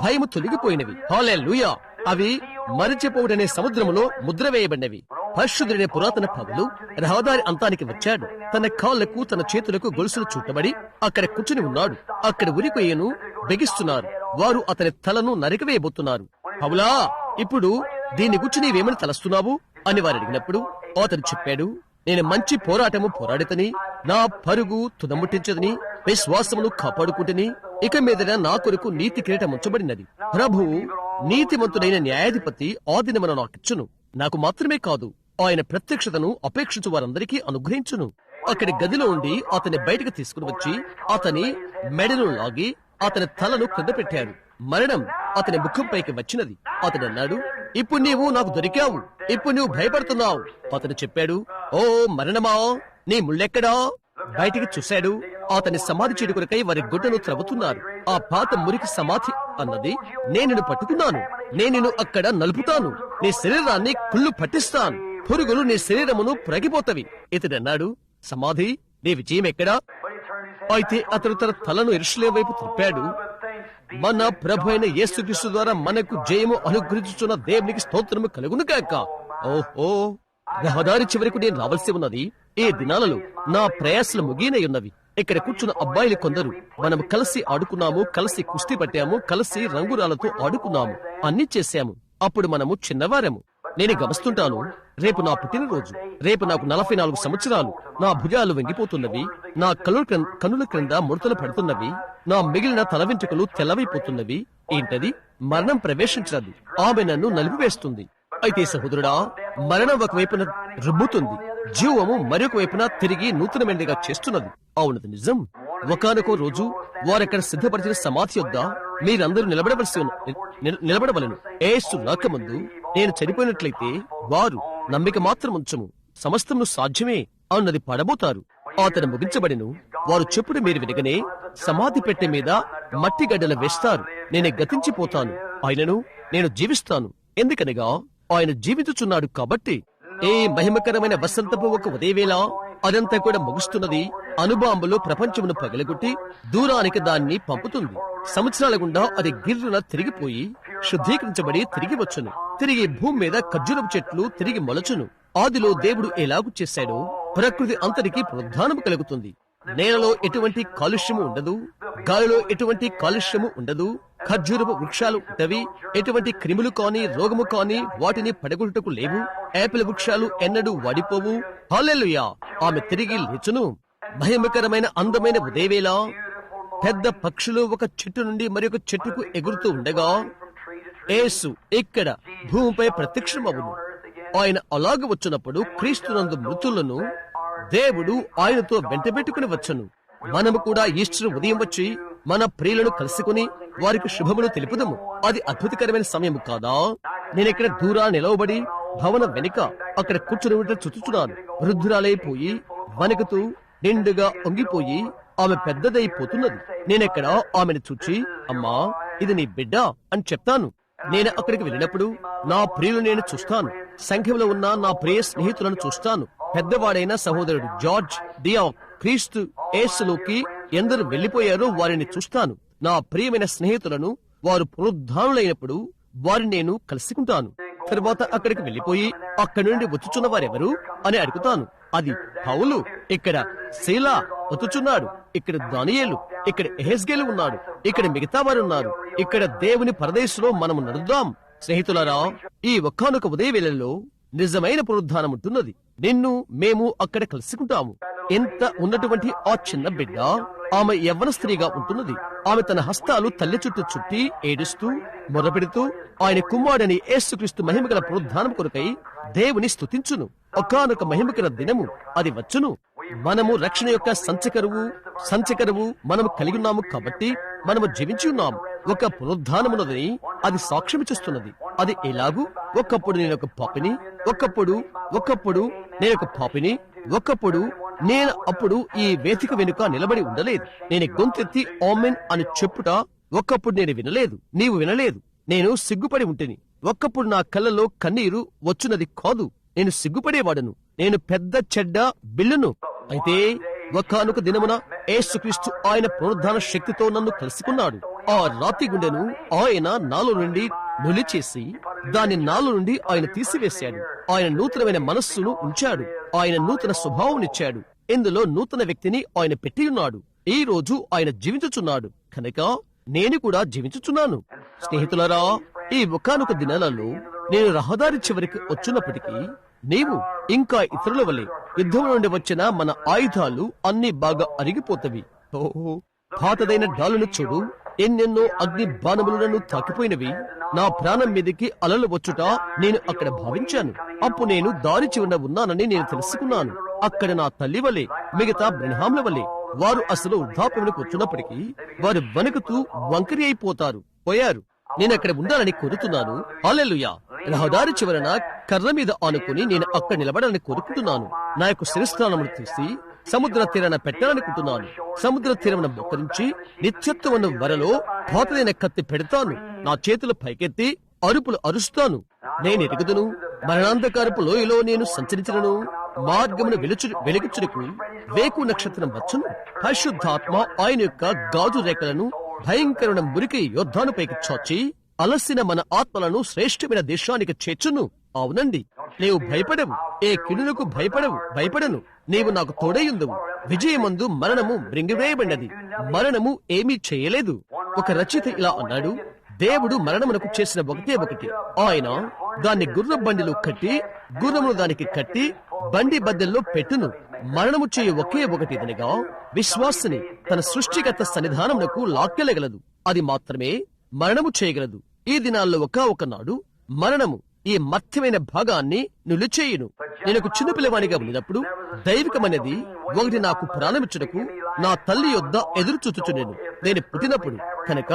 భయము తొలగిపోయినవి. హల్లెలూయా. అవి మరిచిపోవుడనే సముద్రములో ముద్ర వేయబడినవి. పరిశుద్ధుడైన పురాతన పౌలు రహదారి అంతానికి వచ్చాడు. తన కాళ్లకు తన చేతులకు గొలుసులు చుట్టబడి అక్కడ కూర్చుని ఉన్నాడు. అక్కడ ఉరికొయ్యను బిగిస్తున్నారు. వారు అతని తలను నరికివేయబోతున్నారు. పౌలా, ఇప్పుడు దీన్ని గురించి నీవేమని తలస్తున్నావు అని వారు అడిగినప్పుడు అతను చెప్పాడు, నేను మంచి పోరాటము పోరాడితని, నా పరుగు తుదముట్టించదని, విశ్వాసమును కాపాడుకుంటుని, ఇక మీదట నా కొరకు నీతి కిరీటం ఉంచబడినది. ప్రభువు నీతిమంతుడైన న్యాయాధిపతి ఆ దినమున నాకిచ్చును. నాకు మాత్రమే కాదు, ఆయన ప్రత్యక్షతను అపేక్షించు వారందరికీ అనుగ్రహించును. అక్కడి గదిలో ఉండి అతన్ని బయటకు తీసుకుని వచ్చి అతని మెడను లాగి అతని తలను క్రింద పెట్టారు. మరణం అతని ముఖంపైకి వచ్చినది. అతడు అన్నాడు, ఇప్పుడు నీవు నాకు దొరికావు, ఇప్పుడు నువ్వు భయపడుతున్నావు. అతను చెప్పాడు, ఓ మరణమా, నీ ముళ్ళెక్కడా? బయటికి చూశాడు. అతని సమాధి చెడు కొరకై వారి గుడ్డను త్రవ్వుతున్నారు. ఆ పాత మురికి సమాధి అన్నది, నేను పట్టుకున్నాను, నేను అక్కడ నలుపుతాను, నీ శరీరాన్ని కుళ్ళు పట్టిస్తాను, పురుగులు నీ శరీరమును ప్రగిపోతవి. ఇతడన్నాడు, సమాధి, నీ విజయం ఎక్కడా? అయితే అతడు తన తలను యెరూషలేము వైపు తిప్పాడు. మన ప్రభు అయిన యేసుక్రీస్తు ద్వారా మనకు జయము అనుగ్రహించుచున్న దేవునికి స్తోత్రము కలుగును గాక. ఓహో, రహదారి చివరకు నేను రావాల్సి ఉన్నది. ఈ దినాలలో నా ప్రయాసలు ముగినై ఉన్నవి. ఇక్కడ కూర్చున్న అబ్బాయిలు కొందరు మనము కలిసి ఆడుకున్నాము, కలిసి కుస్తీ పట్టాము, కలిసి రంగురాలతో ఆడుకున్నాము, అన్ని చేశాము. అప్పుడు మనము చిన్నవారము. నేను గమనిస్తుంటాను, రేపు నా పుట్టినరోజు, రేపు నాకు 44 సంవత్సరాలు. నా భుజాలు వంగిపోతున్నవి, నా కనుల క్రింద ముడతలు పడుతున్నవి, నా మిగిలిన తల వెంట్రుకలు తెల్లవైపోతున్నవి. ఏంటది? మరణం ప్రవేశించినది. ఆమె నన్ను నలిపివేస్తుంది. అయితే సహోదరుడా, మరణం ఒకవైపున రుబ్బుతుంది, జీవము మరొక వైపున తిరిగి నూతనమైనదిగా చేస్తున్నది. అవునది నిజం. ఒకానొక రోజు వారక్కడ సిద్ధపరిచిన సమాధి యొద్ద మీరందరూ నిలబడవలను. యేసు రాకముందు నేను చనిపోయినట్లయితే వారు నమ్మిక మాత్రం ఉంచము, సమస్తము సాధ్యమే అన్నది పడబోతారు. అతను ముగించబడిను. వారు చెప్పుడు మీరు వినగనే సమాధి పెట్టె మీద మట్టి గడ్డలు వేస్తారు. నేనే గతించిపోతాను, ఆయనను నేను జీవిస్తాను. ఎందుకనగా ఆయన జీవించుచున్నాడు కాబట్టి. ఏ మహిమకరమైన వసంతపు ఒక ఉదయవేళ అదంతా కూడా ముగుస్తున్నది. అణుబాంబులు ప్రపంచమును పగలగొట్టి దూరానికి దాన్ని పంపుతుంది. సంవత్సరాల గుండా అది గిర్రున తిరిగిపోయి శుద్ధీకరించబడి తిరిగి వచ్చును. తిరిగి భూమి మీద ఖర్జూరపు చెట్లు తిరిగి మొలచును. ఆదిలో దేవుడు ఎలాగూ చేశాడో ప్రకృతి అంతటికి పునరుద్ధానము కలుగుతుంది. నేలలో ఎటువంటి కాలుష్యము ఉండదు, గాలిలో ఎటువంటి కాలుష్యము ఉండదు. ఖర్జూరపు వృక్షాలు ఉంటవి. ఎటువంటి క్రిములు కాని రోగము కాని వాటిని పడగొట్టుటకు లేవు. యాపిల్ వృక్షాలు ఎన్నడూ వాడిపోవు. హల్లెలూయా! ఆమె తిరిగి లేచును. భయంకరమైన అందమైన ఉదయవేళ పెద్ద పక్షులు ఒక చెట్టు నుండి మరొక చెట్టుకు ఎగురుతూ ఉండగా యేసు ఇక్కడ భూమిపై ప్రత్యక్షమవును. ఆయన అలాగ వచ్చినప్పుడు క్రీస్తునందు మృతులను దేవుడు ఆయనతో వెంటబెట్టుకుని వచ్చును. మనము కూడా ఈస్టర్ ఉదయం వచ్చి మన ప్రియులను కలుసుకుని వారికి శుభములు తెలుపుదము. అది అద్భుతకరమైన సమయం కాదా? నేనిక్కడ దూరా నిలవబడి భవనం వెనుక అక్కడ కూర్చుని ఉంటే చుట్టుచున్నాను. వృద్ధురాలైపోయి వణుకుతూ నిండుగా ఒంగిపోయి ఆమె పెద్దదైపోతున్నది. నేనెక్కడ ఆమెను చూచి, అమ్మా ఇది నీ బిడ్డ అని చెప్తాను. నేను అక్కడికి వెళ్ళినప్పుడు నా ప్రియులు నేను చూస్తాను. సంఘంలో ఉన్న నా ప్రియ స్నేహితులను చూస్తాను. పెద్దవాడైన సహోదరుడు జార్జ్ డియా క్రీస్తు యేసులోకి ఎందరు వెళ్లిపోయారో వారిని చూస్తాను. నా ప్రియమైన స్నేహితులను వారు పునరుద్ధానులైనప్పుడు వారిని నేను కలుసుకుంటాను. తరువాత అక్కడికి వెళ్లిపోయి అక్కడి నుండి వచ్చుచున్న వారెవరు అని అడుగుతాను. అది పౌలు, ఇక్కడ శీలా వచ్చుచున్నాడు, ఇక్కడ దానియేలు, ఇక్కడ ఎహెజ్కేలు ఉన్నాడు, ఇక్కడ మిగతా వారు ఉన్నారు. ఇక్కడ దేవుని పరదేశంలో మనము నడుద్దాం. స్నేహితులారా, ఈ ఒక్కనొక ఉదయ వేళల్లో నిజమైన పునరుద్ధానం ఉంటున్నది. నిన్ను మేము అక్కడ కలుసుకుంటాము. ఎంత ఉన్నటువంటి ఆ చిన్న బిడ్డ ఆమె యవ్వన స్త్రీగా ఉంటున్నది. ఆమె తన హస్తాలు తల్లి చుట్టూ చుట్టి ఏడుస్తూ మొరపెడుతూ ఆయన కుమారుడని యేసుక్రీస్తు మహిమగల పునరుద్ధానం కొరకై దేవుని స్తుతించును. ఒకానొక మహిమగల దినము అది వచ్చును. మనము రక్షణ యొక్క సంచకరువు మనము కలిగి ఉన్నాము కాబట్టి మనము జీవించి ఉన్నాము. ఒక పునరుద్ధానమున్నదని అది సాక్ష్యమిచ్చుస్తున్నది. అది ఎలాగూ ఒకప్పుడు నేనొక పాపిని, ఒకప్పుడు నేనొక పాపిని, ఒకప్పుడు నేను అప్పుడు ఈ వేదిక వెనుక నిలబడి ఉండలేదు. నేను గొంతెత్తి ఆమెన్ అని చెప్పుట ఒకప్పుడు నేను వినలేదు, నీవు వినలేదు. నేను సిగ్గుపడి ఉంటిని. ఒకప్పుడు నా కళ్ళలో కన్నీరు వచ్చున్నది కాదు. నేను సిగ్గుపడేవాడను. నేను పెద్ద చెడ్డ బిల్లును. అయితే ఒకానొక దినమున యేసుక్రీస్తు ఆయన పునరుద్ధాన శక్తితో నన్ను కలుసుకున్నాడు. ఆ రాతి గుండెను ఆయన నాలో నుండి నులిచేసి దాని నాలో నుండి ఆయన తీసివేశాడు. ఆయన నూతనమైన మనస్సును ఉంచాడు. ఆయన నూతన స్వభావం. ఇందులో నూతన వ్యక్తిని ఆయన పెట్టి ఉన్నాడు. ఈ రోజు ఆయన జీవించుచున్నాడు కనుక నేను కూడా జీవించుచున్నాను. స్నేహితులారా, ఈ ఒకానొక దినాలలో నేను రహదారి చివరికి వచ్చినప్పటికీ నీవు ఇంకా ఇతరుల వలె యుద్ధం నుండి వచ్చిన మన ఆయుధాలు అన్ని బాగా అరిగిపోతవి. ఓహో, పాతదైన డాలును చూడు, ఎన్నెన్నో అగ్ని బాణములను తాకిపోయినవి. నా ప్రాణం మీదకి అలలు వచ్చుట నేను అక్కడ భావించాను. అప్పుడు నేను దారి చివరన ఉన్నానని నేను తెలుసుకున్నాను. అక్కడ నా తల్లి వలె మిగతా బ్రహ్మాంల వలె వారు అసలు వృద్ధాప్యములకు వచ్చినప్పటికీ వారు వణుకుతూ వంకరి పోయారు. నేను అక్కడ ఉండాలని కోరుతున్నాను. హల్లెలూయా! రహదారి చివరన కర్ర మీద ఆనుకుని నేను అక్కడ నిలబడాలని కోరుకుంటున్నాను. నా యొక్క శిరస్నానమును తీసి సముద్ర తీరాన పెట్టాలనుకుంటున్నాను. సముద్ర తీరమున మోకరించి నిత్యత్వమును వరలో పాతదైన కత్తి పెడతాను. నా చేతులు పైకెత్తి అరుపులు అరుస్తాను. నేను ఎరుగుదును. మరణాంధకారపు లోయలో నేను సంచరించను. మార్గమును వెలుగుచుటకు వేకు నక్షత్రం వచ్చును. పరిశుద్ధాత్మ ఆయన యొక్క గాజు రేఖలను భయంకరమైన మురికి యోద్ధాను పైకి చాచి అలసిన మన ఆత్మలను శ్రేష్టమైన దేశానికి చేర్చును. అవునండి, నీవు భయపడవు. ఏ కిడులకు భయపడను. నీవు నాకు తోడైయుందువు. విజయమందు మరణము మృంగివేయబడినది. మరణము ఏమీ చేయలేదు. ఒక రచయిత ఇలా అన్నాడు, దేవుడు మరణమునకు చేసిన ఒకటి. ఆయన దాన్ని గుర్ర బండిలో కట్టి గుర్రమును దానికి కట్టి బండి బద్దెల్లో పెట్టును. మరణము చేయు ఒకే ఒకటిదనగా విశ్వాసిని తన సృష్టిగత సన్నిధానమునకు లాక్కెళ్ళగలదు. అది మాత్రమే మరణము చేయగలదు. ఈ దినాల్లో ఒకనాడు మరణము ఈ మధ్యమైన భాగాన్ని నిలిచేయును. నేను ఒక చిన్న పిల్లవానిగా ఉన్నప్పుడు దైవికమనేది ఒకటి నాకు ప్రాణమిచ్చుటకు నా తల్లి యొద్ద ఎదురు చూచుచునేను. నేను పుట్టినప్పుడు కనుక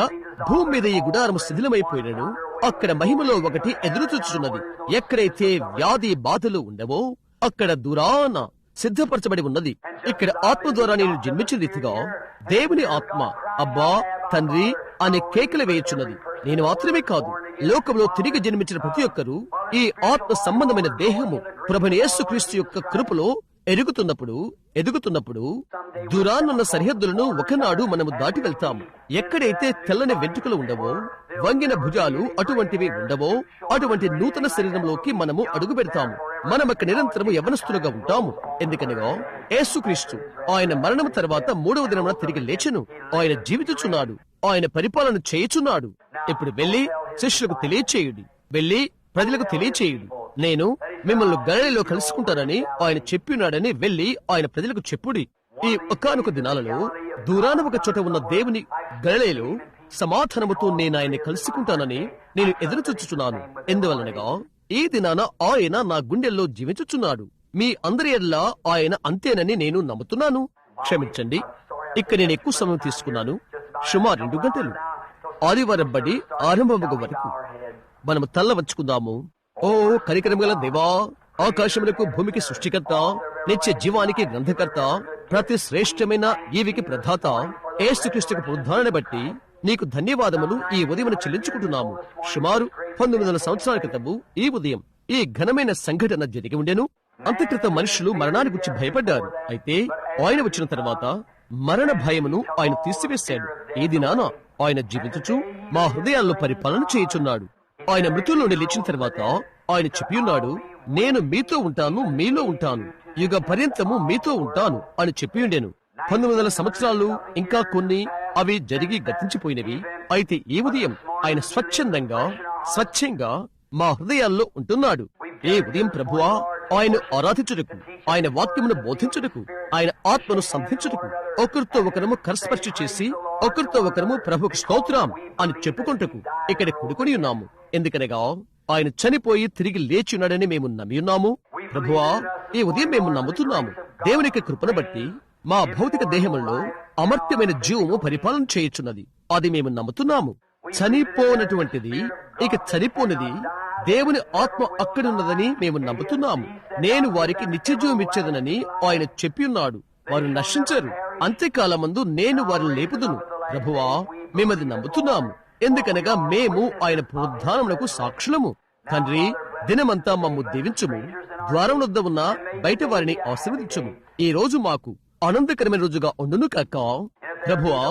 భూమి మీద ఈ గుడారము శిథిలమైపోయినను అక్కడ మహిమలో ఒకటి ఎదురు చూచుచున్నది. ఎక్కడైతే వ్యాధి బాధలు ఉండవో అక్కడ దూరాన సిద్ధపరచబడి ఉన్నది. ఇక్కడ ఆత్మ ద్వారా నేను జన్మించిన రీతిగా దేవుని ఆత్మ అబ్బా తండ్రి అనే కేకలు వేయుచున్నది. నేను మాత్రమే కాదు, లోకంలో తిరిగి జన్మించిన ప్రతి ఒక్కరూ ఈ ఆత్మ సంబంధమైన దేహము ప్రభువైన యేసుక్రీస్తు యొక్క కృపలో ఎదుగుతున్నప్పుడు దూరానున్న సరిహద్దులను ఒకనాడు మనము దాటి వెళ్తాము. ఎక్కడైతే తెల్లని వెంట్రుకలు ఉండవో, వంగిన భుజాలు అటువంటివి ఉండవో, అటువంటి నూతన శరీరంలోకి మనము అడుగు పెడతాము. మనమక్క నిరంతరము యవనస్తులుగా ఉంటాము. ఎందుకనగా యేసుక్రీస్తు ఆయన మరణం తర్వాత 3వ దినమున తిరిగి లేచెను. ఆయన జీవించుచున్నాడు, ఆయన పరిపాలన చేయుచున్నాడు. ఇప్పుడు వెళ్లి శిష్యులకు తెలియచేయుడి, వెళ్లి ప్రజలకు తెలియచేయుడి, నేను మిమ్మల్ని గలిలయలో కలుసుకుంటానని ఆయన చెప్పినాడని వెళ్లి ఆయన ప్రజలకు చెప్పుడి. ఈ ఒకానొక దినాలలో దూరాన ఒక చోట ఉన్న దేవుని గలిలయలో సమాధానముతో నేను ఆయన్ని కలుసుకుంటానని నేను ఎదురు చూచుచున్నాను. ఎందువలనగా ఈ దినాన ఆయన నా గుండెల్లో జీవించుచున్నాడు. మీ అందరి ఎడలా ఆయన అంతేనని నేను నమ్ముతున్నాను. క్షమించండి, ఇక్కడ నేను ఎక్కువ సమయం తీసుకున్నాను. సుమారు 2 గంటలు. ఆదివారం బడి ఆరంభము వరకు మనము తల్ల వంచుకుందాము. ఓ కనికరం గల దేవా, ఆకాశములకు భూమికి సృష్టికర్త, నిత్య జీవానికి గ్రంథకర్త, ప్రతి శ్రేష్టమైన ఈవికి ప్రధాత యేసుక్రీస్తుకు పునరుద్ధారణ బట్టి నీకు ధన్యవాదములు ఈ ఉదయం చెల్లించుకుంటున్నాము. సుమారు 1900 సంవత్సరాల క్రితము ఈ ఉదయం ఈ ఘనమైన సంఘటన జరిగి ఉండెను. అంతక్రితం మనుషులు మరణాన్ని గురించి భయపడ్డారు. అయితే ఆయన వచ్చిన తర్వాత మరణ భయమును ఆయన తీసివేశాడు. ఈ దినాన ఆయన జీవించుచు మా హృదయాల్లో పరిపాలన చేయుచున్నాడు. ఆయన మృతుల నుండి లేచిన తర్వాత ఆయన చెప్పియున్నాడు, నేను మీతో ఉంటాను, మీలో ఉంటాను, యుగ పర్యంతము మీతో ఉంటాను అని చెప్పియుండెను. 1900 సంవత్సరాలు ఇంకా కొన్ని అవి జరిగి గతించిపోయినవి. అయితే ఈ ఉదయం ఆయన స్వచ్ఛంగా మా హృదయాల్లో ఉంటున్నాడు. ఈ ఉదయం ప్రభువా, ఆయన ఆరాధించుటకు, ఆయన వాక్యమును బోధించుటకు, ఆయన ఆత్మను సంధించుటకు, ఒకరితో ఒకరము కరస్పర్శ చేసి ఒకరితో ఒకరము ప్రభుకు స్తోత్రం అని చెప్పుకుంటకు ఇక్కడ కూడుకొని ఉన్నాము. ఎందుకనగా ఆయన చనిపోయి తిరిగి లేచి ఉన్నాడని మేము నమ్మియున్నాము. ప్రభువా, ఈ ఉదయం మేము నమ్ముతున్నాము. దేవునికి కృపను బట్టి మా భౌతిక దేహములో అమర్త్యమైన జీవము పరిపాలన చేయుచున్నది. అది మేము నమ్ముతున్నాము. చనిపోనటువంటిది ఇక చనిపోనిది దేవుని ఆత్మ అక్కడున్నదని మేము నమ్ముతున్నాము. నేను వారికి నిత్య జీవం ఇచ్చేదనని ఆయన చెప్పి ఉన్నాడు. వారు నశించరు, అంత్యకాలమందు నేను వారిని లేపుదును. ప్రభువా, మేమది నమ్ముతున్నాము. ఎందుకనగా మేము ఆయన పునరుద్ధానమునకు సాక్షులము. తండ్రి, దినమంతా మమ్ము దీవించుము. ద్వారం వద్ద ఉన్న బయట వారిని ఆశీర్వదించుము. ఈ రోజు మాకు ఆనందకరమైన రోజుగా ఉండును కాక. ప్రభువా,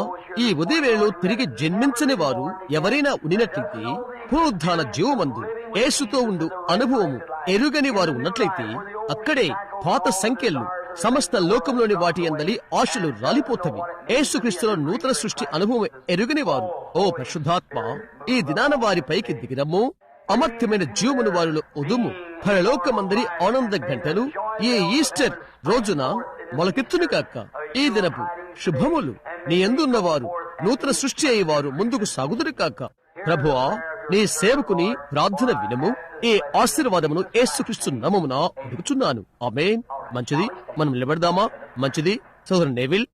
ఈ ఉదయవేళలో తిరిగి జన్మించని వారు ఎవరైనా ఉండినట్లయితే, పునరుద్ధాన జీవమందు యేసుతో ఉండు అనుభవము ఎరుగని వారు ఉన్నట్లయితే, అక్కడే పాత సంఖ్యలు సమస్త లోకంలోని వాటి అందలి ఆశలు రాలిపోతవి. యేసుక్రీస్తులో నూతన సృష్టి అనుభవం ఎరుగని వారు, ఓ పరిశుద్ధాత్మ, ఈ దినాన వారి పైకి దిగిరమ్ము. అమర్త్యమైన జీవమును వారిలో ఉదుము. పరలోకమందరి ఆనంద గంటలు ఈ ఈస్టర్ రోజున మొలకెత్తును కాక. ఈ దినపు శుభములు నీ యందున్నవారు నూతన సృష్టి అయ్యేవారు ముందుకు సాగుదురు కాక. ప్రభువా, నీ సేవకుని ప్రార్థన వినము. ఈ ఆశీర్వాదమును యేసుక్రీస్తు నామమున అడుగుచున్నాను. ఆమేన్. మంచిది, మనం నిలబడదామా? మంచిది. సోదరు నేవిల్.